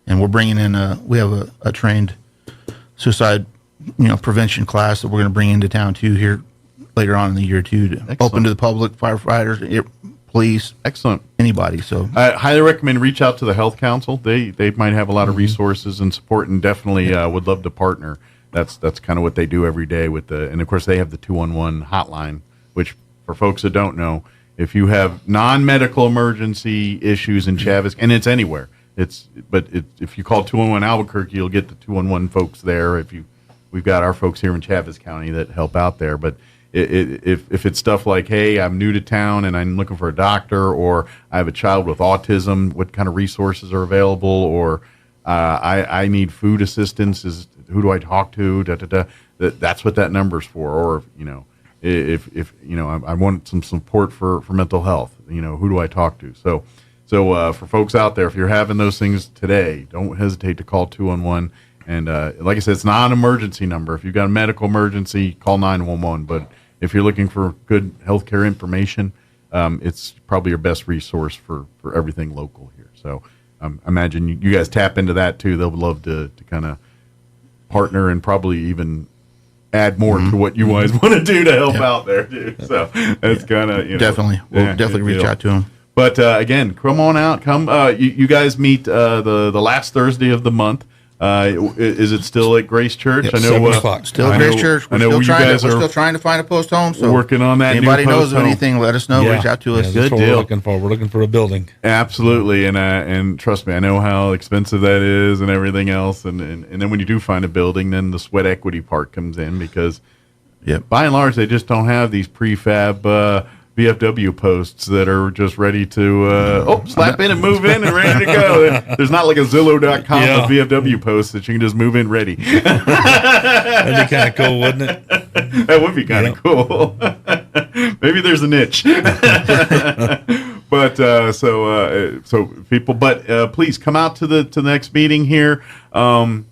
And we're bringing in we have a trained suicide, prevention class that we're going to bring into town too here later on in the year too, to open to the public, firefighters, police, anybody. So I highly recommend reach out to the Health Council. They might have a lot of resources and support, and definitely would love to partner. That's kind of what they do every day and of course they have the 211 hotline, which for folks that don't know, if you have non-medical emergency issues in Chavis, and it's anywhere. If you call 211 Albuquerque, you'll get the 211 folks there. We've got our folks here in Chaves County that help out there. But if it's stuff like, hey, I'm new to town and I'm looking for a doctor, or I have a child with autism, what kind of resources are available, or I need food assistance, who do I talk to? That's what that number's for. Or if I want some support for mental health, who do I talk to? So for folks out there, if you're having those things today, don't hesitate to call 211. And like I said, it's not an emergency number. If you've got a medical emergency, call 911. But if you're looking for good healthcare information, it's probably your best resource for everything local here. So I imagine you guys tap into that too. They'll love to kind of partner and probably even add more to what you guys want to do to help out there too. So it's kind of definitely we'll definitely reach out to them. But again, come on out. Come, you guys meet the last Thursday of the month. Is it still at Grace Church? Yep, I know 7 o'clock. Still at Grace Church. We're still trying to find a post home. So working on that. Anybody knows of anything, let us know. Reach out to us. Good deal. We're looking for. We're looking for a building. Absolutely, and trust me, I know how expensive that is and everything else. And then when you do find a building, then the sweat equity part comes in because, by and large, they just don't have these prefab VFW posts that are just ready to slap in and move in and ready to go. There's not like a Zillow.com of VFW posts that you can just move in ready. That'd be kind of cool, wouldn't it? That would be kind of cool. Maybe there's a niche. But so people, but please come out to the next meeting here. Like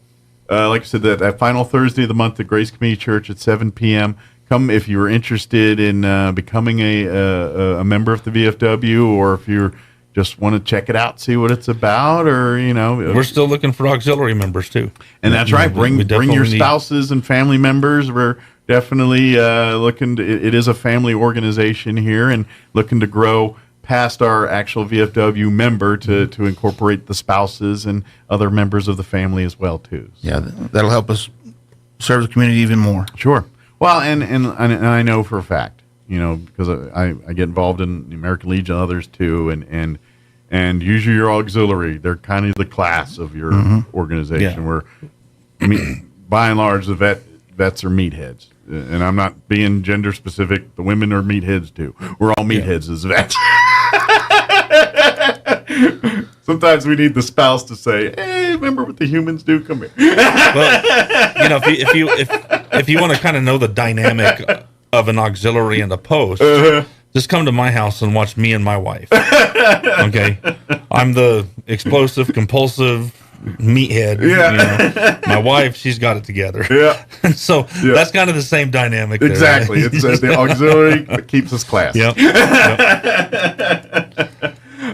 I said, that final Thursday of the month at Grace Community Church at 7 p.m. Come if you're interested in becoming a member of the VFW, or if you just want to check it out, see what it's about, or we're still looking for auxiliary members too. And that's right. Bring your spouses and family members. We're definitely looking. It is a family organization here, and looking to grow past our actual VFW member to incorporate the spouses and other members of the family as well too. So. Yeah, that'll help us serve the community even more. Sure. Well, and I know for a fact, because I get involved in the American Legion and others too, and usually your auxiliary, they're kind of the class of your organization. Where, by and large, the vets are meatheads, and I'm not being gender specific. The women are meatheads too. We're all meatheads as vets. Sometimes we need the spouse to say, "Hey, remember what the humans do? Come here." Well, if you want to kind of know the dynamic of an auxiliary and a post, just come to my house and watch me and my wife. Okay, I'm the explosive, compulsive meathead. Yeah. My wife, she's got it together. Yeah. So that's kind of the same dynamic. There, exactly. Right? It's the auxiliary that keeps us classy. Yep.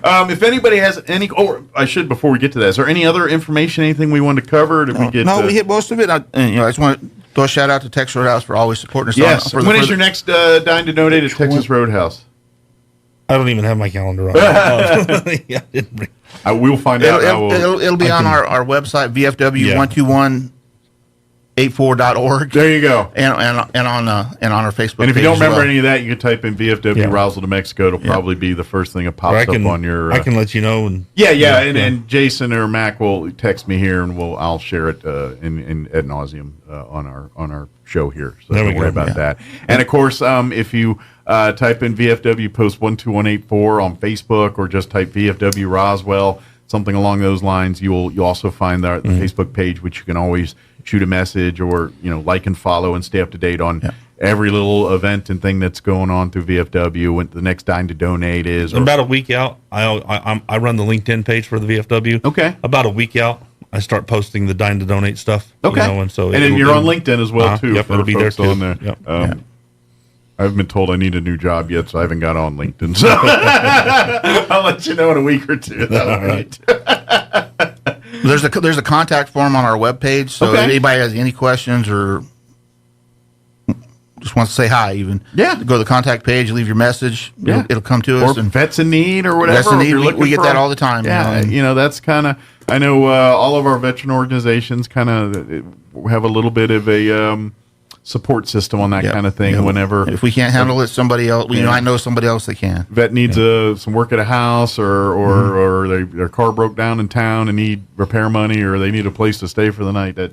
If anybody has any, I should before we get to that, is there any other information, anything we want to cover? Did we get? No, we hit most of it. I just want to throw a shout out to Texas Roadhouse for always supporting us. Yes. When is your next Dine to Donate at Texas Roadhouse? I don't even have my calendar on. We'll find out. It'll be on our website, VFW121 84.org. There you go. And on our Facebook And if you page don't as remember well. any of that, you can type in VFW Roswell, New Mexico. It'll probably be the first thing that pops up on your. I can let you know. And and Jason or Mac will text me here, and I'll share it in ad nauseum on our show here. So There we don't worry go. about that. And of course, if you type in VFW Post 12184 on Facebook, or just type VFW Roswell, something along those lines, you'll also find the Facebook page, which you can always shoot a message or like and follow and stay up to date on every little event and thing that's going on through VFW. When the next Dine to Donate is, About a week out, I run the LinkedIn page for the VFW. Okay. About a week out, I start posting the Dine to Donate stuff. Okay. And so then you're on LinkedIn as well too. Yep, for it'll be there folks too. on there. Yep. I haven't been told I need a new job yet, so I haven't got on LinkedIn. So I'll let you know in a week or two. All right. There's a contact form on our webpage, so if anybody has any questions or just wants to say hi, even go to the contact page, leave your message. It'll come to us. Or vets in need or whatever. Vets in if need, you're looking we get for that all the time. Yeah, that's kind of. I know all of our veteran organizations kind of have a little bit of a support system on that kind of thing. Whenever if we can't handle it, somebody else. We might know somebody else that can. Vet needs some work at a house, or their car broke down in town and need repair money, or they need a place to stay for the night. That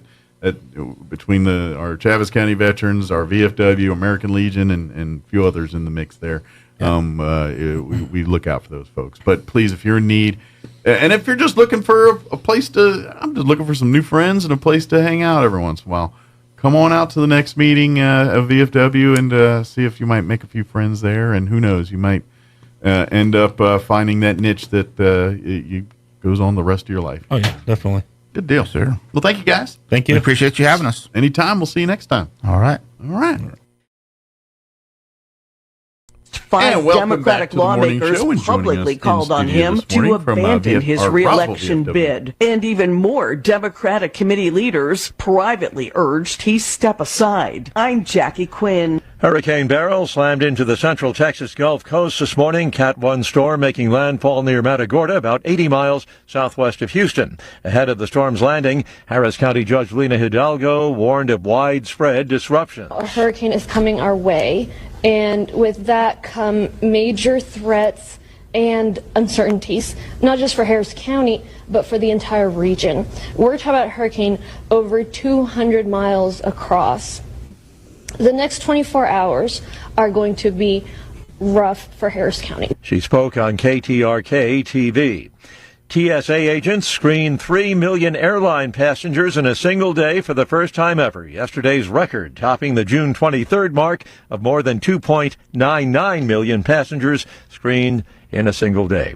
between our Chaves County veterans, our VFW, American Legion, and a few others in the mix there, we look out for those folks. But please, if you're in need, and if you're just looking for a place I'm just looking for some new friends and a place to hang out every once in a while. Come on out to the next meeting of VFW and see if you might make a few friends there. And who knows, you might end up finding that niche that goes on the rest of your life. Oh, yeah, definitely. Good deal, sir. Well, thank you, guys. Thank you. We appreciate you having us. Anytime. We'll see you next time. All right. All right. Five Democratic lawmakers publicly called on him to abandon his re-election bid. And even more Democratic committee leaders privately urged he step aside. I'm Jackie Quinn. Hurricane Beryl slammed into the central Texas Gulf Coast this morning. Cat 1 storm making landfall near Matagorda, about 80 miles southwest of Houston. Ahead of the storm's landing, Harris County Judge Lena Hidalgo warned of widespread disruption. A hurricane is coming our way, and with that come major threats and uncertainties, not just for Harris County, but for the entire region. We're talking about a hurricane over 200 miles across. The next 24 hours are going to be rough for Harris County. She spoke on KTRK TV. TSA agents screened 3 million airline passengers in a single day for the first time ever. Yesterday's record topping the June 23rd mark of more than 2.99 million passengers screened in a single day.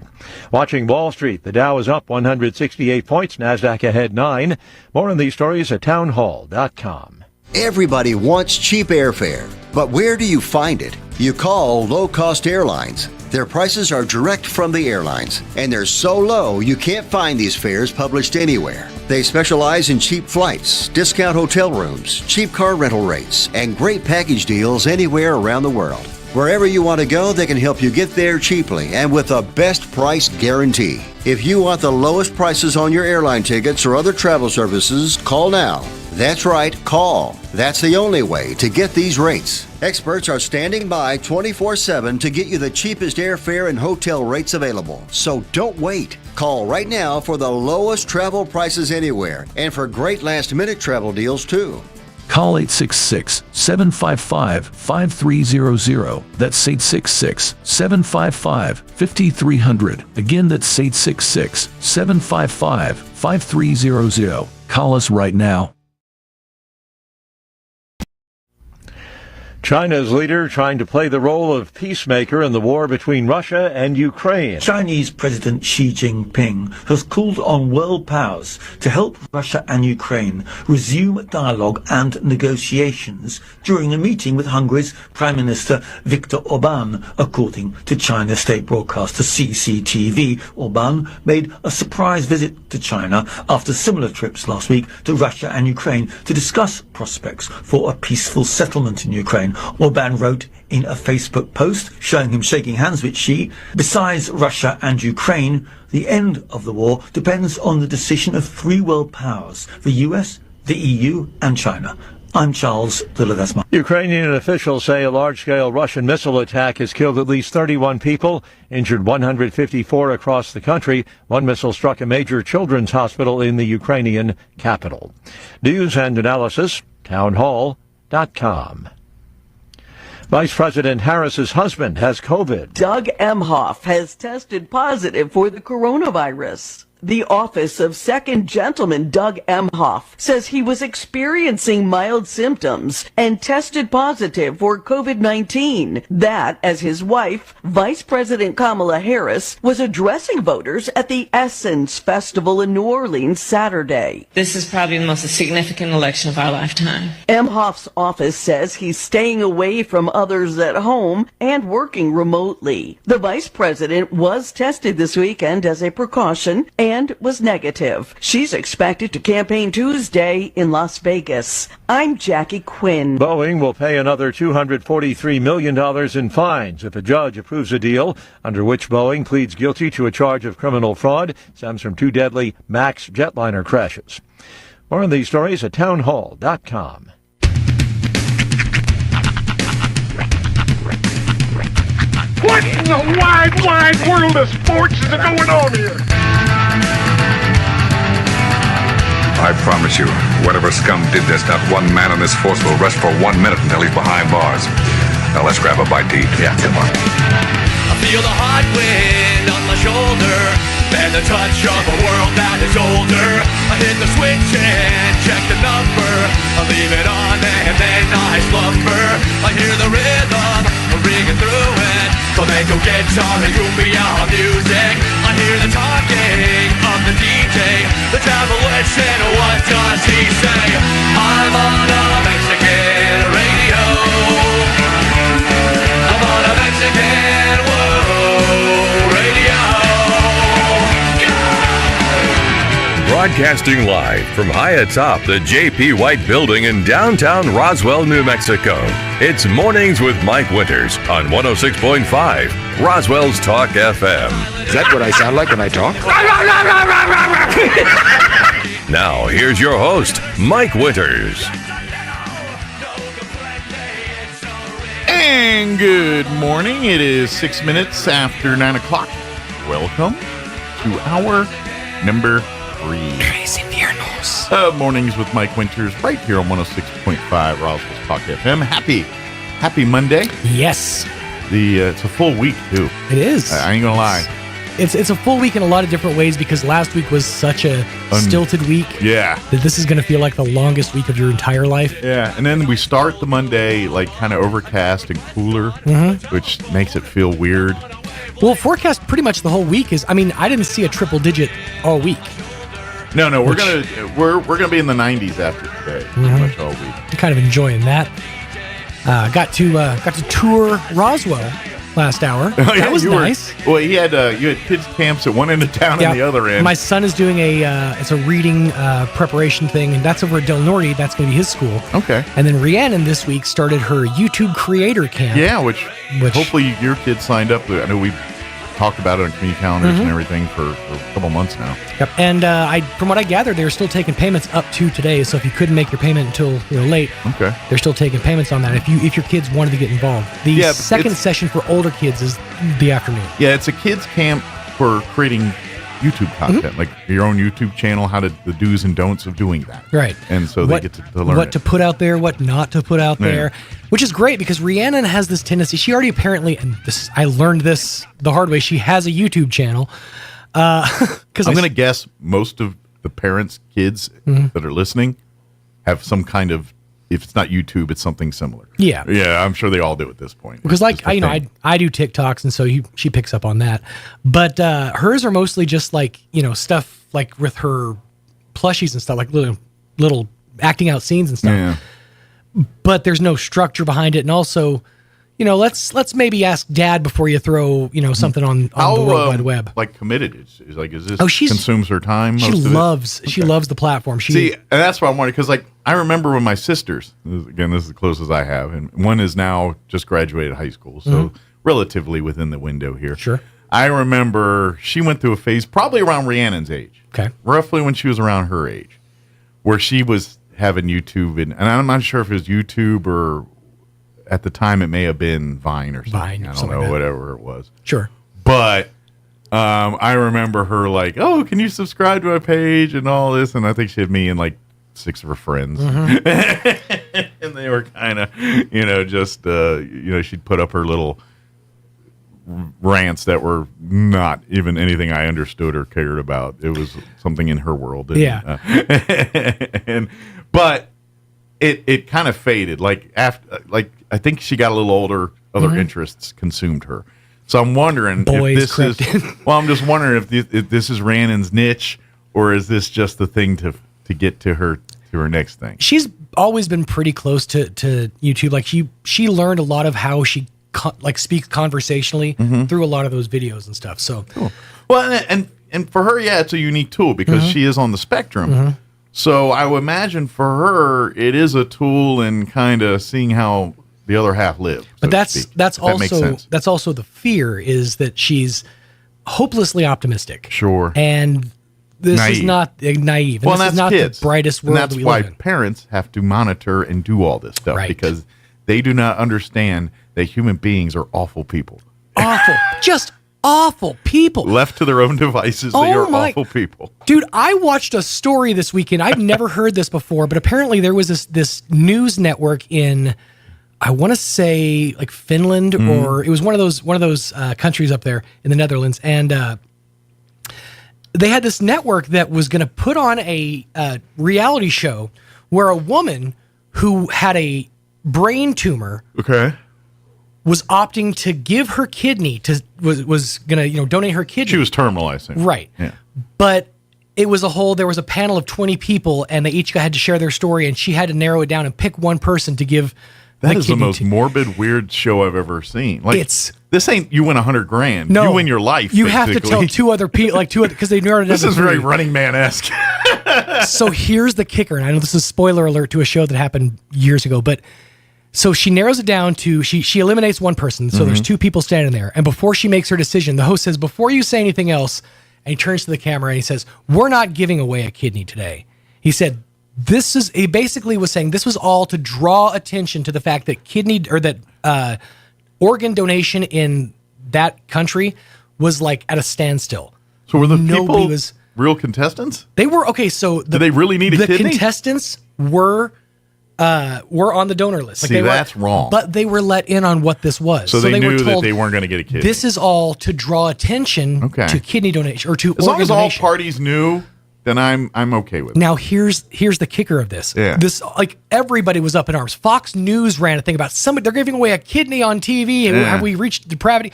Watching Wall Street, the Dow is up 168 points, NASDAQ ahead 9. More on these stories at townhall.com. Everybody wants cheap airfare, but where do you find it? You call low-cost airlines. Their prices are direct from the airlines, and they're so low you can't find these fares published anywhere. They specialize in cheap flights, discount hotel rooms, cheap car rental rates, and great package deals anywhere around the world. Wherever you want to go, they can help you get there cheaply and with a best price guarantee. If you want the lowest prices on your airline tickets or other travel services, call now. That's right, call. That's the only way to get these rates. Experts are standing by 24/7 to get you the cheapest airfare and hotel rates available. So don't wait. Call right now for the lowest travel prices anywhere and for great last-minute travel deals too. Call 866-755-5300. That's 866-755-5300. Again, that's 866-755-5300. Call us right now. China's leader trying to play the role of peacemaker in the war between Russia and Ukraine. Chinese President Xi Jinping has called on world powers to help Russia and Ukraine resume dialogue and negotiations during a meeting with Hungary's Prime Minister Viktor Orbán, according to China's state broadcaster CCTV. Orbán made a surprise visit to China after similar trips last week to Russia and Ukraine to discuss prospects for a peaceful settlement in Ukraine. Orbán wrote in a Facebook post showing him shaking hands with Xi, "Besides Russia and Ukraine, the end of the war depends on the decision of three world powers, the US, the EU and China. I'm Charles de Ledesma. Ukrainian officials say a large-scale Russian missile attack has killed at least 31 people, injured 154 across the country. One missile struck a major children's hospital in the Ukrainian capital. News and analysis, townhall.com. Vice President Harris's husband has COVID. Doug Emhoff has tested positive for the coronavirus. The office of Second Gentleman Doug Emhoff says he was experiencing mild symptoms and tested positive for COVID-19. That, as his wife, Vice President Kamala Harris, was addressing voters at the Essence Festival in New Orleans Saturday. This is probably the most significant election of our lifetime. Emhoff's office says he's staying away from others at home and working remotely. The vice president was tested this weekend as a precaution and was negative. She's expected to campaign Tuesday in Las Vegas. I'm Jackie Quinn. Boeing will pay another $243 million in fines if a judge approves a deal under which Boeing pleads guilty to a charge of criminal fraud stems from 2 deadly MAX jetliner crashes. More on these stories at townhall.com. What in the wide world of sports is going on here? I promise you, whatever scum did this, not one man on this force will rest for 1 minute until he's behind bars. Now let's grab a bite to eat. Yeah, come on. I feel the hot wind on my shoulder and the touch of a world that is older. I hit the switch and check the number. I leave it on and then I slumber. I hear the rhythm ringing through it. Flamenco guitar and cumbia music. I hear the talking of the DJ. The devil listen, what does he say? I'm on a Mexican radio. I'm on a Mexican radio. Broadcasting live from high atop the J.P. White Building in downtown Roswell, New Mexico. It's Mornings with Mike Winters on 106.5 Roswell's Talk FM. Is that what I sound like when I talk? Now, here's your host, Mike Winters. And good morning. It is 6 minutes after 9 o'clock. Welcome to hour number 3. Crazy Viernes. Mornings with Mike Winters right here on 106.5 Roswell's Talk FM. Happy Monday. Yes. It's a full week, too. It is. I ain't gonna lie. It's a full week in a lot of different ways because last week was such a stilted week. Yeah. That this is going to feel like the longest week of your entire life. Yeah, and then we start the Monday like kind of overcast and cooler, which makes it feel weird. Well, forecast pretty much the whole week is. I mean, I didn't see a triple digit all week. No, we're gonna be in the 90s after today, pretty much all week. I'm kind of enjoying that. Got to tour Roswell last hour. Oh, yeah, that was nice. You had kids camps at one end of town and the other end. My son is doing it's a reading preparation thing, and that's over at Del Norte. That's going to be his school. Okay. And then Rhiannon this week started her YouTube creator camp. Yeah, which hopefully your kid signed up. I know we've talked about it on community calendars and everything for a couple months now. Yep. And from what I gathered, they're still taking payments up to today. So if you couldn't make your payment until late, they're still taking payments on that. If your kids wanted to get involved, the second session for older kids is the afternoon. Yeah, it's a kids camp for creating YouTube content, like your own YouTube channel, the do's and don'ts of doing that. Right. And so they get to learn what to put out there, what not to put out there, which is great because Rhiannon has this tendency. She already apparently, and I learned this the hard way, she has a YouTube channel. Because I'm going to guess most of the parents' kids that are listening have some kind of, if it's not YouTube, it's something similar. Yeah. Yeah, I'm sure they all do at this point. Because I do TikToks, and so she picks up on that. But hers are mostly just like, stuff like with her plushies and stuff, like little acting out scenes and stuff. Yeah. But there's no structure behind it. And also, let's maybe ask Dad before you throw, something on the World Wide Web. Like committed is this she consumes her time? She loves the platform. See, and that's what I wanted, because I remember when my sisters, again, this is the closest I have, and one is now just graduated high school, so relatively within the window here. Sure. I remember she went through a phase, probably around Rhiannon's age. Okay. Roughly when she was around her age, where she was having YouTube, and I'm not sure if it was YouTube or at the time it may have been Vine or something. I don't know, whatever it was. Sure. But I remember her like, oh, can you subscribe to my page and all this? And I think she had me and like 6 of her friends. Mm-hmm. And they were kind of, just, she'd put up her little rants that were not even anything I understood or cared about. It was something in her world. And, but it kind of faded. Like after, I think she got a little older, other interests consumed her. So I'm wondering if this is. Well, I'm just wondering if this is Rannon's niche, or is this just the thing to get to her next thing? She's always been pretty close to YouTube. Like she learned a lot of how she speaks conversationally through a lot of those videos and stuff. So, cool. Well, and for her, it's a unique tool because she is on the spectrum. So I would imagine for her, it is a tool in kind of seeing how the other half live. But that's also the fear is that she's hopelessly optimistic. Sure. And this is not naive. And well, this is not kids. the brightest world and that's we why live in. Parents have to monitor and do all this stuff because they do not understand that human beings are awful people. Awful. Just awful people. Left to their own devices, they are awful people. Dude, I watched a story this weekend. I've never heard this before, but apparently there was this news network in, I want to say like Finland, or it was one of those countries up there in the Netherlands, and they had this network that was going to put on a reality show where a woman who had a brain tumor was opting to give her kidney was going to donate her kidney. She was terminal, I think. Right. Yeah. But there was a panel of 20 people, and they each had to share their story, and she had to narrow it down and pick one person to give. That is the most morbid, weird show I've ever seen. Like, this ain't you win $100,000. No, you win your life. You have to tell 2 other people, because they narrowed it down. This is very Running Man-esque. So here's the kicker, and I know this is spoiler alert to a show that happened years ago, but so she narrows it down to she eliminates one person. So there's 2 people standing there, and before she makes her decision, the host says, "Before you say anything else," and he turns to the camera and he says, "We're not giving away a kidney today." He said. He basically was saying this was all to draw attention to the fact that organ donation in that country was like at a standstill. So were the people real contestants? They were So did they really need a kidney? The contestants were on the donor list. That's wrong. But they were let in on what this was. So they knew were told, that they weren't going to get a kidney. This is all to draw attention to kidney donation or to as long as donation. all parties knew. Then I'm okay with it. Now here's the kicker of this. Yeah. This everybody was up in arms. Fox News ran a thing about they're giving away a kidney on TV and have we reached depravity?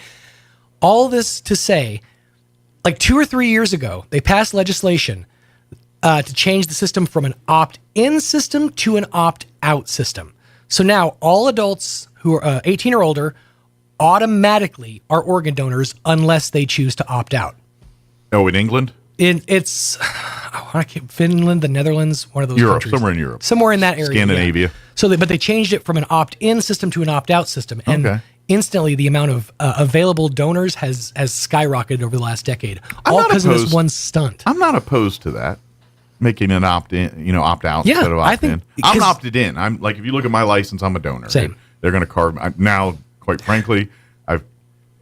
All this to say, 2 or 3 years ago, they passed legislation to change the system from an opt-in system to an opt-out system. So now all adults who are 18 or older automatically are organ donors unless they choose to opt out. Oh, in England? It's Finland, the Netherlands, one of those countries. Somewhere in that area. Scandinavia. Yeah. So, but they changed it from an opt-in system to an opt-out system, and instantly the amount of available donors has skyrocketed over the last decade. All because of this one stunt. I'm not opposed to that, making an opt-in, opt-out instead of opt-in. I'm opted in. I'm like, if you look at my license, I'm a donor. Same. They're going to carve now. Quite frankly,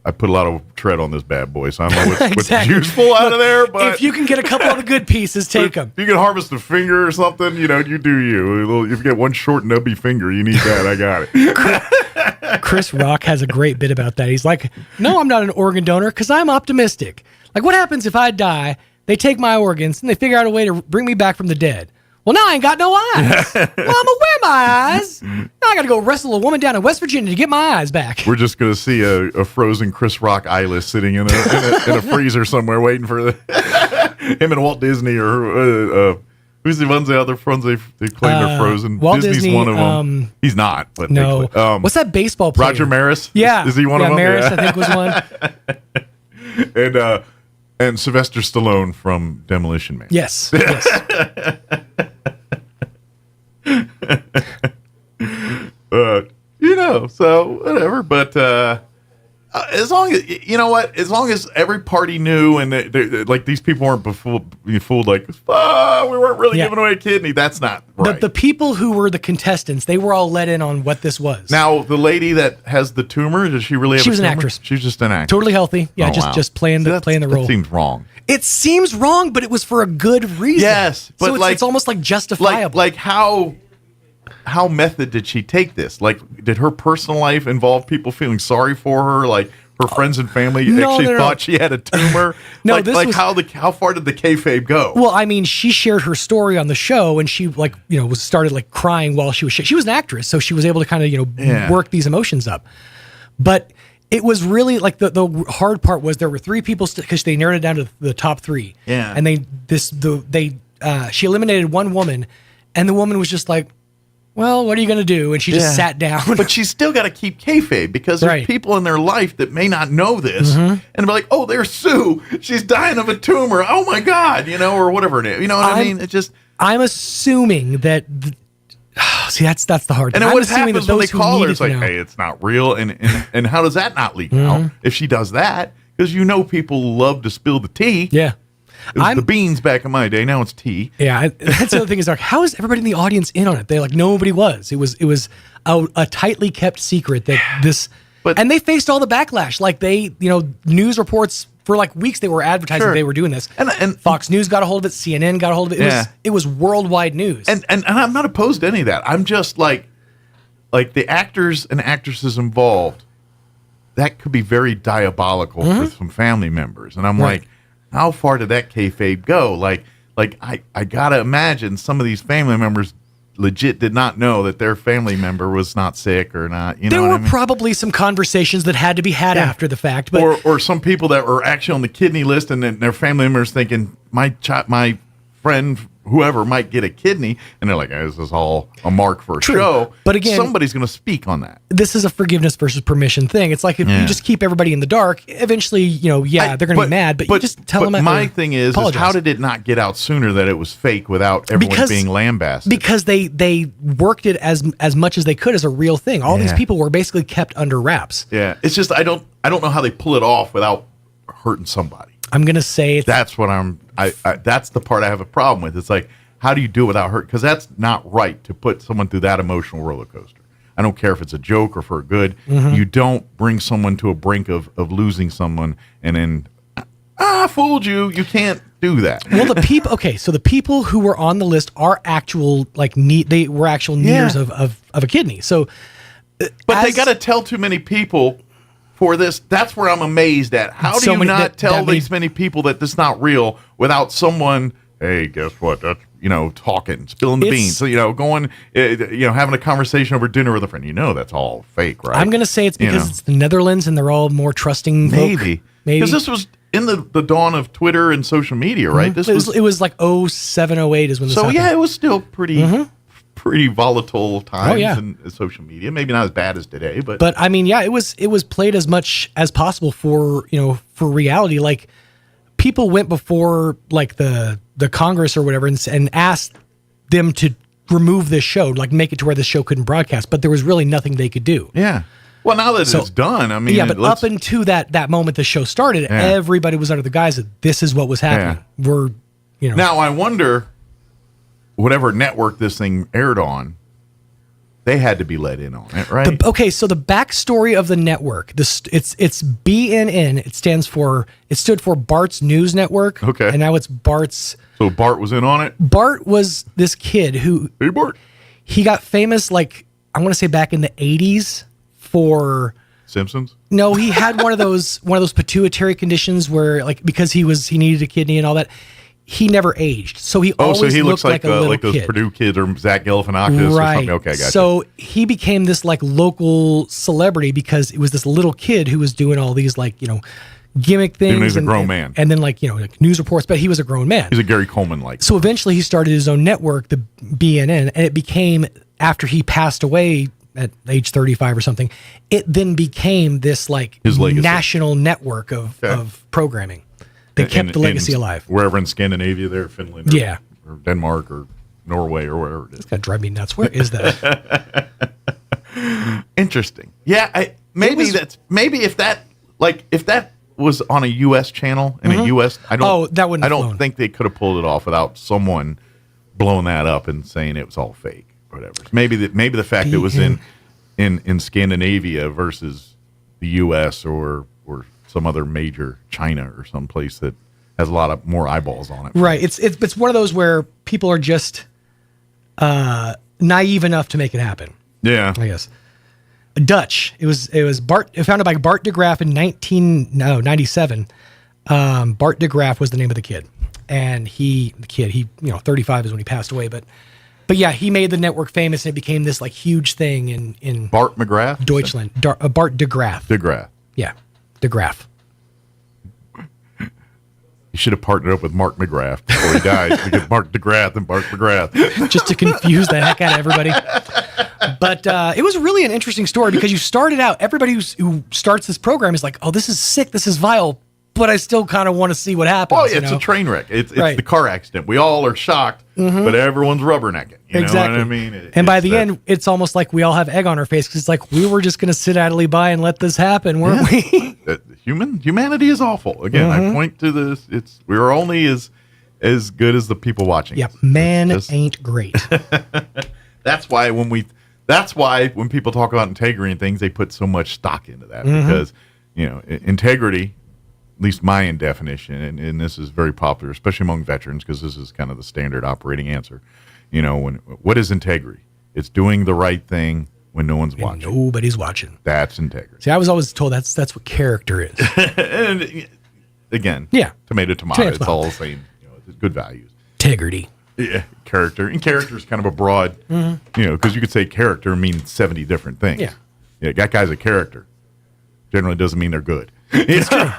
I put a lot of tread on this bad boy, so I don't know what's useful out of there. But if you can get a couple of the good pieces, take them. If you can harvest a finger or something, you do you. If you get one short nubby finger, you need that. I got it. Chris Rock has a great bit about that. He's like, "No, I'm not an organ donor because I'm optimistic. Like, what happens if I die? They take my organs and they figure out a way to bring me back from the dead. Well, now I ain't got no eyes. Well, I'm going to wear my eyes. Now I got to go wrestle a woman down in West Virginia to get my eyes back." We're just going to see a frozen Chris Rock eyeless sitting in a freezer somewhere waiting for him and Walt Disney or who's the other ones they claim they're frozen? Walt Disney's Disney, one of them. He's not. But no. What's that baseball player? Roger Maris? Yeah. Is he one of them? Maris, I think, was one. And Sylvester Stallone from Demolition Man. Yes. So whatever. But as long as, you know what, as long as every party knew and like these people weren't fooled like, we weren't really giving away a kidney. That's not right. The people who were the contestants, they were all let in on what this was. Now, the lady that has the tumor, does she really have a tumor? She was an actress. She's just an actress. Totally healthy. Yeah, wow. just playing the role. That seems wrong. It seems wrong, but it was for a good reason. Yes, but so it's almost like justifiable. Like how method did she take this? Like, did her personal life involve people feeling sorry for her? Like, her friends and family thought she had a tumor? No, how far did the kayfabe go? Well, I mean, she shared her story on the show, and she started crying while she was. She was an actress, so she was able to kind of work these emotions up. But it was really like the hard part was there were three people because they narrowed it down to the top three. Yeah, and she eliminated one woman, and the woman was just like, well, what are you going to do? And she just sat down. But she's still got to keep kayfabe because there's people in their life that may not know this and be like, oh, there's Sue. She's dying of a tumor. Oh, my God, or whatever it is. You know what I mean? It just. I'm assuming that. See, that's the hard thing. And then what happens when they call her? It's like, hey, it's not real. And how does that not leak out if she does that? Because people love to spill the tea. Yeah. It was the beans back in my day. Now it's tea. Yeah, that's the other thing is how is everybody in the audience in on it? They're like, nobody was. It was a tightly kept secret that this. And they faced all the backlash. Like news reports for weeks they were advertising they were doing this. And Fox News got a hold of it. CNN got a hold of it. It was worldwide news. And I'm not opposed to any of that. I'm just like the actors and actresses involved. That could be very diabolical for some family members. And I'm like. How far did that kayfabe go? Like I gotta imagine some of these family members legit did not know that their family member was not sick or not. There were probably some conversations that had to be had after the fact, but or some people that were actually on the kidney list and then their family members thinking my friend whoever might get a kidney, and they're like, this is all a mark for a show. But again, somebody's going to speak on that. This is a forgiveness versus permission thing. It's like if you just keep everybody in the dark, eventually, they're going to be mad, but you just tell them. My thing is how did it not get out sooner that it was fake without everyone being lambasted? Because they worked it as much as they could as a real thing. All these people were basically kept under wraps. Yeah, it's just I don't know how they pull it off without hurting somebody. I'm going to say that's what that's the part I have a problem with. It's like, how do you do it without hurt? Because that's not right to put someone through that emotional roller coaster. I don't care if it's a joke or for good. You don't bring someone to a brink of losing someone and then, fooled you. You can't do that. Well, so the people who were on the list are actual, they were actual needers of a kidney. So, but they got to tell too many people for this. That's where I'm amazed at. How do you not tell these many people that this is not real without someone, hey, guess what? That's, talking, spilling the beans. So, going, having a conversation over dinner with a friend. That's all fake, right? I'm going to say it's because it's the Netherlands and they're all more trusting folk. Maybe. Because this was in the dawn of Twitter and social media, right? It was like 07, 08 is when this happened. So, it was still pretty volatile times in social media. Maybe not as bad as today, but I mean, it was played as much as possible for reality. Like people went before the Congress or whatever and asked them to remove this show, make it to where this show couldn't broadcast, but there was really nothing they could do. Yeah. Well, now that it's done, I mean, but up until that moment the show started, everybody was under the guise that this is what was happening. We're Now I wonder, whatever network this thing aired on, they had to be let in on it, right? So the backstory of the network, it's BNN. It stood for Bart's News Network. Okay, and now it's Bart's. So Bart was in on it. Bart was this kid who. Hey, Bart. He got famous, I want to say back in the 80s for Simpsons. No, he had one of those pituitary conditions where because he needed a kidney and all that. He never aged, so he always looks like a little those kid. Purdue kids or Zach Galifianakis or something. Okay, gotcha. So he became this local celebrity because it was this little kid who was doing all these gimmick things. Even he's a grown man, and then news reports. But he was a grown man. He's a Gary Coleman So eventually he started his own network, the BNN, and it became after he passed away at age 35 or something. It then became this his national network of programming. They kept the legacy alive. Wherever in Scandinavia there, Finland or Denmark or Norway or wherever it is. It's going to drive me nuts. Where is that? Interesting. Yeah, maybe if that like if that was on a U.S. channel in a U.S. I don't think they could have pulled it off without someone blowing that up and saying it was all fake, whatever. Maybe the fact it was in Scandinavia versus the U.S. or some other major China or some place that has a lot of more eyeballs on it. Right. It's one of those where people are just naive enough to make it happen. Yeah, I guess. Dutch. It was founded by Bart de Graaf in 1997. Bart de Graaf was the name of the kid, and he 35 is when he passed away. But yeah, he made the network famous, and it became this like huge thing in Bart McGrath, Deutschland. Bart de Graaf. De Graaf. Yeah, de Graaf. He should have partnered up with Mark McGrath before he died. We get Mark DeGraff and Bart McGrath. Just to confuse the heck out of everybody. But it was really an interesting story because you started out, everybody who starts this program is like, oh, this is sick, this is vile, but I still kind of want to see what happens. Oh, yeah, it's a train wreck. It's the car accident. We all are shocked, but everyone's rubbernecking. You know what I mean? And by the end, it's almost like we all have egg on our face because it's like we were just going to sit idly by and let this happen, weren't we? Humanity is awful. Again, I point to this. We're only as good as the people watching. Yep, man ain't great. That's why when people talk about integrity and things, they put so much stock into that because integrity, at least my definition, and this is very popular, especially among veterans, because this is kind of the standard operating answer. What is integrity? It's doing the right thing when no one's watching. Nobody's watching. That's integrity. See, I was always told that's what character is. And again, tomato. It's all the same. Good values. Integrity. Yeah, character. And character is kind of a broad, because you could say character means 70 different things. Yeah, that guy's a character. Generally doesn't mean they're good. It's true.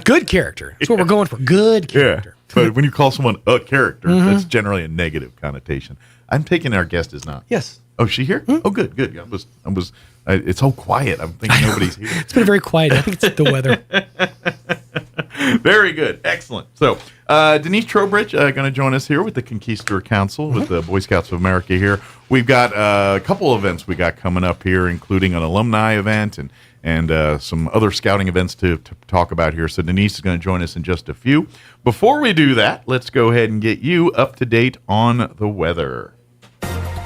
Good character. That's what we're going for. Good character. Yeah. But when you call someone a character, that's generally a negative connotation. I'm taking our guest is not. Yes. Oh, is she here? Oh, good. I was. It's so quiet. I'm thinking nobody's here. It's been very quiet. I think it's the weather. Very good. Excellent. So, Denise Trowbridge going to join us here with the Conquistador Council with the Boy Scouts of America here. We've got a couple of events we got coming up here, including an alumni event and some other scouting events to talk about here. So Denise is going to join us in just a few. Before we do that, let's go ahead and get you up to date on the weather.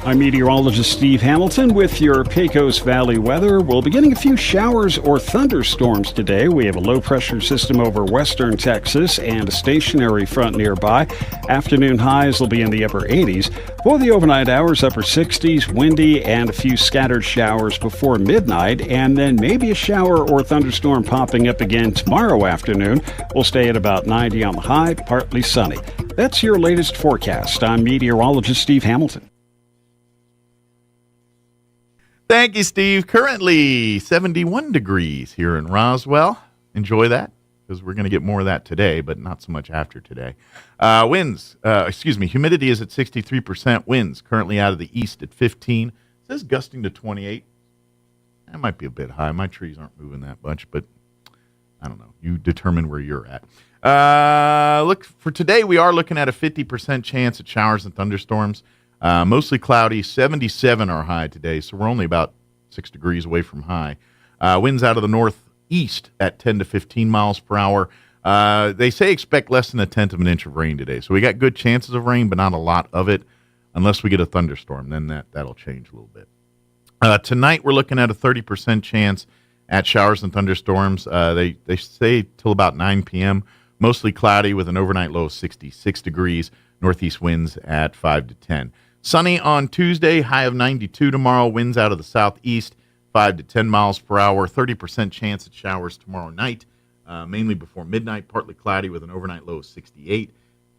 I'm meteorologist Steve Hamilton with your Pecos Valley weather. We'll be getting a few showers or thunderstorms today. We have a low-pressure system over western Texas and a stationary front nearby. Afternoon highs will be in the upper 80s. For the overnight hours, upper 60s, windy, and a few scattered showers before midnight, and then maybe a shower or thunderstorm popping up again tomorrow afternoon. We'll stay at about 90 on the high, partly sunny. That's your latest forecast. I'm meteorologist Steve Hamilton. Thank you, Steve. Currently 71 degrees here in Roswell. Enjoy that because we're going to get more of that today, but not so much after today. Humidity is at 63%. Winds currently out of the east at 15. It says gusting to 28. That might be a bit high. My trees aren't moving that much, but I don't know. You determine where you're at. Look, for today, we are looking at a 50% chance at showers and thunderstorms. Mostly cloudy, 77 are high today, so we're only about 6 degrees away from high. Winds out of the northeast at 10 to 15 miles per hour. They say expect less than 1/10 of an inch of rain today, so we got good chances of rain, but not a lot of it, unless we get a thunderstorm. Then that'll change a little bit. Tonight, we're looking at a 30% chance at showers and thunderstorms. They say till about 9 p.m., mostly cloudy with an overnight low of 66 degrees, northeast winds at 5 to 10. Sunny on Tuesday, high of 92 tomorrow. Winds out of the southeast, 5 to 10 miles per hour. 30% chance at showers tomorrow night, mainly before midnight. Partly cloudy with an overnight low of 68.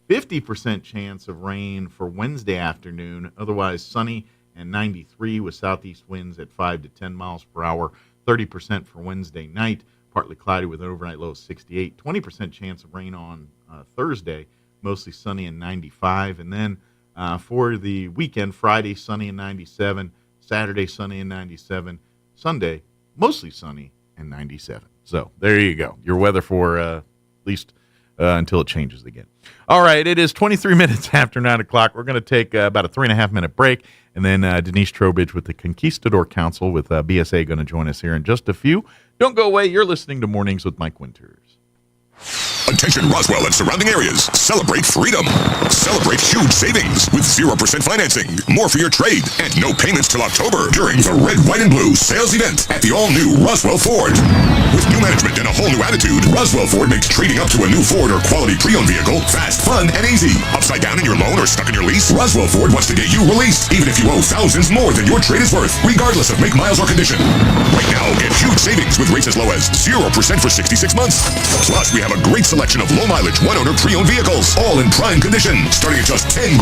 50% chance of rain for Wednesday afternoon. Otherwise sunny and 93 with southeast winds at 5 to 10 miles per hour. 30% for Wednesday night. Partly cloudy with an overnight low of 68. 20% chance of rain on Thursday. Mostly sunny and 95. And then for the weekend, Friday, sunny and 97. Saturday, sunny and 97. Sunday, mostly sunny and 97. So there you go. Your weather for at least until it changes again. All right, it is 23 minutes after 9 o'clock. We're going to take about a 3.5-minute break, and then Denise Trowbridge with the Conquistador Council with BSA going to join us here in just a few. Don't go away. You're listening to Mornings with Mike Winters. Attention Roswell and surrounding areas. Celebrate freedom. Celebrate huge savings with 0% financing, more for your trade, and no payments till October during the Red, White, and Blue sales event at the all-new Roswell Ford. With new management and a whole new attitude, Roswell Ford makes trading up to a new Ford or quality pre-owned vehicle fast, fun, and easy. Upside down in your loan or stuck in your lease, Roswell Ford wants to get you released, even if you owe thousands more than your trade is worth, regardless of make, miles, or condition. Right now, get huge savings with rates as low as 0% for 66 months. Plus, we have a great selection of low-mileage, one-owner pre-owned vehicles, all in prime condition, starting at just $10,000.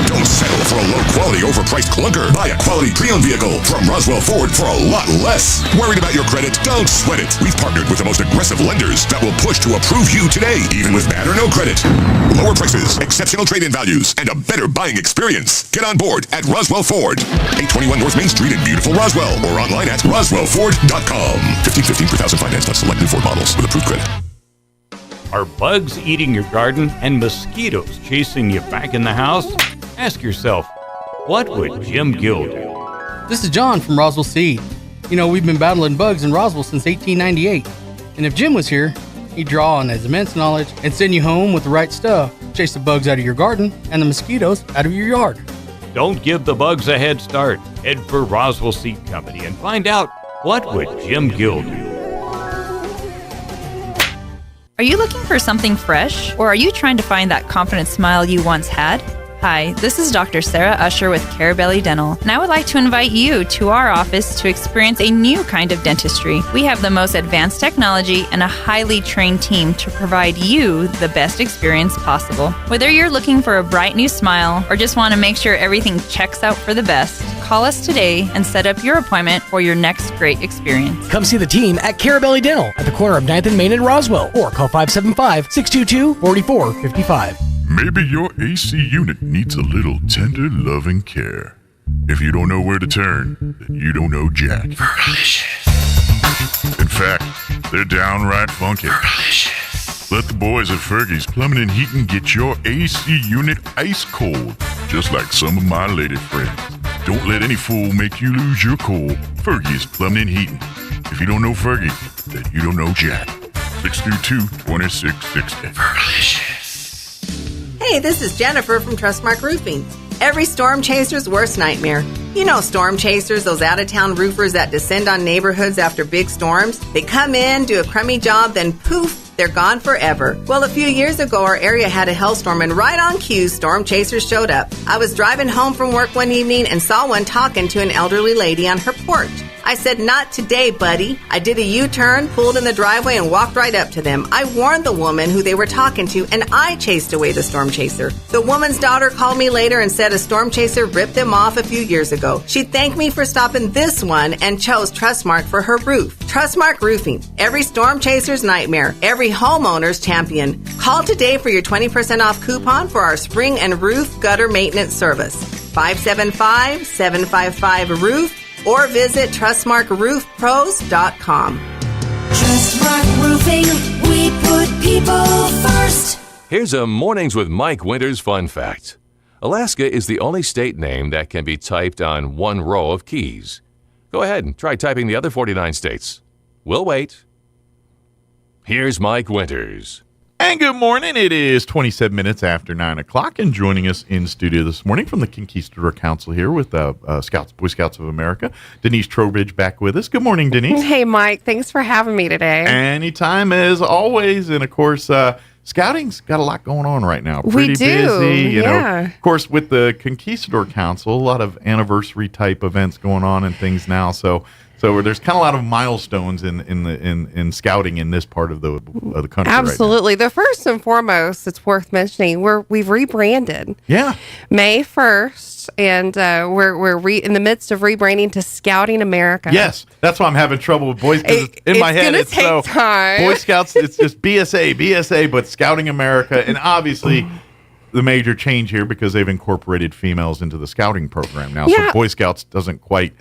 Don't settle for a low-quality, overpriced clunker. Buy a quality pre-owned vehicle from Roswell Ford for a lot less. Worried about your credit? Don't sweat it. We've partnered with the most aggressive lenders that will push to approve you today, even with bad or no credit. Lower prices, exceptional trade-in values, and a better buying experience. Get on board at Roswell Ford, 821 North Main Street in beautiful Roswell, or online at roswellford.com. $15.15 per thousand finance plus select new Ford models with approved credit. Are bugs eating your garden and mosquitoes chasing you back in the house? Ask yourself, what would Jim Gill do? This is John from Roswell Seed. You know, we've been battling bugs in Roswell since 1898. And if Jim was here, he'd draw on his immense knowledge and send you home with the right stuff. Chase the bugs out of your garden and the mosquitoes out of your yard. Don't give the bugs a head start. Head for Roswell Seed Company and find out, what would Jim Gill do? Are you looking for something fresh, or are you trying to find that confident smile you once had? Hi, this is Dr. Sarah Usher with Carabelli Dental, and I would like to invite you to our office to experience a new kind of dentistry. We have the most advanced technology and a highly trained team to provide you the best experience possible. Whether you're looking for a bright new smile or just want to make sure everything checks out for the best, call us today and set up your appointment for your next great experience. Come see the team at Carabelli Dental at the corner of 9th and Main in Roswell, or call 575-622-4455. Maybe your AC unit needs a little tender loving care. If you don't know where to turn, then you don't know Jack. Fergalicious. In fact, they're downright funky. Fergalicious. Let the boys at Fergie's Plumbing and Heating get your AC unit ice cold, just like some of my lady friends. Don't let any fool make you lose your cool. Fergie's Plumbing and Heating. If you don't know Fergie, then you don't know Jack. 622-2660. Fergalicious. Hey, this is Jennifer from Trustmark Roofing. Every storm chaser's worst nightmare. You know storm chasers, those out-of-town roofers that descend on neighborhoods after big storms. They come in, do a crummy job, then poof, they're gone forever. Well, a few years ago, our area had a hailstorm, and right on cue, storm chasers showed up. I was driving home from work one evening and saw one talking to an elderly lady on her porch. I said, "Not today, buddy." I did a U-turn, pulled in the driveway, and walked right up to them. I warned the woman who they were talking to, and I chased away the storm chaser. The woman's daughter called me later and said a storm chaser ripped them off a few years ago. She thanked me for stopping this one and chose Trustmark for her roof. Trustmark Roofing. Every storm chaser's nightmare. Every homeowner's champion. Call today for your 20% off coupon for our spring and roof gutter maintenance service. 575-755-ROOF. Or visit TrustmarkRoofPros.com. Trustmark Roofing, we put people first. Here's a Mornings with Mike Winters fun fact. Alaska is the only state name that can be typed on one row of keys. Go ahead and try typing the other 49 states. We'll wait. Here's Mike Winters. And good morning. It is 27 minutes after 9 o'clock, and joining us in studio this morning from the Conquistador Council here with Boy Scouts of America, Denise Trowbridge back with us. Good morning, Denise. Hey, Mike. Thanks for having me today. Anytime, as always. And, of course, Scouting's got a lot going on right now. Pretty busy. You know, of course, with the Conquistador Council, a lot of anniversary-type events going on and things now. So there's kind of a lot of milestones in scouting in this part of the country. Absolutely. Right now. The first and foremost, it's worth mentioning, we've rebranded. Yeah. May 1st, and we're in the midst of rebranding to Scouting America. Yes, that's why I'm having trouble with boys. In my head, it's so time. Boy Scouts. It's just BSA, but Scouting America, and obviously. The major change here because they've incorporated females into the scouting program now. Yeah. So Boy Scouts doesn't quite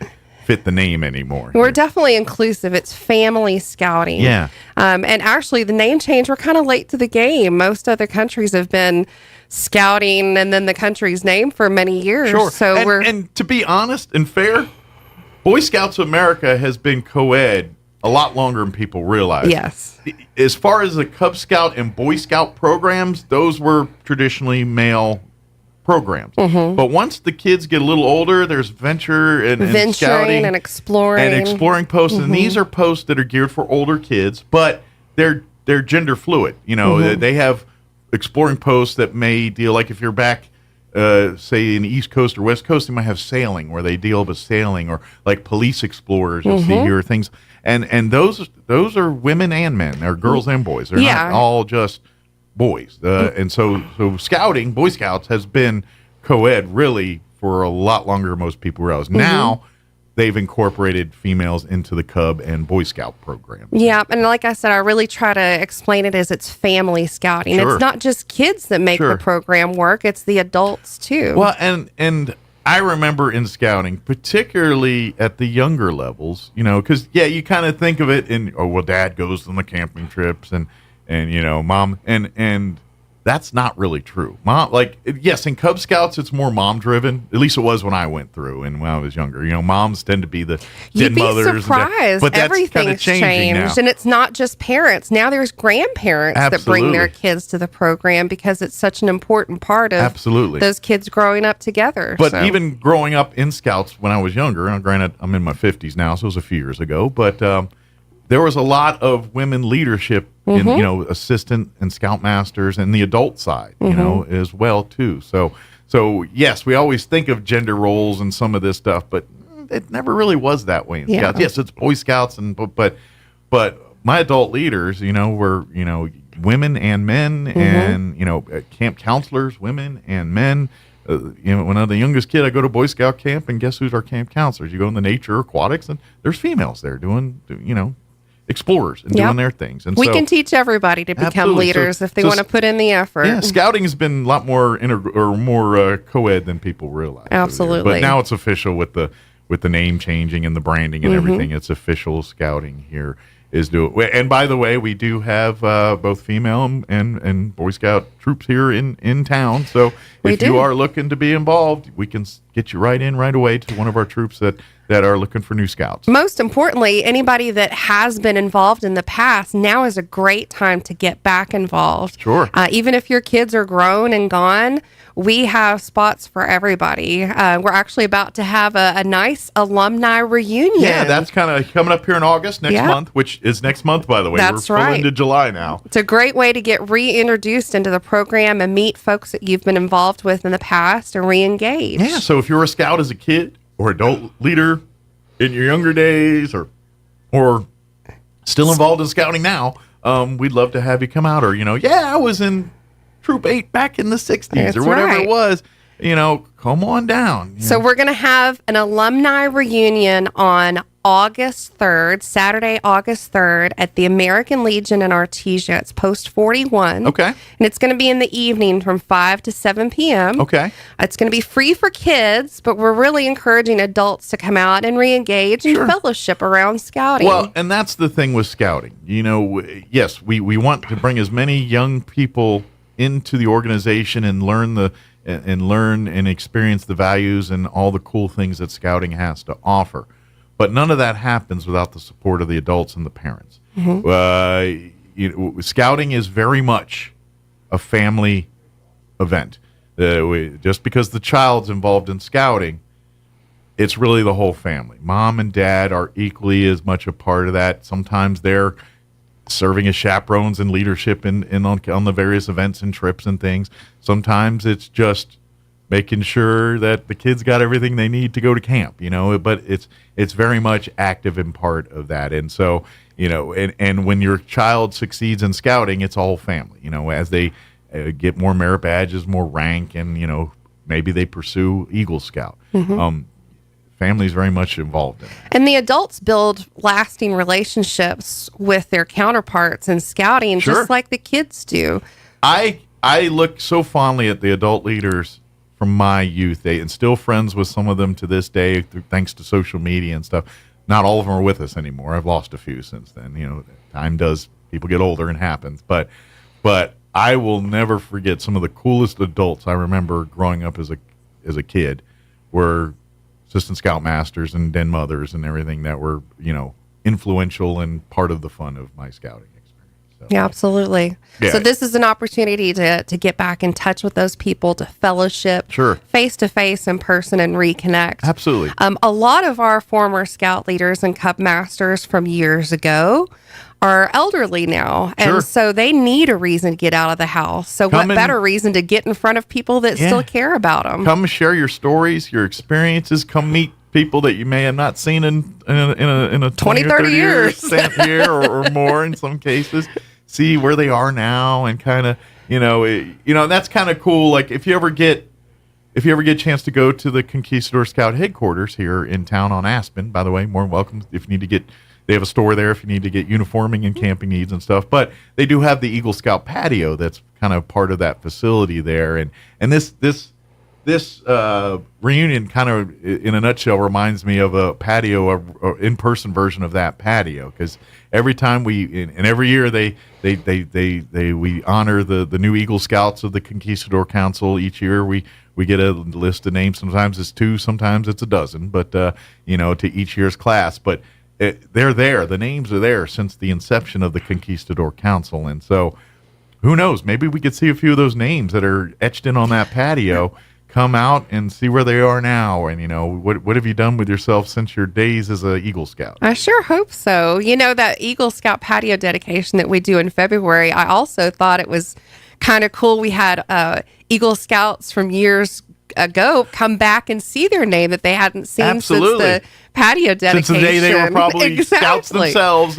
fit the name anymore. We're definitely inclusive. It's family scouting. Yeah. And actually, the name change, we're kind of late to the game. Most other countries have been scouting and then the country's name for many years. Sure. So and to be honest and fair, Boy Scouts of America has been co-ed a lot longer than people realize. Yes. As far as the Cub Scout and Boy Scout programs, those were traditionally male programs. Mm-hmm. But once the kids get a little older, there's venturing scouting and exploring. And exploring posts. Mm-hmm. And these are posts that are geared for older kids, but they're gender fluid. You know, Mm-hmm. they have exploring posts that may deal, like if you're back, say in the East Coast or West Coast, they might have sailing where they deal with sailing, or like police explorers you'll see Mm-hmm. here, things. And those are women and men. They're girls and boys. They're Yeah. not all just boys. And so scouting, Boy Scouts, has been co-ed really for a lot longer than most people realize. Mm-hmm. Now they've incorporated females into the Cub and Boy Scout programs. Yeah, and like I said, I really try to explain it as it's family scouting. Sure. It's not just kids that make Sure. the program work, it's the adults too. Well, and I remember in scouting, particularly at the younger levels, you know, because, yeah, you kind of think of it in, oh, well, Dad goes on the camping trips and you know, Mom, and that's not really true. Mom, like, yes, in Cub Scouts, it's more mom-driven. At least it was when I went through and when I was younger. You know, moms tend to be the dead mothers. You'd be surprised. But that's Everything's kind of changing changed. now. And it's not just parents. Now there's grandparents that bring their Absolutely. kids to the program because it's such an important part of Absolutely. those kids growing up together. But So- even growing up in Scouts when I was younger, and granted, I'm in my 50s now, so it was a few years ago, but there was a lot of women leadership in, Mm-hmm. you know, assistant and scoutmasters and the adult side, you Mm-hmm. know, as well, too. So yes, we always think of gender roles and some of this stuff, but it never really was that way in Yeah. Scouts. Yes, it's Boy Scouts, but my adult leaders, you know, were, you know, women and men, Mm-hmm. and, you know, camp counselors, women and men. You know, when I'm the youngest kid, I go to Boy Scout camp, and guess who's our camp counselors? You go in the nature aquatics, and there's females there doing, you know, explorers and Yep. doing their things. And we so, can teach everybody to become Absolutely. leaders if they So want to put in the effort. yeah, scouting has been a lot more more co-ed than people realize. Absolutely. But now it's official with the name changing and the branding and Mm-hmm. everything. It's official. Scouting here is doing. And by the way, we do have both female and Boy Scout troops here in town. So if you are looking to be involved, we can get you right away to one of our troops that are looking for new scouts. Most importantly, anybody that has been involved in the past, now is a great time to get back involved. Sure. Even if your kids are grown and gone, we have spots for everybody. We're actually about to have a nice alumni reunion. Yeah, that's kind of coming up here in August next month, which is next month, by the way. That's We're full right. into July now. It's a great way to get reintroduced into the program and meet folks that you've been involved with in the past and re-engage. Yeah, so if you were a scout as a kid or adult leader in your younger days or still involved in scouting now, we'd love to have you come out. Or, you know, I was in Troop 8 back in the 60s That's or whatever right. it was. You know, come on down. So we're going to have an alumni reunion on August 3rd, Saturday, August 3rd at the American Legion in Artesia. It's Post 41. Okay. And it's going to be in the evening from 5 to 7 p.m. Okay. It's going to be free for kids, but we're really encouraging adults to come out and re-engage and fellowship around scouting. Well, and that's the thing with scouting. You know, yes, we want to bring as many young people into the organization and learn and experience the values and all the cool things that scouting has to offer. But none of that happens without the support of the adults and the parents. Scouting is very much a family event. Just because the child's involved in scouting, it's really the whole family. Mom and dad are equally as much a part of that. Sometimes they're serving as chaperones and leadership on the various events and trips and things. Sometimes it's just making sure that the kids got everything they need to go to camp, you know, but it's very much active and part of that. And so, you know, and when your child succeeds in scouting, it's all family, you know, as they get more merit badges, more rank, and, you know, maybe they pursue Eagle Scout. Family's very much involved in it. And the adults build lasting relationships with their counterparts in scouting, just like the kids do. I look so fondly at the adult leaders from my youth, and still friends with some of them to this day, thanks to social media and stuff. Not all of them are with us anymore. I've lost a few since then. Time does, people get older and happens. But I will never forget some of the coolest adults I remember growing up as a kid were assistant scoutmasters and den mothers and everything that were, influential and part of the fun of my scouting. Yeah, absolutely. Yeah. So this is an opportunity to get back in touch with those people, to fellowship, face to face, in person, and reconnect. Absolutely. A lot of our former scout leaders and cub masters from years ago are elderly now, and so they need a reason to get out of the house. So what better reason to get in front of people that still care about them? Come share your stories, your experiences. Come meet people that you may have not seen in a 20 or 30 years year or more in some cases. See where they are now, and kind of that's kind of cool. Like if you ever get a chance to go to the Conquistador Scout headquarters here in town on Aspen, by the way, more than welcome. If you need to they have a store there if you need to get uniforming and camping needs and stuff. But they do have the Eagle Scout patio that's kind of part of that facility there, and this reunion kind of, in a nutshell, reminds me of a patio, a in-person version of that patio, because every time every year we honor the new Eagle Scouts of the Conquistador Council. Each year we get a list of names. Sometimes it's 2, sometimes it's a dozen, but to each year's class. But they're there. The names are there since the inception of the Conquistador Council, and so who knows? Maybe we could see a few of those names that are etched in on that patio. Come out and see where they are now, and what have you done with yourself since your days as an Eagle Scout? I sure hope so. That Eagle Scout patio dedication that we do in February, I also thought it was kind of cool. We had Eagle Scouts from years ago come back and see their name that they hadn't seen since the patio dedication. Since the day they were probably scouts themselves,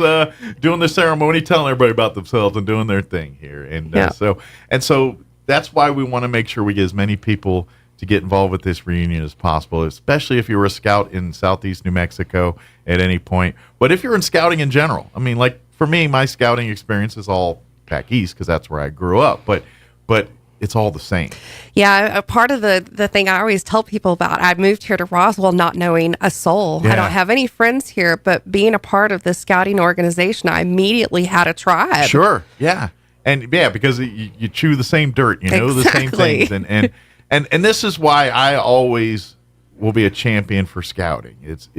doing the ceremony, telling everybody about themselves and doing their thing here, and so that's why we want to make sure we get as many people to get involved with this reunion as possible, especially if you were a scout in southeast New Mexico at any point. But if you're in scouting in general, like for me, my scouting experience is all back east because that's where I grew up, but it's all the same. Yeah, a part of the thing I always tell people about, I moved here to Roswell not knowing a soul. Yeah. I don't have any friends here, but being a part of the scouting organization, I immediately had a tribe. Sure, yeah. And because you chew the same dirt, the same things, and this is why I always will be a champion for scouting. It's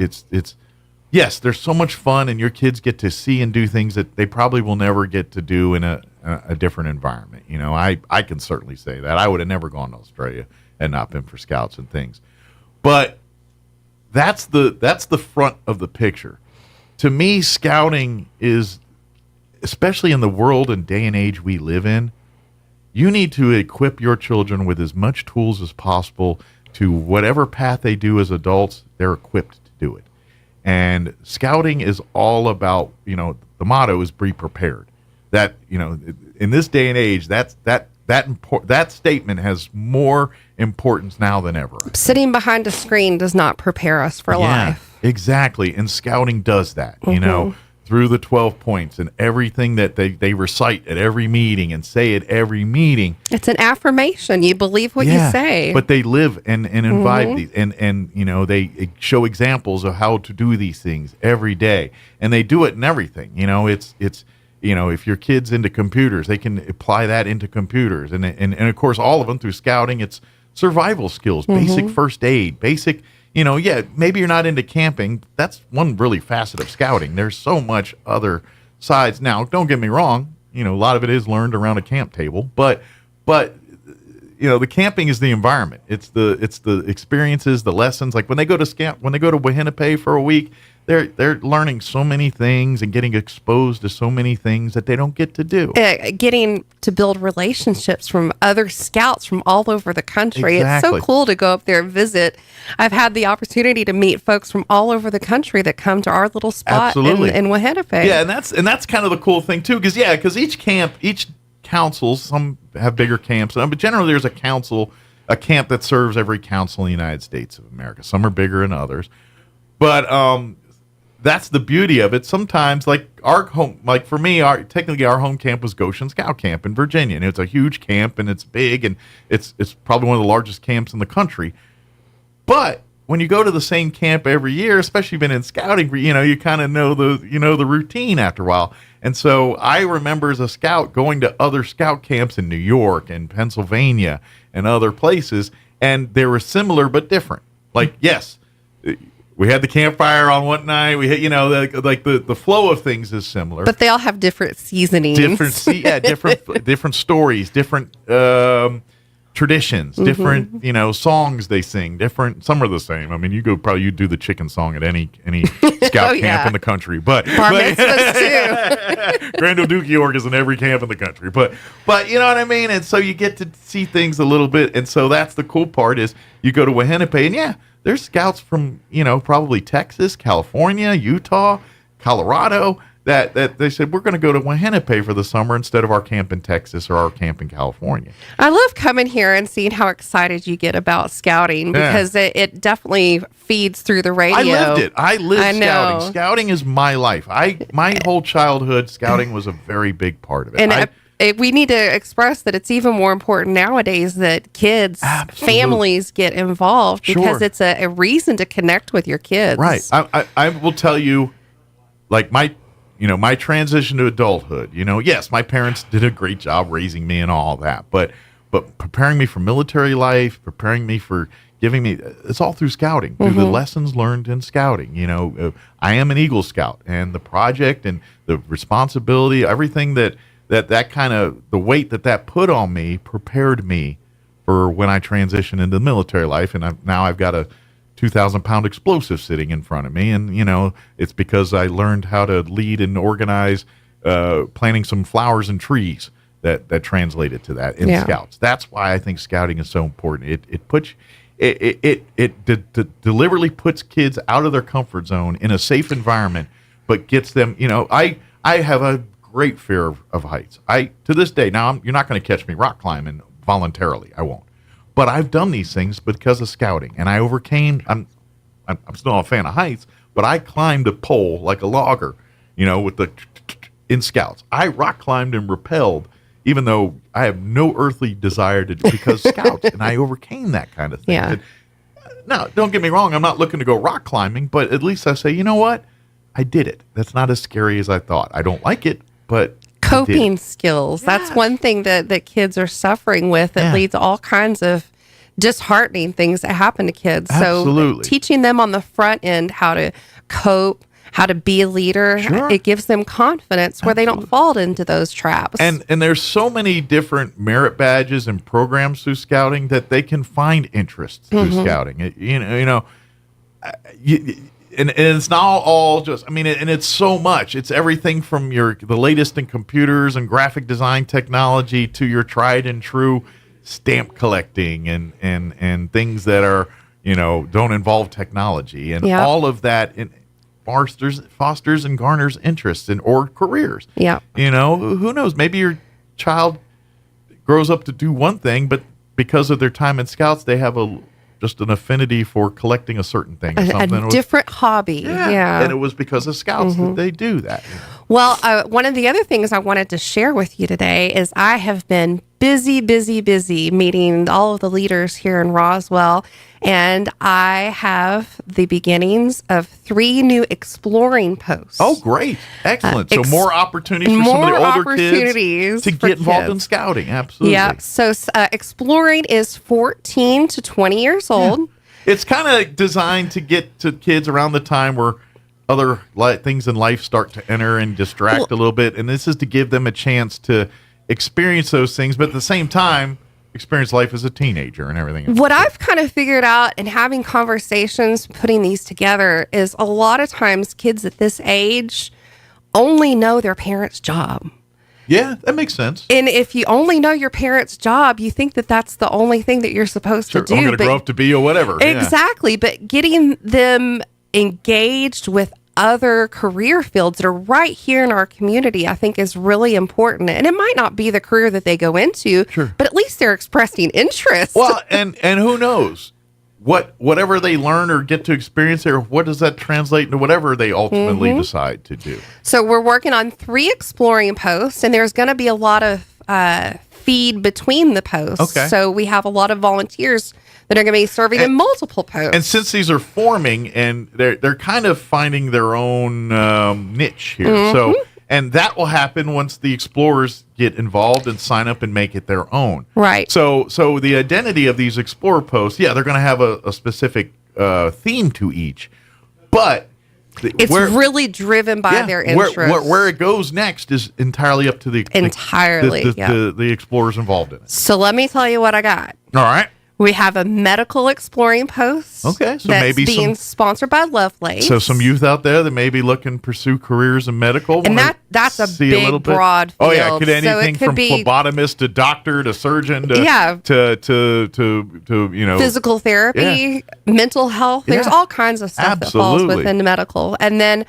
yes, there's so much fun, and your kids get to see and do things that they probably will never get to do in a different environment. I can certainly say that I would have never gone to Australia and not been for scouts and things, but that's the front of the picture. To me, scouting is, especially in the world and day and age we live in, you need to equip your children with as much tools as possible to whatever path they do as adults, they're equipped to do it. And scouting is all about, the motto is be prepared. That, in this day and age, that statement has more importance now than ever. Sitting behind a screen does not prepare us for life. Exactly. And scouting does that, through the 12 points and everything that they recite at every meeting and say at every meeting. It's an affirmation. You believe what you say. But they live and imbibe these, and they show examples of how to do these things every day, and they do it in everything. It's if your kid's into computers, they can apply that into computers, and of course all of them through scouting. It's survival skills, basic first aid, basic. Maybe you're not into camping. That's one really facet of scouting. There's so much other sides. Now, don't get me wrong. A lot of it is learned around a camp table, but the camping is the environment. It's the experiences, the lessons. Like when they go to Wahinape for a week, they're learning so many things and getting exposed to so many things that they don't get to do. Getting to build relationships from other scouts from all over the country. Exactly. It's so cool to go up there and visit. I've had the opportunity to meet folks from all over the country that come to our little spot in Wahinape. Yeah, and that's kind of the cool thing too, because each council, some have bigger camps, but generally there's a camp that serves every council in the United States of America. Some are bigger than others, but that's the beauty of it. Sometimes, like our home, like for me, technically our home camp was Goshen Scout Camp in Virginia, and it's a huge camp, and it's big, and it's probably one of the largest camps in the country. But when you go to the same camp every year, especially been in scouting, you kind of know the routine after a while. And so I remember as a scout going to other scout camps in New York and Pennsylvania and other places, and they were similar but different. Like, yes, we had the campfire on one night. We had, the flow of things is similar, but they all have different seasonings, different stories, different traditions, different songs they sing. Different. Some are the same. I mean, you do the chicken song at any scout camp in the country, but bar mitzvahs too. Grand Old Duke York is in every camp in the country, but you know what I mean. And so you get to see things a little bit, and so that's the cool part is you go to Wahenipe, and there's scouts from, probably Texas, California, Utah, Colorado, that they said, we're going to go to Wahenipe for the summer instead of our camp in Texas or our camp in California. I love coming here and seeing how excited you get about scouting because it definitely feeds through the radio. I lived it. I lived scouting. Scouting is my life. My whole childhood, scouting was a very big part of it. And we need to express that it's even more important nowadays that kids, families get involved because it's a reason to connect with your kids. Right. I will tell you, like my transition to adulthood, yes, my parents did a great job raising me and all that, but preparing me for military life, preparing me for giving me, it's all through scouting, through the lessons learned in scouting. I am an Eagle Scout, and the project and the responsibility, everything that kind of, the weight that put on me prepared me for when I transitioned into military life. And now I've got a 2,000-pound explosive sitting in front of me. And, it's because I learned how to lead and organize planting some flowers and trees that translated to that in scouts. That's why I think scouting is so important. It deliberately puts kids out of their comfort zone in a safe environment, but gets them, I have a great fear of heights. To this day, now you're not going to catch me rock climbing voluntarily. I won't. But I've done these things because of scouting, and I overcame. I'm still not a fan of heights, but I climbed a pole like a logger, in scouts. I rock climbed and rappelled, even though I have no earthly desire to, because scouts, and I overcame that kind of thing. Yeah. Now, don't get me wrong. I'm not looking to go rock climbing, but at least I say, you know what? I did it. That's not as scary as I thought. I don't like it. But coping skills. That's one thing that kids are suffering with. That leads to all kinds of disheartening things that happen to kids. Absolutely. So teaching them on the front end how to cope, how to be a leader, it gives them confidence where they don't fall into those traps. And there's so many different merit badges and programs through scouting that they can find interest through scouting. And it's not all just, and it's so much. It's everything from the latest in computers and graphic design technology to your tried and true stamp collecting and things that are, don't involve technology. And all of that fosters and garners interest or careers. Yeah. Who knows? Maybe your child grows up to do one thing, but because of their time in scouts, they have just an affinity for collecting a certain thing or something. A different hobby. Yeah. And it was because of scouts that they do that. Well, one of the other things I wanted to share with you today is I have been busy meeting all of the leaders here in Roswell, and I have the beginnings of 3 new exploring posts. Oh, great. Excellent. So more opportunities for some of the older kids to get involved in scouting. Absolutely. Yeah. So exploring is 14 to 20 years old. Yeah. It's kind of designed to get to kids around the time where other things in life start to enter and distract a little bit. And this is to give them a chance to experience those things, but at the same time, experience life as a teenager and everything else. What I've kind of figured out in having conversations, putting these together, is a lot of times kids at this age only know their parents' job. Yeah, that makes sense. And if you only know your parents' job, you think that that's the only thing that you're supposed to do. I'm going to grow up to be or whatever. Exactly. Yeah. But getting them engaged with other career fields that are right here in our community, I think is really important. And it might not be the career that they go into, but at least they're expressing interest. Well, and who knows? whatever they learn or get to experience there, what does that translate into whatever they ultimately decide to do? So we're working on 3 exploring posts, and there's going to be a lot of feed between the posts. Okay. So we have a lot of volunteers that are going to be serving in multiple posts. And since these are forming, and they're kind of finding their own niche here, so and that will happen once the explorers get involved and sign up and make it their own. Right. So the identity of these explorer posts, they're going to have a specific theme to each, but it's really driven by their interests. Where it goes next is entirely up to the explorers involved in it. So let me tell you what I got. All right. We have a medical exploring post. Okay, so that's maybe being sponsored by Lovelace. So some youth out there that may be looking to pursue careers in medical, and that's a big, broad field. Oh yeah, could anything from phlebotomist to doctor to surgeon to physical therapy, mental health. There's all kinds of stuff that falls within the medical, and then.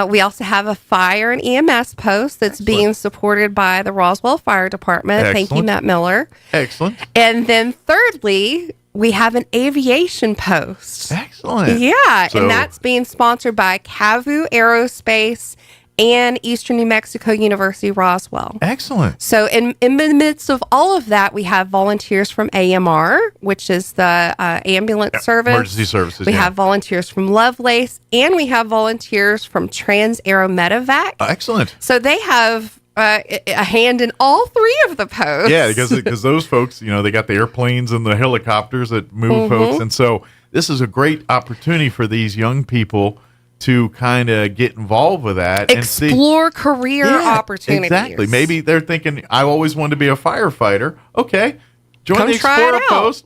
We also have a fire and EMS post that's being supported by the Roswell Fire Department. Excellent. Thank you, Matt Miller. Excellent. And then thirdly, we have an aviation post. Excellent. Yeah, and that's being sponsored by Cavu Aerospace and Eastern New Mexico University Roswell. Excellent. So in the midst of all of that, we have volunteers from AMR, which is the ambulance service. Emergency services. We have volunteers from Lovelace, and we have volunteers from Trans-Aero Medevac. Excellent. So they have a hand in all 3 of the posts. Yeah, because those folks, they got the airplanes and the helicopters that move folks. And so this is a great opportunity for these young people to kind of get involved with that. Explore and career opportunities. Exactly. Maybe they're thinking, I always wanted to be a firefighter. Okay, join the Explorer post.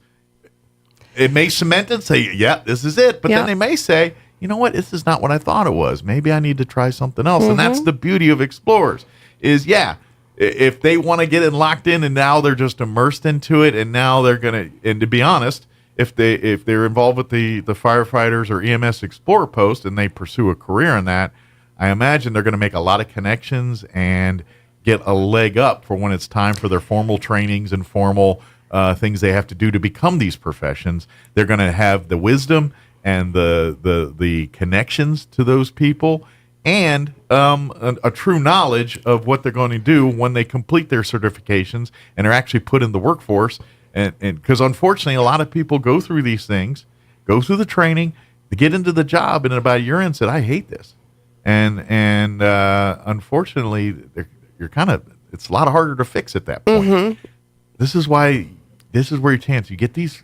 It may cement and say, this is it. But then they may say, you know what, this is not what I thought it was. Maybe I need to try something else. And that's the beauty of explorers is, if they want to get locked in and now they're just immersed into it and now they're going to, and to be honest, if they're involved with the firefighters or EMS Explorer post and they pursue a career in that, I imagine they're going to make a lot of connections and get a leg up for when it's time for their formal trainings and formal things they have to do to become these professions. They're going to have the wisdom and the connections to those people and a true knowledge of what they're going to do when they complete their certifications and are actually put in the workforce. And because unfortunately, a lot of people go through these things, go through the training, they get into the job, and in about a year in said, I hate this. And unfortunately, it's a lot harder to fix at that point. This is where your chance. You get these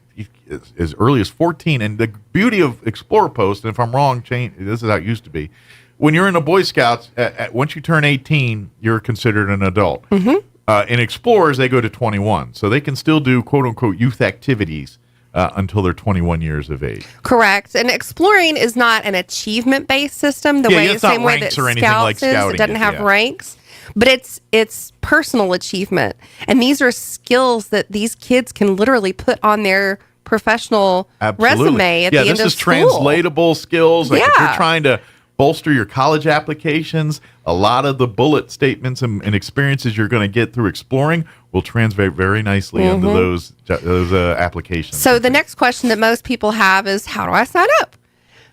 as early as 14. And the beauty of Explorer Post, and if I'm wrong, this is how it used to be. When you're in the Boy Scouts, once you turn 18, you're considered an adult. In Explorers, they go to 21, so they can still do quote-unquote youth activities until they're 21 years of age. Correct. And exploring is not an achievement-based system the same way that Scouts is. It doesn't have ranks, but it's personal achievement. And these are skills that these kids can literally put on their professional resume at the end of school. This is translatable skills. Like if you're trying to bolster your college applications, a lot of the bullet statements and experiences you're going to get through exploring will translate very nicely into those applications. So the next question that most people have is, how do I sign up?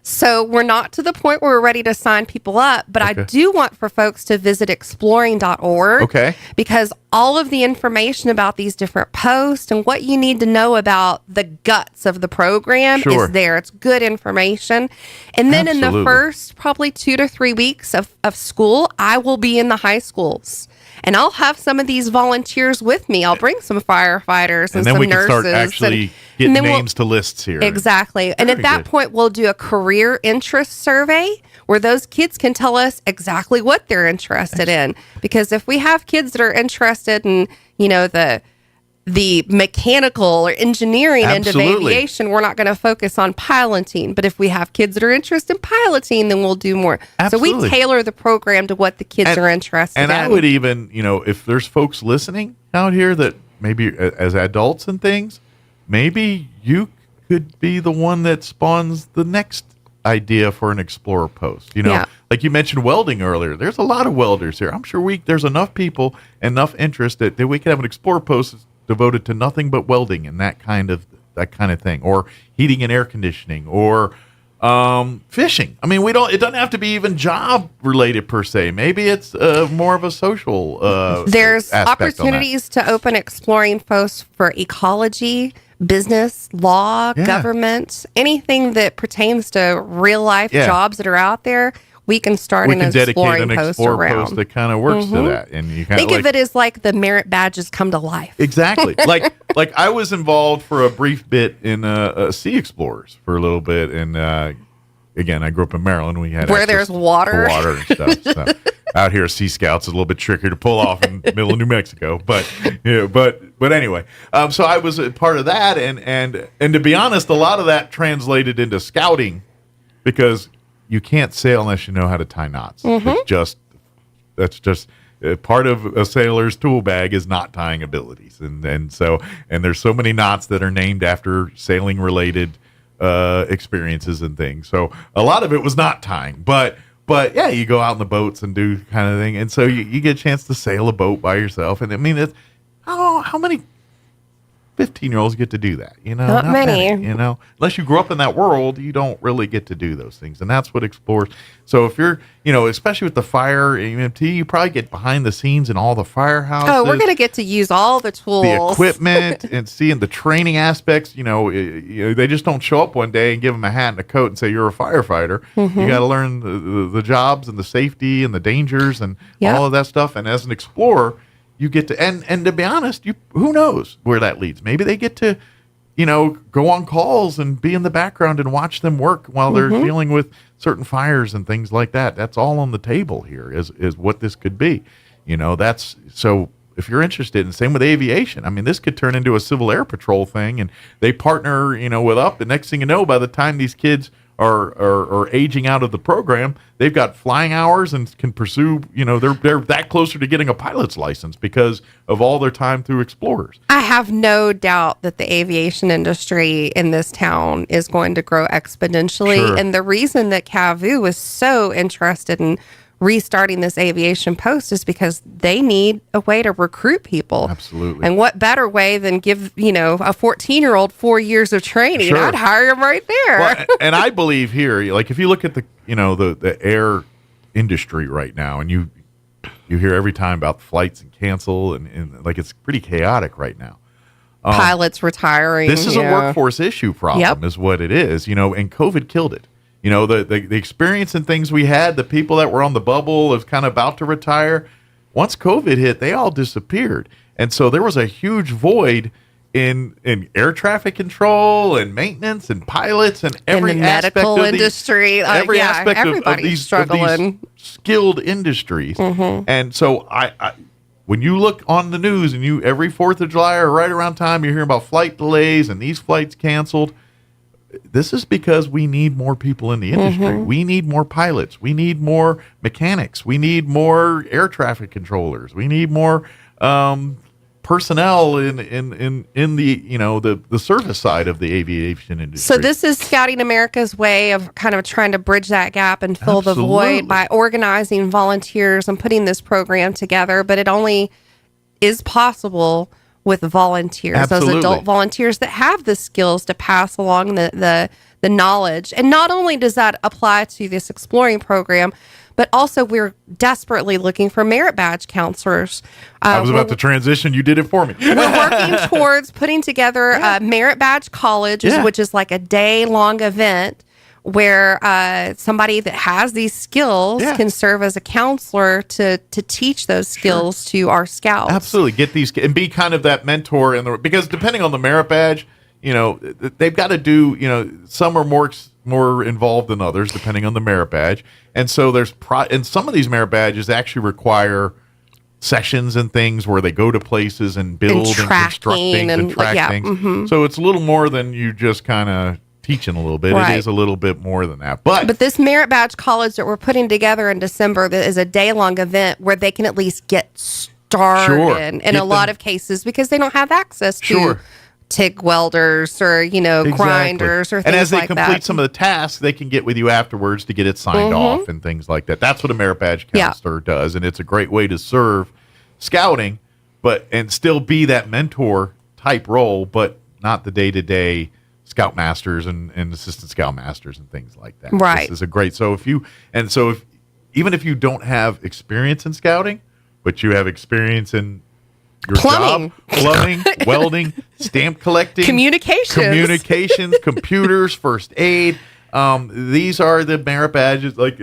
So we're not to the point where we're ready to sign people up, but I do want for folks to visit exploring.org. Okay. Because all of the information about these different posts and what you need to know about the guts of the program is there. It's good information. And then in the first probably 2 to 3 weeks of school, I will be in the high schools. And I'll have some of these volunteers with me. I'll bring some firefighters and some nurses. And then we can start actually getting names to lists here. Exactly. And at that point, we'll do a career interest survey where those kids can tell us exactly what they're interested in. Because if we have kids that are interested in, the mechanical or engineering end of aviation, we're not going to focus on piloting. But if we have kids that are interested in piloting, then we'll do more. Absolutely. So we tailor the program to what the kids are interested in. And I would even, if there's folks listening out here that maybe as adults and things, maybe you could be the one that spawns the next idea for an Explorer post. Like you mentioned welding earlier. There's a lot of welders here. I'm sure there's enough people, enough interest that we could have an Explorer post devoted to nothing but welding and that kind of that kind of thing, or heating and air conditioning, or fishing. I mean, it doesn't have to be even job related per se. Maybe it's more of a social there's aspect opportunities to open exploring posts for ecology, business, law, government, anything that pertains to real life jobs that are out there. We can start an exploring post around. Post that kind of works to that, and you kind think of it as like the merit badges come to life. Exactly. like I was involved for a brief bit in Sea Explorers for a little bit, and again, I grew up in Maryland. We had where there's water and stuff. So out here, Sea Scouts is a little bit trickier to pull off in the middle of New Mexico, but anyway. So I was a part of that, and to be honest, a lot of that translated into scouting because you can't sail unless you know how to tie knots. That's just part of a sailor's tool bag is knot tying abilities, and there's so many knots that are named after sailing related experiences and things. So a lot of it was knot tying, but yeah, you go out in the boats and do kind of thing, and so you get a chance to sail a boat by yourself. And I mean, it's how many 15-year-olds get to do that? Not many. Unless you grew up in that world, you don't really get to do those things, and that's what explorers. So if you're, especially with the fire EMT, you probably get behind the scenes in all the firehouses. Oh, we're gonna get to use all the tools, the equipment, and seeing the training aspects. They just don't show up one day and give them a hat and a coat and say you're a firefighter. You got to learn the jobs and the safety and the dangers and all of that stuff. And as an explorer, you get to, and to be honest, who knows where that leads? Maybe they get to, go on calls and be in the background and watch them work while they're dealing with certain fires and things like that. That's all on the table here is what this could be. That's so if you're interested, and same with aviation. I mean, this could turn into a Civil Air Patrol thing, and they partner, with up. The next thing you know, by the time these kids are aging out of the program, they've got flying hours and can pursue, they're that closer to getting a pilot's license because of all their time through Explorers. I have no doubt that the aviation industry in this town is going to grow exponentially. Sure. And the reason that CAVU was so interested in restarting this aviation post is because they need a way to recruit people. Absolutely. And what better way than give, a 14-year-old 4 years of training? Sure. I'd hire him right there. Well, and I believe here, like if you look at the air industry right now, and you hear every time about flights and cancel, and like it's pretty chaotic right now. Pilots retiring. This is a workforce issue problem, is what it is. And COVID killed it. The experience and things we had, the people that were on the bubble of kind of about to retire, once COVID hit, they all disappeared. And so there was a huge void in air traffic control and maintenance and pilots and every in the aspect medical of industry. Every aspect of these skilled industries. And so I when you look on the news and every 4th of July or right around time, you're hearing about flight delays and these flights canceled. This is because we need more people in the industry. We need more pilots. We need more mechanics. We need more air traffic controllers. We need more personnel in the service side of the aviation industry. So this is Scouting America's way of kind of trying to bridge that gap and fill the void by organizing volunteers and putting this program together. But it only is possible with volunteers, Absolutely. Those adult volunteers that have the skills to pass along the knowledge. And not only does that apply to this exploring program, but also we're desperately looking for merit badge counselors. I was about to transition. You did it for me. We're working towards putting together a merit badge college, which is like a day-long event where somebody that has these skills can serve as a counselor to teach those skills to our scouts. Absolutely. Get these and be kind of that mentor because depending on the merit badge, they've got to do, some are more involved than others depending on the merit badge. And so and some of these merit badges actually require sessions and things where they go to places and build and construct things and track things. So it's a little more than you just kind of teaching a little bit. It is a little bit more than that. But this merit badge college that we're putting together in December that is a day-long event where they can at least get started in a lot of cases because they don't have access to TIG welders or, grinders or things like that. And as they complete some of the tasks, they can get with you afterwards to get it signed off and things like that. That's what a merit badge counselor does. And it's a great way to serve scouting, and still be that mentor type role, but not the day-to-day scoutmasters and assistant scoutmasters and things like that. Right. This is a great. So even if you don't have experience in scouting, but you have experience in your plumbing, welding, stamp collecting, communications, computers, first aid. These are the merit badges. Like,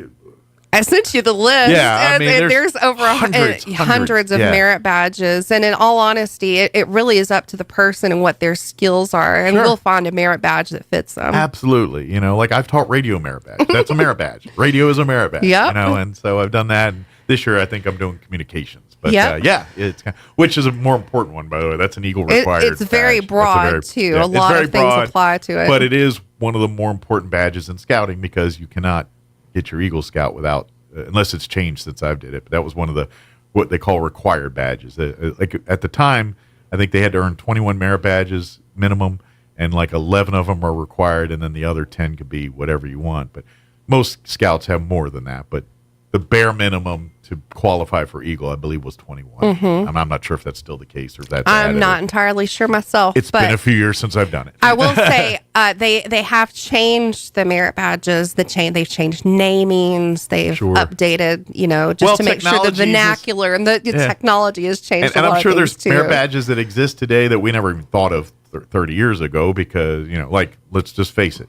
I sent you the list. Yeah, I mean, there's over hundreds of merit badges. And in all honesty, it really is up to the person and what their skills are. And we'll find a merit badge that fits them. Absolutely. You know, like I've taught radio merit badge. That's a merit badge. Radio is a merit badge. Yep. You know, and so I've done that. And this year, I think I'm doing communications. But it's which is a more important one, by the way. That's an Eagle required. It's very badge. broad, too. A lot of things apply to it. But it is one of the more important badges in scouting because you cannot get your Eagle Scout without, unless it's changed since I've did it. But that was one of the what they call required badges. Like at the time, I think they had to earn 21 merit badges minimum, and like 11 of them are required, and then the other 10 could be whatever you want. But most scouts have more than that. But the bare minimum to qualify for Eagle, I believe, was 21. Mm-hmm. I'm not sure if that's still the case or if that's I'm not entirely sure myself. It's been a few years since I've done it. I will say they have changed the merit badges. They've changed namings. They've updated, just to make sure the vernacular and the technology has changed. And a lot I'm sure of there's things merit too. badges that exist today that we never even thought of 30 years ago because, like, let's just face it.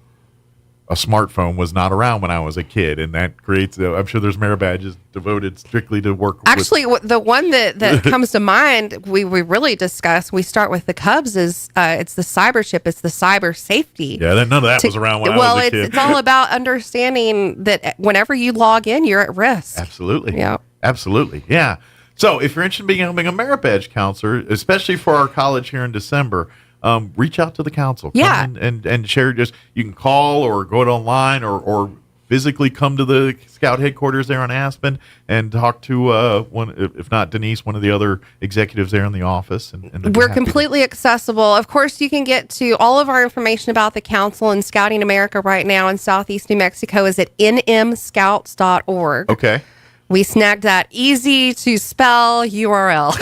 A smartphone was not around when I was a kid, and that creates. I'm sure there's merit badges devoted strictly to work. Actually, the one that comes to mind, we really discuss. We start with the Cubs is it's the cyber chip. It's the cyber safety. Yeah, none of that was around when I was a kid. It's all about understanding that whenever you log in, you're at risk. Absolutely. Yeah. Absolutely. Yeah. So if you're interested in becoming a merit badge counselor, especially for our college here in December. Reach out to the council. Come and share. You can call or go online or physically come to the Scout headquarters there on Aspen and talk to one, if not Denise, one of the other executives there in the office. And we're completely accessible. Of course, you can get to all of our information about the council and Scouting America right now in Southeast New Mexico is at nmscouts.org. Okay. We snagged that easy to spell URL.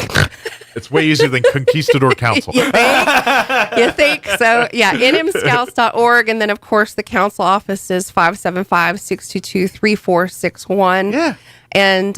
It's way easier than Conquistador Council. You think? So, yeah, nmscouts.org. And then, of course, the council office is 575-622-3461. Yeah. And,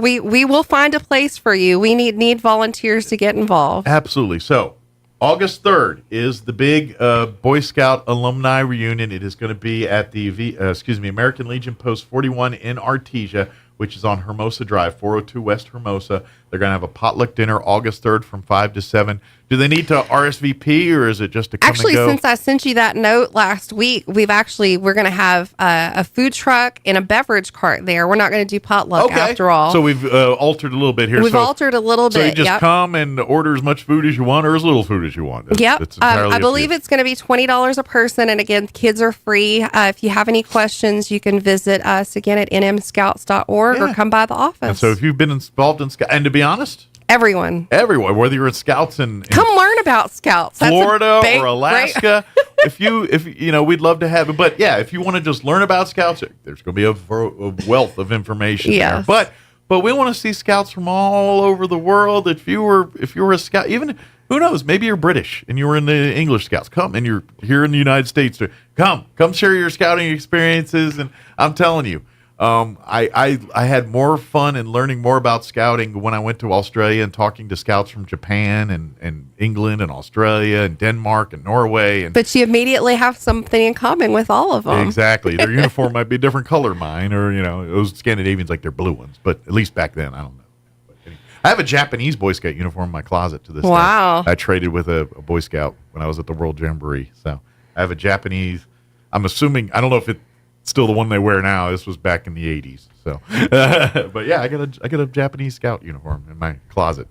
we will find a place for you. We need volunteers to get involved. Absolutely. So, August 3rd is the big Boy Scout alumni reunion. It is going to be at the American Legion Post 41 in Artesia, which is on Hermosa Drive, 402 West Hermosa. They're going to have a potluck dinner August 3rd from 5 to 7. Do they need to RSVP or is it just a come Actually, and go? Since I sent you that note last week, we're going to have a food truck and a beverage cart there. We're not going to do potluck after all. So we've altered a little bit here. We've altered a little bit. So you just come and order as much food as you want or as little food as you want. Yep. I believe it's going to be $20 a person. And again, kids are free. If you have any questions, you can visit us again at nmscouts.org or come by the office. And so if you've been involved in Scouts, and to be honest, everyone, whether you're in Scouts in come learn about Scouts, Florida or Alaska. if we'd love to have it. But yeah, if you want to just learn about Scouts, there's going to be a wealth of information there. But we want to see Scouts from all over the world. If you were a Scout, even who knows, maybe you're British and you were in the English Scouts. Come and you're here in the United States. Come share your scouting experiences. And I'm telling you. I had more fun in learning more about scouting when I went to Australia and talking to scouts from Japan and England and Australia and Denmark and Norway. But you immediately have something in common with all of them. Exactly. Their uniform might be a different color mine or, those Scandinavians like they're blue ones. But at least back then, I don't know. But anyway, I have a Japanese Boy Scout uniform in my closet to this day. Wow. I traded with a Boy Scout when I was at the World Jamboree. So I have a Japanese, I'm assuming, I don't know if it's still the one they wear now. This was back in the 80s. So, but yeah, I got a Japanese Scout uniform in my closet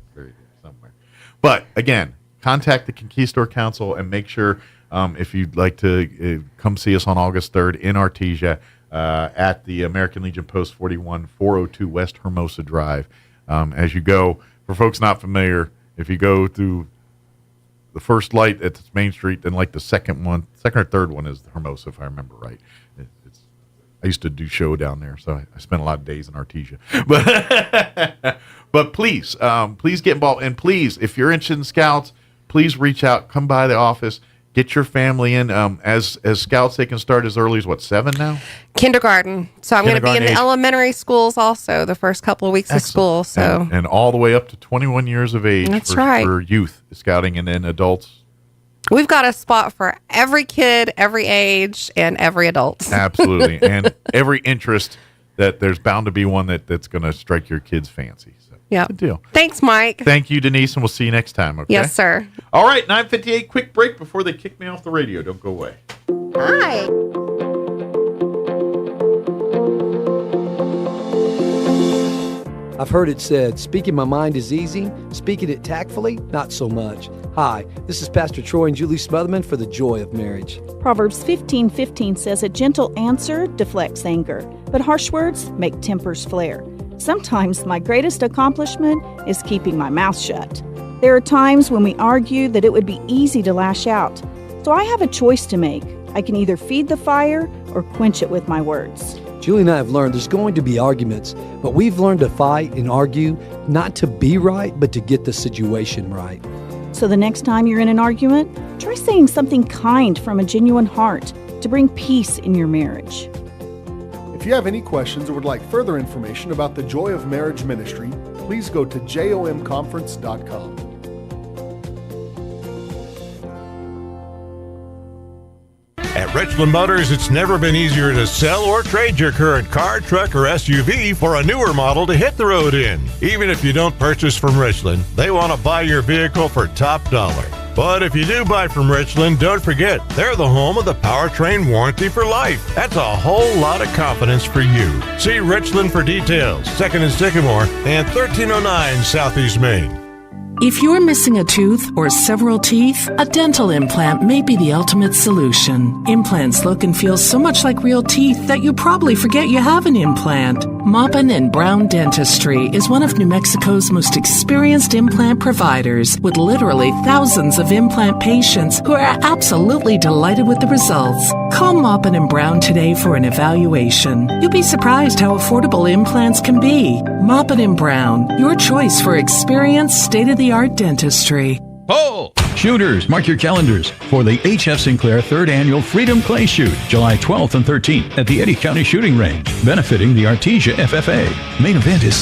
somewhere. But again, contact the Conquistador Council and make sure if you'd like to come see us on August 3rd in Artesia at the American Legion Post 41, 402 West Hermosa Drive. As you go, for folks not familiar, if you go through the first light at Main Street, then like the second or third one is the Hermosa, if I remember right. I used to do show down there, so I spent a lot of days in Artesia. But please get involved. And please, if you're interested in Scouts, please reach out. Come by the office. Get your family in. As scouts, they can start as early as 7 now? Kindergarten. So I'm going to be in the age. elementary schools also the first couple of weeks of school. So and all the way up to 21 years of age. That's right. For youth scouting, and then adults. We've got a spot for every kid, every age, and every adult. Absolutely. And every interest, that there's bound to be one that's going to strike your kid's fancy. So, yeah. Good deal. Thanks, Mike. Thank you, Denise, and we'll see you next time, okay? Yes, sir. All right, 9:58, quick break before they kick me off the radio. Don't go away. Hi. I've heard it said, speaking my mind is easy, speaking it tactfully, not so much. Hi, this is Pastor Troy and Julie Smotherman for The Joy of Marriage. Proverbs 15:15 says, a gentle answer deflects anger, but harsh words make tempers flare. Sometimes my greatest accomplishment is keeping my mouth shut. There are times when we argue that it would be easy to lash out. So I have a choice to make. I can either feed the fire or quench it with my words. Julie and I have learned there's going to be arguments, but we've learned to fight and argue not to be right, but to get the situation right. So the next time you're in an argument, try saying something kind from a genuine heart to bring peace in your marriage. If you have any questions or would like further information about the Joy of Marriage Ministry, please go to jomconference.com. At Richland Motors, it's never been easier to sell or trade your current car, truck, or SUV for a newer model to hit the road in. Even if you don't purchase from Richland, they want to buy your vehicle for top dollar. But if you do buy from Richland, don't forget, they're the home of the powertrain warranty for life. That's a whole lot of confidence for you. See Richland for details, 2nd and Sycamore, and 1309 Southeast Main. If you're missing a tooth or several teeth, a dental implant may be the ultimate solution. Implants look and feel so much like real teeth that you probably forget you have an implant. Maupin and Brown Dentistry is one of New Mexico's most experienced implant providers, with literally thousands of implant patients who are absolutely delighted with the results. Call Maupin and Brown today for an evaluation. You'll be surprised how affordable implants can be. Maupin and Brown, your choice for experienced, state-of-the-art dentistry. Oh! Shooters, mark your calendars for the H.F. Sinclair 3rd Annual Freedom Clay Shoot, July 12th and 13th at the Eddy County Shooting Range, benefiting the Artesia FFA. Main event is